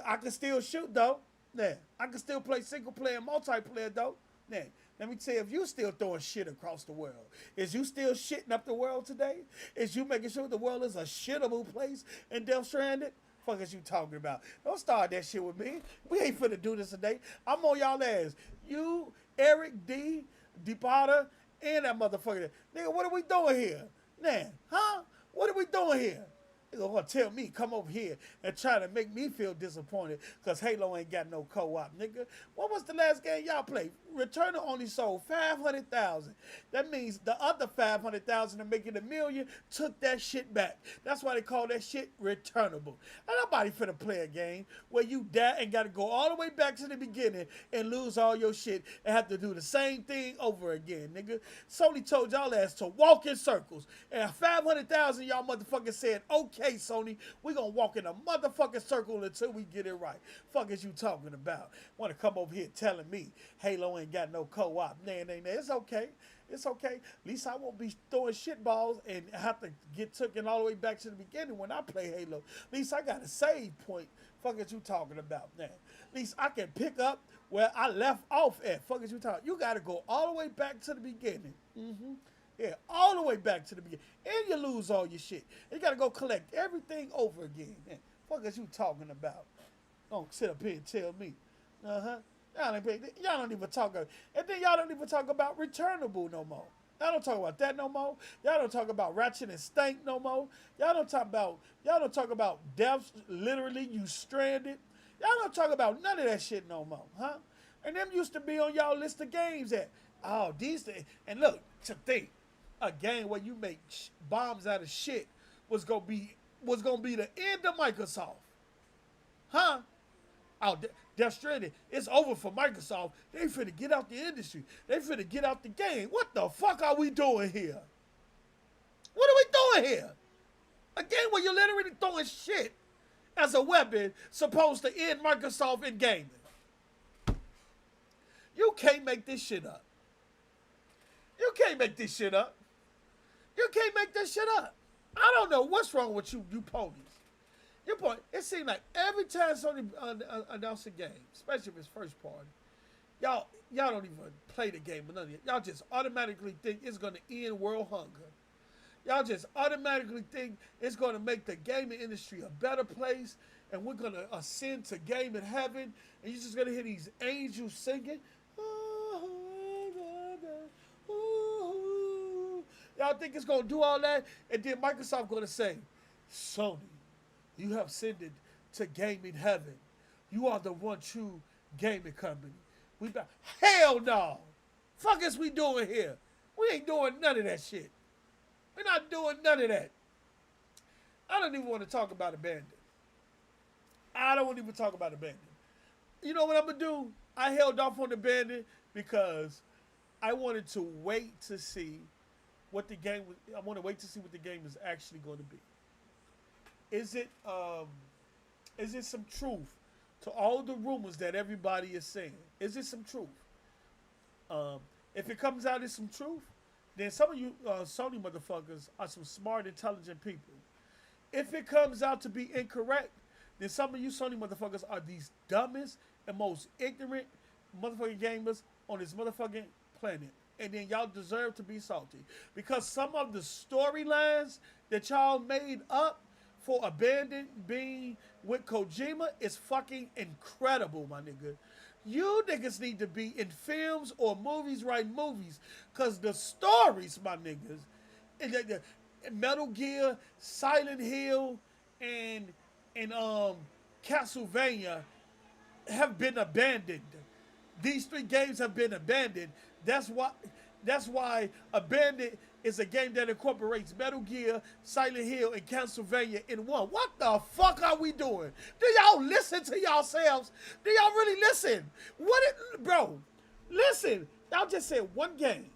I can still shoot though. Yeah, I can still play single player and multiplayer though. Yeah. Let me tell you, if you still throwing shit across the world, is you still shitting up the world today? Is you making sure the world is a shittable place in Death Stranded? Fuck is you talking about? Don't start that shit with me. We ain't finna do this today. I'm on y'all ass. You, Eric D, Potter, and that motherfucker. Nigga, what are we doing here? Man, huh? What are we doing here? They're gonna tell me, come over here and try to make me feel disappointed because Halo ain't got no co-op, nigga. What was the last game y'all played? Returnal only sold 500,000. That means the other 500,000 to make it 1 million took that shit back. That's why they call that shit returnable. And nobody finna play a game where you die and gotta go all the way back to the beginning and lose all your shit and have to do the same thing over again, nigga. Sony told y'all ass to walk in circles. And 500,000 y'all motherfuckers said, okay, Sony, we gonna walk in a motherfucking circle until we get it right. Fuck is you talking about? Want to come over here telling me Halo ain't got no co-op? Nah. It's okay. It's okay. At least I won't be throwing shit balls and have to get taken all the way back to the beginning when I play Halo. At least I got a save point. Fuck is you talking about, man? At least I can pick up where I left off at. Fuck is you talking? You got to go all the way back to the beginning. Yeah, all the way back to the beginning. And you lose all your shit. You got to go collect everything over again. Man, fuck is you talking about? Don't sit up here and tell me. Y'all don't even talk about, and then y'all don't even talk about returnable no more. Y'all don't talk about that no more. Y'all don't talk about Ratchet and Stank no more. Y'all don't talk about deaths, literally you stranded. Y'all don't talk about none of that shit no more, huh? And them used to be on y'all list of games that, oh, these things. And look, to think, a game where you make bombs out of shit was gonna be the end of Microsoft, huh? Oh, Death Stranding, it's over for Microsoft. They finna get out the industry. They finna get out the game. What the fuck are we doing here? What are we doing here? A game where you're literally throwing shit as a weapon supposed to end Microsoft in gaming. You can't make this shit up. You can't make this shit up. You can't make this shit up. I don't know what's wrong with you ponies. Your point, it seems like every time Sony announces a game, especially if it's first party, y'all don't even play the game or none of it. Y'all just automatically think it's going to end world hunger. Y'all just automatically think it's going to make the gaming industry a better place, and we're going to ascend to gaming heaven, and you're just going to hear these angels singing. Y'all think it's going to do all that, and then Microsoft going to say, Sony, you have ascended to gaming heaven. You are the one true gaming company. Hell no. Fuck is we doing here? We ain't doing none of that shit. We're not doing none of that. I don't even want to talk about Abandon. I don't want to even talk about Abandon. You know what I'm going to do? I held off on Abandon because I wanted to wait to see what the game was. I want to wait to see what the game is actually going to be. Is it some truth to all the rumors that everybody is saying? Is it some truth? If it comes out as some truth, then some of you Sony motherfuckers are some smart, intelligent people. If it comes out to be incorrect, then some of you Sony motherfuckers are these dumbest and most ignorant motherfucking gamers on this motherfucking planet. And then y'all deserve to be salty. Because some of the storylines that y'all made up for Abandon being with Kojima is fucking incredible, my nigga. You niggas need to be in films or movies, writing movies. Because the stories, my niggas, in Metal Gear, Silent Hill, and Castlevania have been abandoned. These 3 games have been abandoned. That's why Abandoned is a game that incorporates Metal Gear, Silent Hill, and Castlevania in one. What the fuck are we doing? Do y'all listen to yourselves? Do y'all really listen? Bro, listen. Y'all just said one game.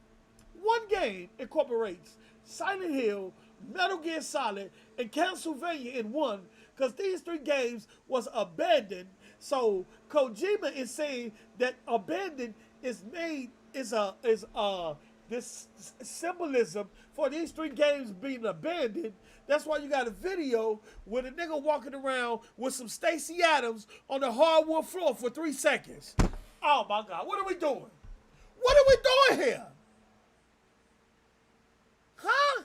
One game incorporates Silent Hill, Metal Gear Solid, and Castlevania in one, because these three games was abandoned. So Kojima is saying that abandoned is made is this symbolism for these three games being abandoned. That's why you got a video with a nigga walking around with some Stacey Adams on the hardwood floor for 3 seconds. Oh my God, what are we doing? What are we doing here? Huh?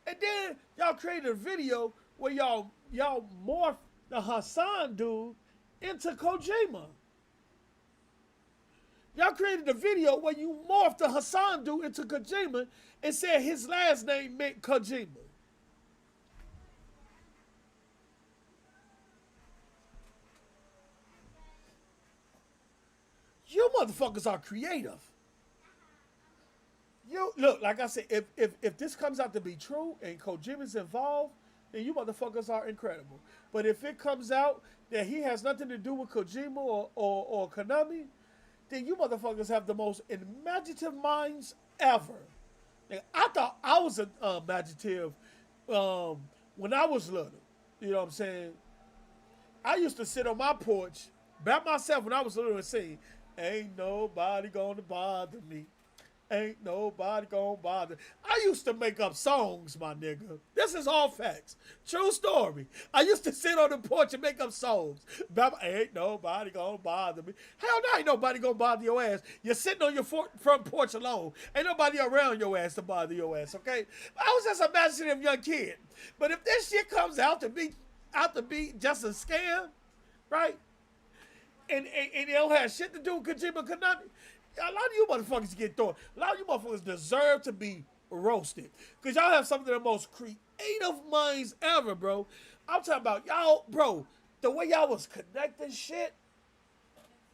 And then y'all created a video where y'all morphed the Hassan dude into Kojima. Y'all created a video where you morphed the Hassan dude into Kojima and said his last name meant Kojima. You motherfuckers are creative. You look, like I said, if this comes out to be true and Kojima's involved, then you motherfuckers are incredible. But if it comes out that he has nothing to do with Kojima or Konami, then you motherfuckers have the most imaginative minds ever. Like, I thought I was imaginative when I was little. You know what I'm saying? I used to sit on my porch, by myself when I was little and sing, "Ain't nobody gonna bother me. Ain't nobody gonna bother." I used to make up songs, my nigga. This is all facts. True story. I used to sit on the porch and make up songs. Ain't nobody gonna bother me. Hell no, ain't nobody gonna bother your ass. You're sitting on your front porch alone. Ain't nobody around your ass to bother your ass, okay? I was just a imaginative young kid. But if this shit comes out to be just a scam, right? And it don't have shit to do with Kojima Konami, a lot of you motherfuckers get thrown. A lot of you motherfuckers deserve to be roasted. Because y'all have some of the most creative minds ever, bro. I'm talking about y'all, bro, the way y'all was connecting shit.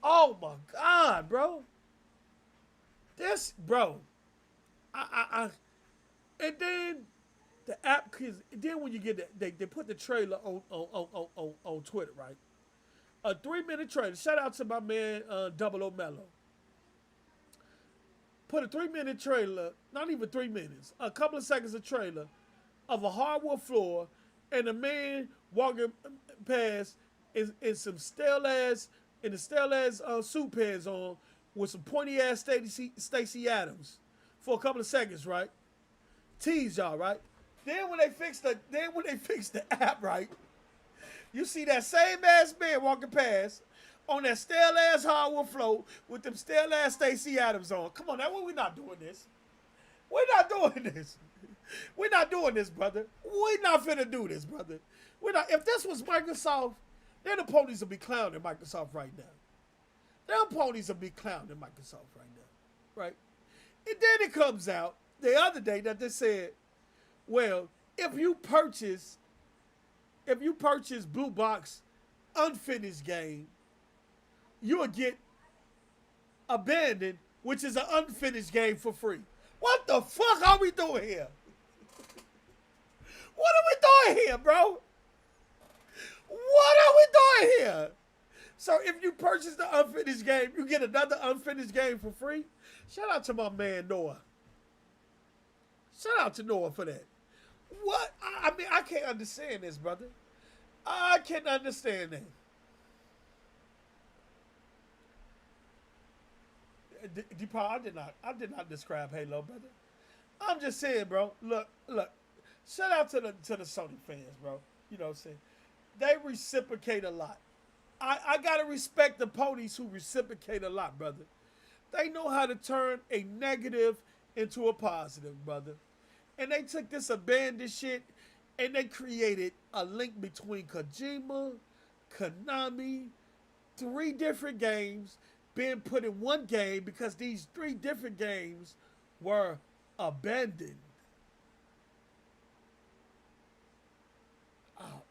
Oh my God, bro. This, bro. And then the app, cause then when you get they put the trailer on Twitter, right? A 3-minute trailer. Shout out to my man Double O Mello. Put a 3-minute trailer, not even 3 minutes, a couple of seconds of trailer of a hardwood floor and a man walking past in some stale ass suit pants on with some pointy ass Stacey Adams for a couple of seconds, right? Tease y'all, right? Then when they fix the app, right? You see that same ass man walking past on that stale ass hardwood floor with them stale ass Stacey Adams on. Come on, now we're not doing this. We're not doing this. We're not doing this, brother. We're not finna do this, brother. We're not. If this was Microsoft, then the ponies would be clowning Microsoft right now. Them ponies would be clowning Microsoft right now, right? And then it comes out the other day that they said, well, if you purchase Blue Box unfinished game, you'll get Abandoned, which is an unfinished game, for free. What the fuck are we doing here? What are we doing here, bro? What are we doing here? So if you purchase the unfinished game, you get another unfinished game for free? Shout out to my man Noah. Shout out to Noah for that. What? I mean, I can't understand this, brother. I can't understand that. I did not describe Halo, brother. I'm just saying, bro. Look. Shout out to the Sony fans, bro. You know what I'm saying? They reciprocate a lot. I gotta respect the ponies who reciprocate a lot, brother. They know how to turn a negative into a positive, brother. And they took this abandoned shit and they created a link between Kojima, Konami, 3 different games being put in one game because these 3 different games were abandoned. Oh,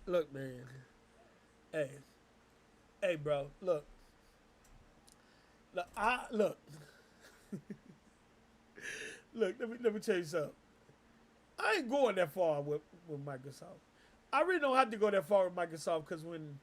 look, man. Hey, bro. Look. Look. Look. Let me tell you something. I ain't going that far with Microsoft. I really don't have to go that far with Microsoft because when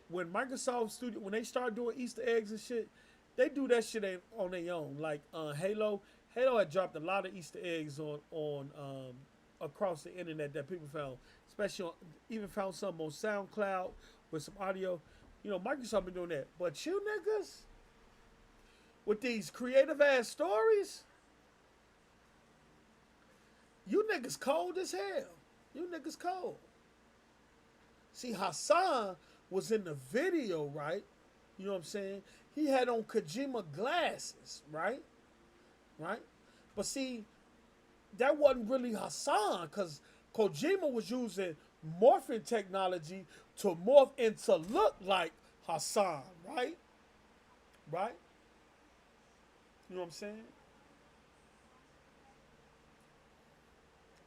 when Microsoft Studio, when they start doing Easter eggs and shit, they do that shit on their own. Like Halo, Halo had dropped a lot of Easter eggs on across the internet that people found, especially even found some on SoundCloud with some audio. You know, Microsoft been doing that, but you niggas with these creative ass stories, you niggas cold as hell. You niggas cold. See, Hassan was in the video, right? You know what I'm saying? He had on Kojima glasses, right? Right? But see, that wasn't really Hassan because Kojima was using morphing technology to morph and to look like Hassan, right? Right? You know what I'm saying?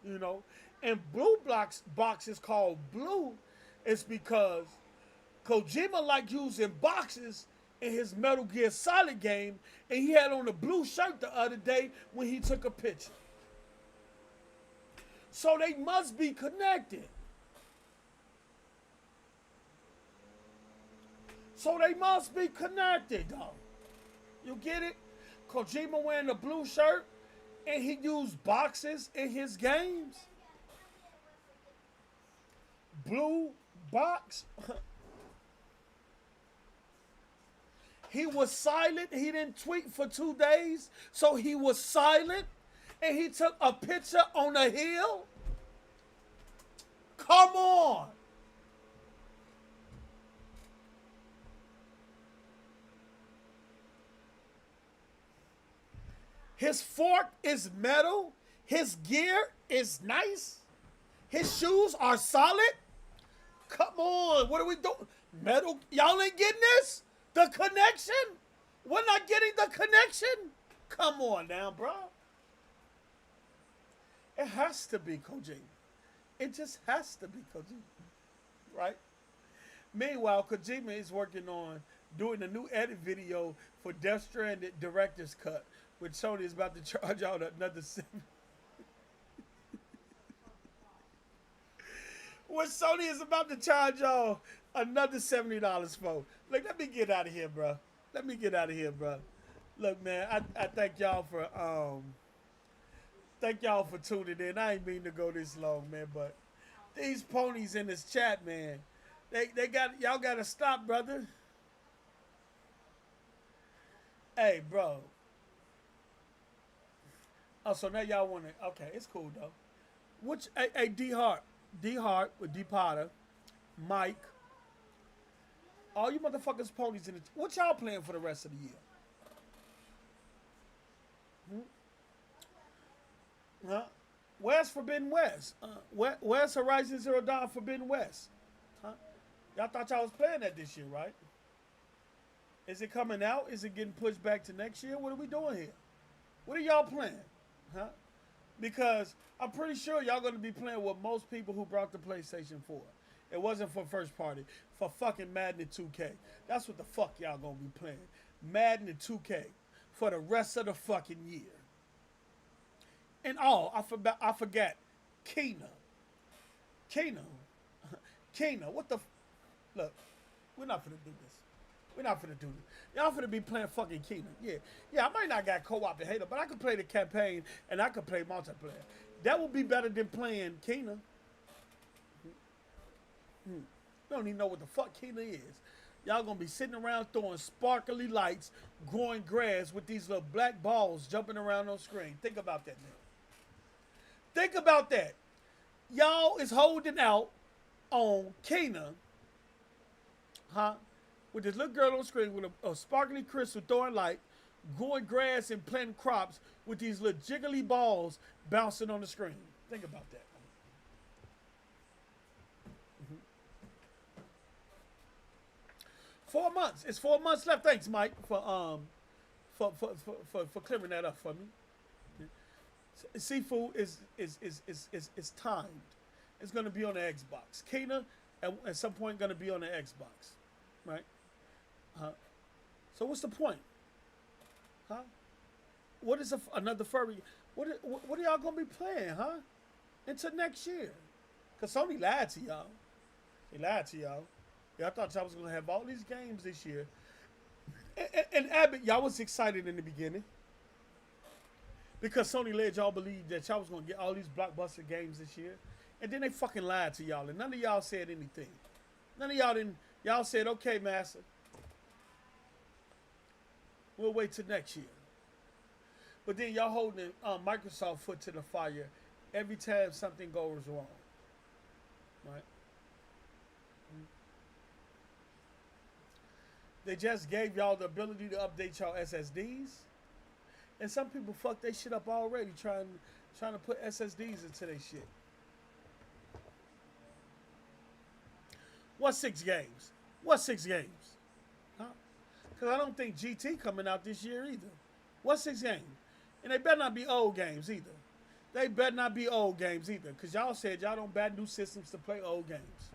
You know? And Blue box is called Blue is because Kojima liked using boxes in his Metal Gear Solid game, and he had on a blue shirt the other day when he took a picture. So they must be connected. So they must be connected, though. You get it? Kojima wearing a blue shirt, and he used boxes in his games. Blue box. He was silent. He didn't tweet for 2 days, so he was silent. And he took a picture on a hill. Come on. His fork is metal. His gear is nice. His shoes are solid. Come on. What are we doing? Metal. Y'all ain't getting this? The connection? We're not getting the connection? Come on now, bro. It has to be Kojima. It just has to be Kojima. Right? Meanwhile, Kojima is working on doing a new edit video for Death Stranded Director's Cut, which Sony is about to charge out another What Sony is about to charge y'all another $70 for. Look, let me get out of here, bro. Let me get out of here, bro. Look, man, I thank y'all for tuning in. I ain't mean to go this long, man, but these ponies in this chat, man, they got y'all gotta stop, brother. Hey, bro. Oh, so now y'all wanna okay, it's cool though. Which hey D Hart with D Potter, Mike, all you motherfuckers ponies in the what y'all playing for the rest of the year? Huh? Where's Forbidden West? Where's Horizon Zero Dawn Forbidden West? Huh? Y'all thought y'all was playing that this year, right? Is it coming out? Is it getting pushed back to next year? What are we doing here? What are y'all playing? Huh? Because I'm pretty sure y'all going to be playing with most people who brought the PlayStation 4. It wasn't for first party. For fucking Madden and 2K. That's what the fuck y'all going to be playing. Madden and 2K. For the rest of the fucking year. And I forgot. Kena. Kena, what the... Look, we're not finna do this. We're not finna do this. Y'all finna be playing fucking Kena. Yeah, I might not got co-op and Halo, but I could play the campaign and I could play multiplayer. That would be better than playing Kena. You don't even know what the fuck Kena is. Y'all gonna be sitting around throwing sparkly lights, growing grass with these little black balls jumping around on screen. Think about that, man. Think about that. Y'all is holding out on Kena, huh? With this little girl on screen with a sparkly crystal throwing light, growing grass and planting crops with these little jiggly balls bouncing on the screen. Think about that. 4 months. It's 4 months left. Thanks, Mike, for clearing that up for me. Seafood is timed. It's going to be on the Xbox. Kena at some point going to be on the Xbox, right? So what's the point? Huh? What is another furry? What are y'all going to be playing, huh? Until next year. Because Sony lied to y'all. They lied to y'all. Yeah, I thought y'all was gonna have all these games this year. And Abbott, y'all was excited in the beginning because Sony led y'all believe that y'all was gonna get all these blockbuster games this year, and then they fucking lied to y'all, and none of y'all said anything. None of y'all didn't. Y'all said, "Okay, master, we'll wait till next year." But then y'all holding Microsoft foot to the fire every time something goes wrong, right? They just gave y'all the ability to update y'all SSDs, and some people fucked their shit up already trying to put SSDs into their shit. What 6 games? What 6 games? Huh? Because I don't think GT coming out this year either. What 6 games? And they better not be old games either. They better not be old games either. Because y'all said y'all don't buy new systems to play old games.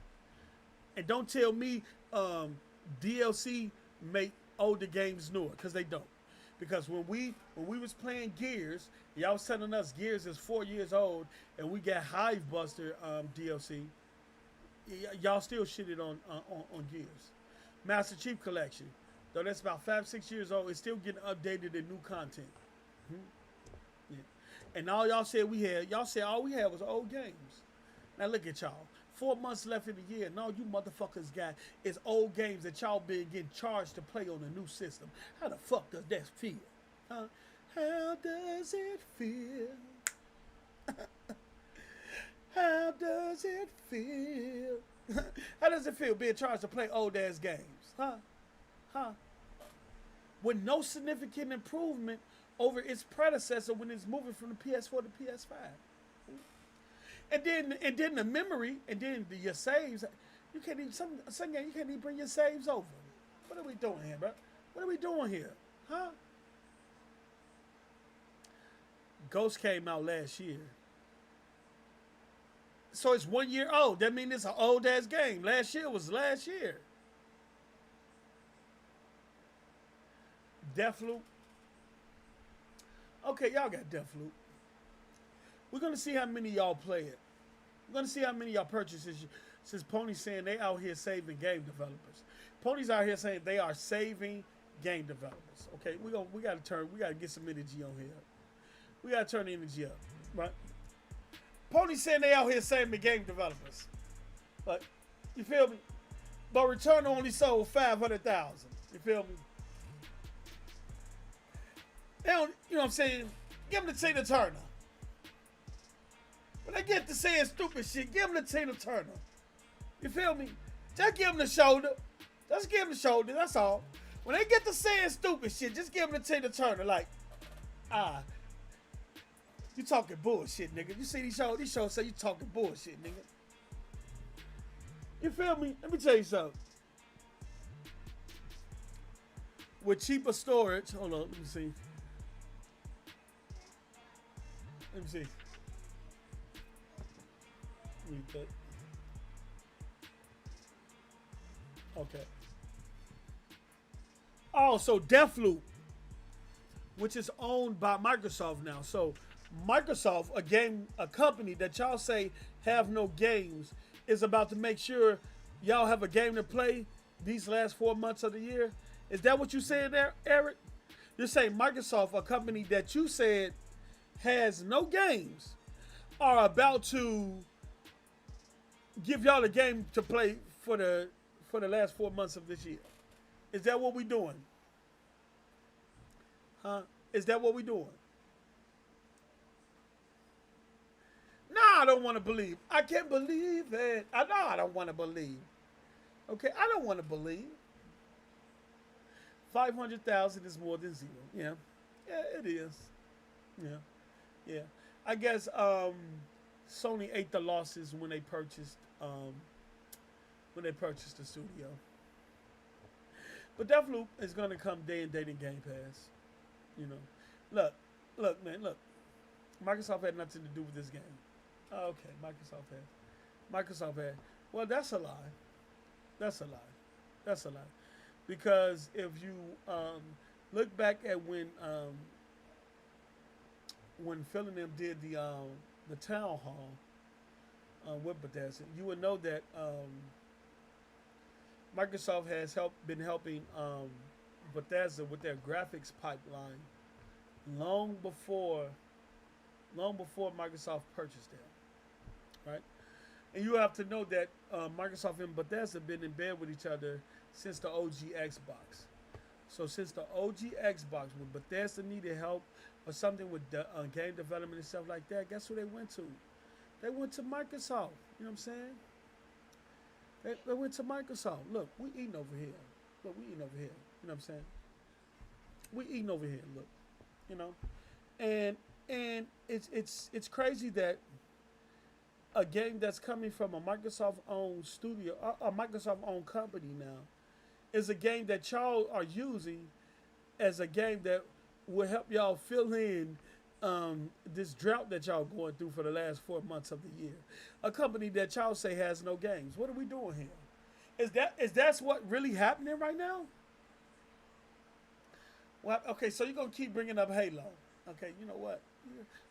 And don't tell me DLC make older games newer, because they don't. Because when we was playing Gears, y'all was telling us Gears is 4 years old, and we got Hive Buster DLC. Y'all still shitted on Gears. Master Chief Collection, though that's about 5-6 years old, it's still getting updated and new content. Yeah. And all y'all said all we had was old games. Now look at y'all. 4 months left in the year, and all you motherfuckers got is old games that y'all been getting charged to play on a new system. How the fuck does that feel? Huh? How does it feel? How does it feel? How does it feel being charged to play old ass games? Huh? With no significant improvement over its predecessor when it's moving from the PS4 to PS5. And then the memory, and then your saves. You can't even some game you can't even bring your saves over. What are we doing here, bro? What are we doing here? Huh? Ghost came out last year. So it's 1 year old. That means it's an old ass game. Last year was last year. Deathloop. Okay, y'all got Deathloop. We're gonna see how many y'all play it. We're gonna see how many y'all purchase it. Since Pony's saying they out here saving game developers. Pony's out here saying they are saving game developers. Okay, we gotta get some energy on here. We gotta turn the energy up, right? Pony's saying they out here saving game developers. But you feel me? But Return only sold 500,000. You feel me? They don't, you know what I'm saying? Give them to Tina Turner. When they get to saying stupid shit, give them to Tina Turner. You feel me? Just give them the shoulder. Just give them the shoulder, that's all. When they get to saying stupid shit, just give them to Tina Turner. Like, you talking bullshit, nigga. You see these shows say you talking bullshit, nigga. You feel me? Let me tell you something. With cheaper storage, hold on, let me see. Let me see. Read that. Okay. Oh, so Deathloop, which is owned by Microsoft now. So Microsoft, a company that y'all say have no games, is about to make sure y'all have a game to play these last 4 months of the year. Is that what you saying there, Eric? You're saying Microsoft, a company that you said has no games, are about to give y'all a game to play for the last 4 months of this year. Is that what we doing? Huh? Is that what we doing? Nah, I don't want to believe. I can't believe it. I know I don't want to believe. Okay, I don't want to believe. 500,000 is more than zero. Yeah. Yeah, it is. Yeah. Yeah. I guess Sony ate the losses when they purchased the studio. But Deathloop is gonna come day and date in Game Pass. You know. Look, man, look. Microsoft had nothing to do with this game. Oh, okay, Microsoft had. Well, that's a lie. That's a lie. That's a lie. Because if you look back at when Phil and them did the town hall with Bethesda, you would know that Microsoft has been helping Bethesda with their graphics pipeline long before Microsoft purchased them, right? And you have to know that Microsoft and Bethesda have been in bed with each other since the OG Xbox. So since the OG Xbox, when Bethesda needed help or something with game development and stuff like that, guess who they went to? They went to Microsoft. You know what I'm saying? They went to Microsoft. Look, we eating over here. Look, we eating over here. You know what I'm saying? We eating over here. Look, you know, and it's crazy that a game that's coming from a Microsoft owned studio, a Microsoft owned company now, is a game that y'all are using as a game that will help y'all fill in this drought that y'all going through for the last 4 months of the year. A company that y'all say has no games. What are we doing here? Is that what really happening right now? Well, okay, so you're gonna keep bringing up Halo. Okay, you know what?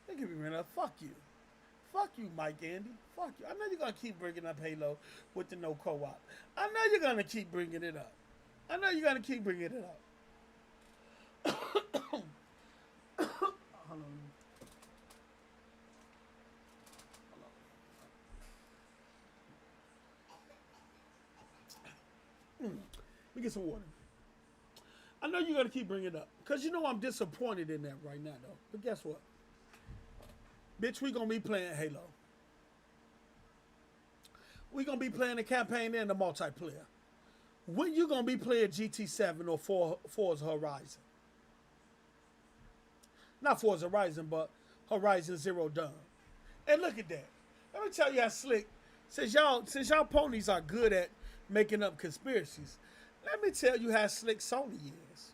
They keep bringing up. Fuck you. Fuck you, Mike Andy. Fuck you. I know you're going to keep bringing up Halo with the no co-op. I know you're going to keep bringing it up. I know you're going to keep bringing it up. Hold on. Let me get some water. I know you're going to keep bringing it up. Because you know I'm disappointed in that right now, though. But guess what? Bitch, we gonna be playing Halo. We gonna be playing the campaign and the multiplayer. When you gonna be playing GT7 or Forza Horizon? Not Forza Horizon, but Horizon Zero Dawn. And look at that. Let me tell you how slick. Since y'all ponies are good at making up conspiracies, let me tell you how slick Sony is.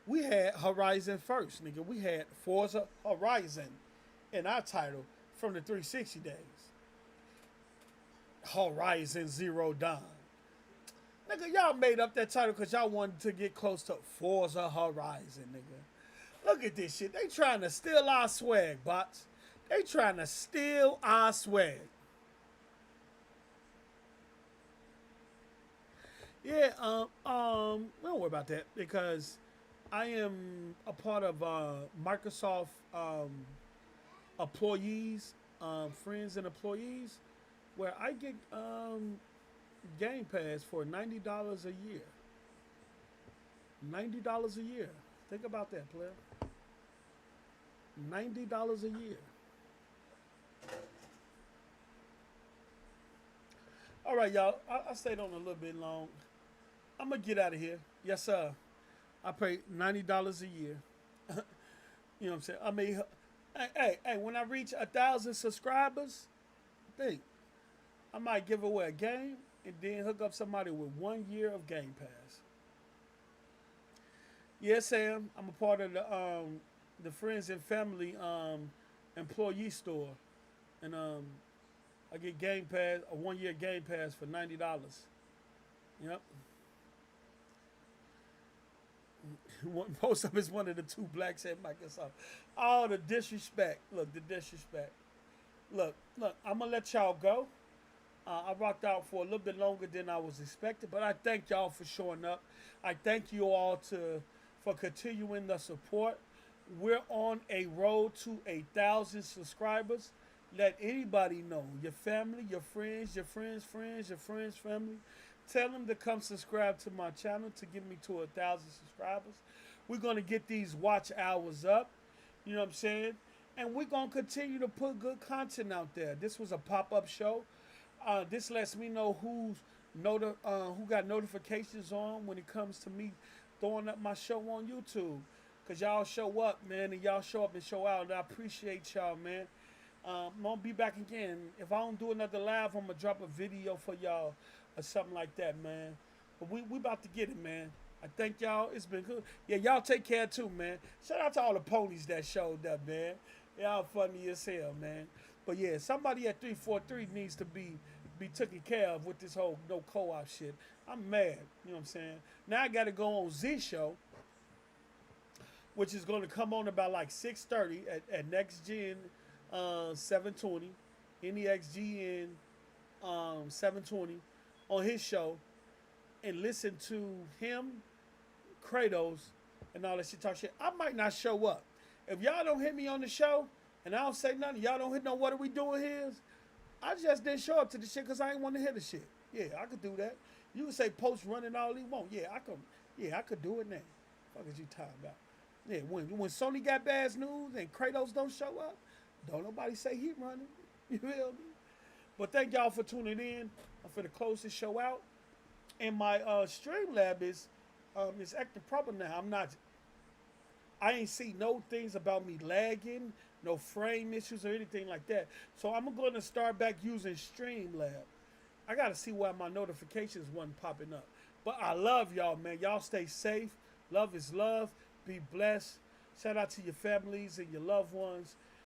We had Horizon first, nigga. We had Forza Horizon in our title from the 360 days. Horizon Zero Dawn. Nigga, y'all made up that title because y'all wanted to get close to Forza Horizon, nigga. Look at this shit. They trying to steal our swag, bots. They trying to steal our swag. Yeah, we don't worry about that because I am a part of Microsoft employees, friends and employees, where I get Game Pass for $90 a year. $90 a year. Think about that, player. $90 a year. All right, y'all. I stayed on a little bit long. I'm gonna get out of here. Yes, sir. I pay $90 a year. You know what I'm saying? I mean, hey, when I reach 1,000 subscribers, think I might give away a game and then hook up somebody with 1 year of Game Pass. Yes, Sam. I'm a part of the friends and family employee store, and I get Game Pass, a 1 year Game Pass for $90. Yep. Most of it's one of the two blacks at Microsoft. Oh, the disrespect. Look, the disrespect. Look, I'm going to let y'all go. I rocked out for a little bit longer than I was expected, but I thank y'all for showing up. I thank you all for continuing the support. We're on a road to 1,000 subscribers. Let anybody know, your family, your friends, your friends' friends, your friends' family. Tell them to come subscribe to my channel to get me to 1,000 subscribers. We're going to get these watch hours up. You know what I'm saying? And we're going to continue to put good content out there. This was a pop-up show. This lets me know who got notifications on when it comes to me throwing up my show on YouTube. Because y'all show up, man, and y'all show up and show out. And I appreciate y'all, man. I'm going to be back again. If I don't do another live, I'm going to drop a video for y'all or something like that, man. But we about to get it, man. I thank y'all. It's been good. Yeah, y'all take care too, man. Shout out to all the ponies that showed up, man. Y'all funny as hell, man. But yeah, somebody at 343 needs to be taken care of with this whole no co-op shit. I'm mad. You know what I'm saying? Now I got to go on Z Show, which is going to come on about like 6:30 at Next Gen 720, NEXGN 720 on his show. and listen to him, Kratos, and all that shit, talk shit, I might not show up. If y'all don't hit me on the show and I don't say nothing, y'all don't hit no what are we doing here, I just didn't show up to the shit because I ain't want to hear the shit. Yeah, I could do that. You can say post running all he want. Yeah, I could. Yeah, I could do it now. Fuck is you talking about? Yeah, when Sony got bad news and Kratos don't show up, don't nobody say he running. You feel me? But thank y'all for tuning in. I'm finna close this show out. And my Streamlab is acting proper now. I ain't see no things about me lagging, no frame issues or anything like that. So I'm going to start back using Streamlab. I got to see why my notifications wasn't popping up. But I love y'all, man. Y'all stay safe. Love is love. Be blessed. Shout out to your families and your loved ones.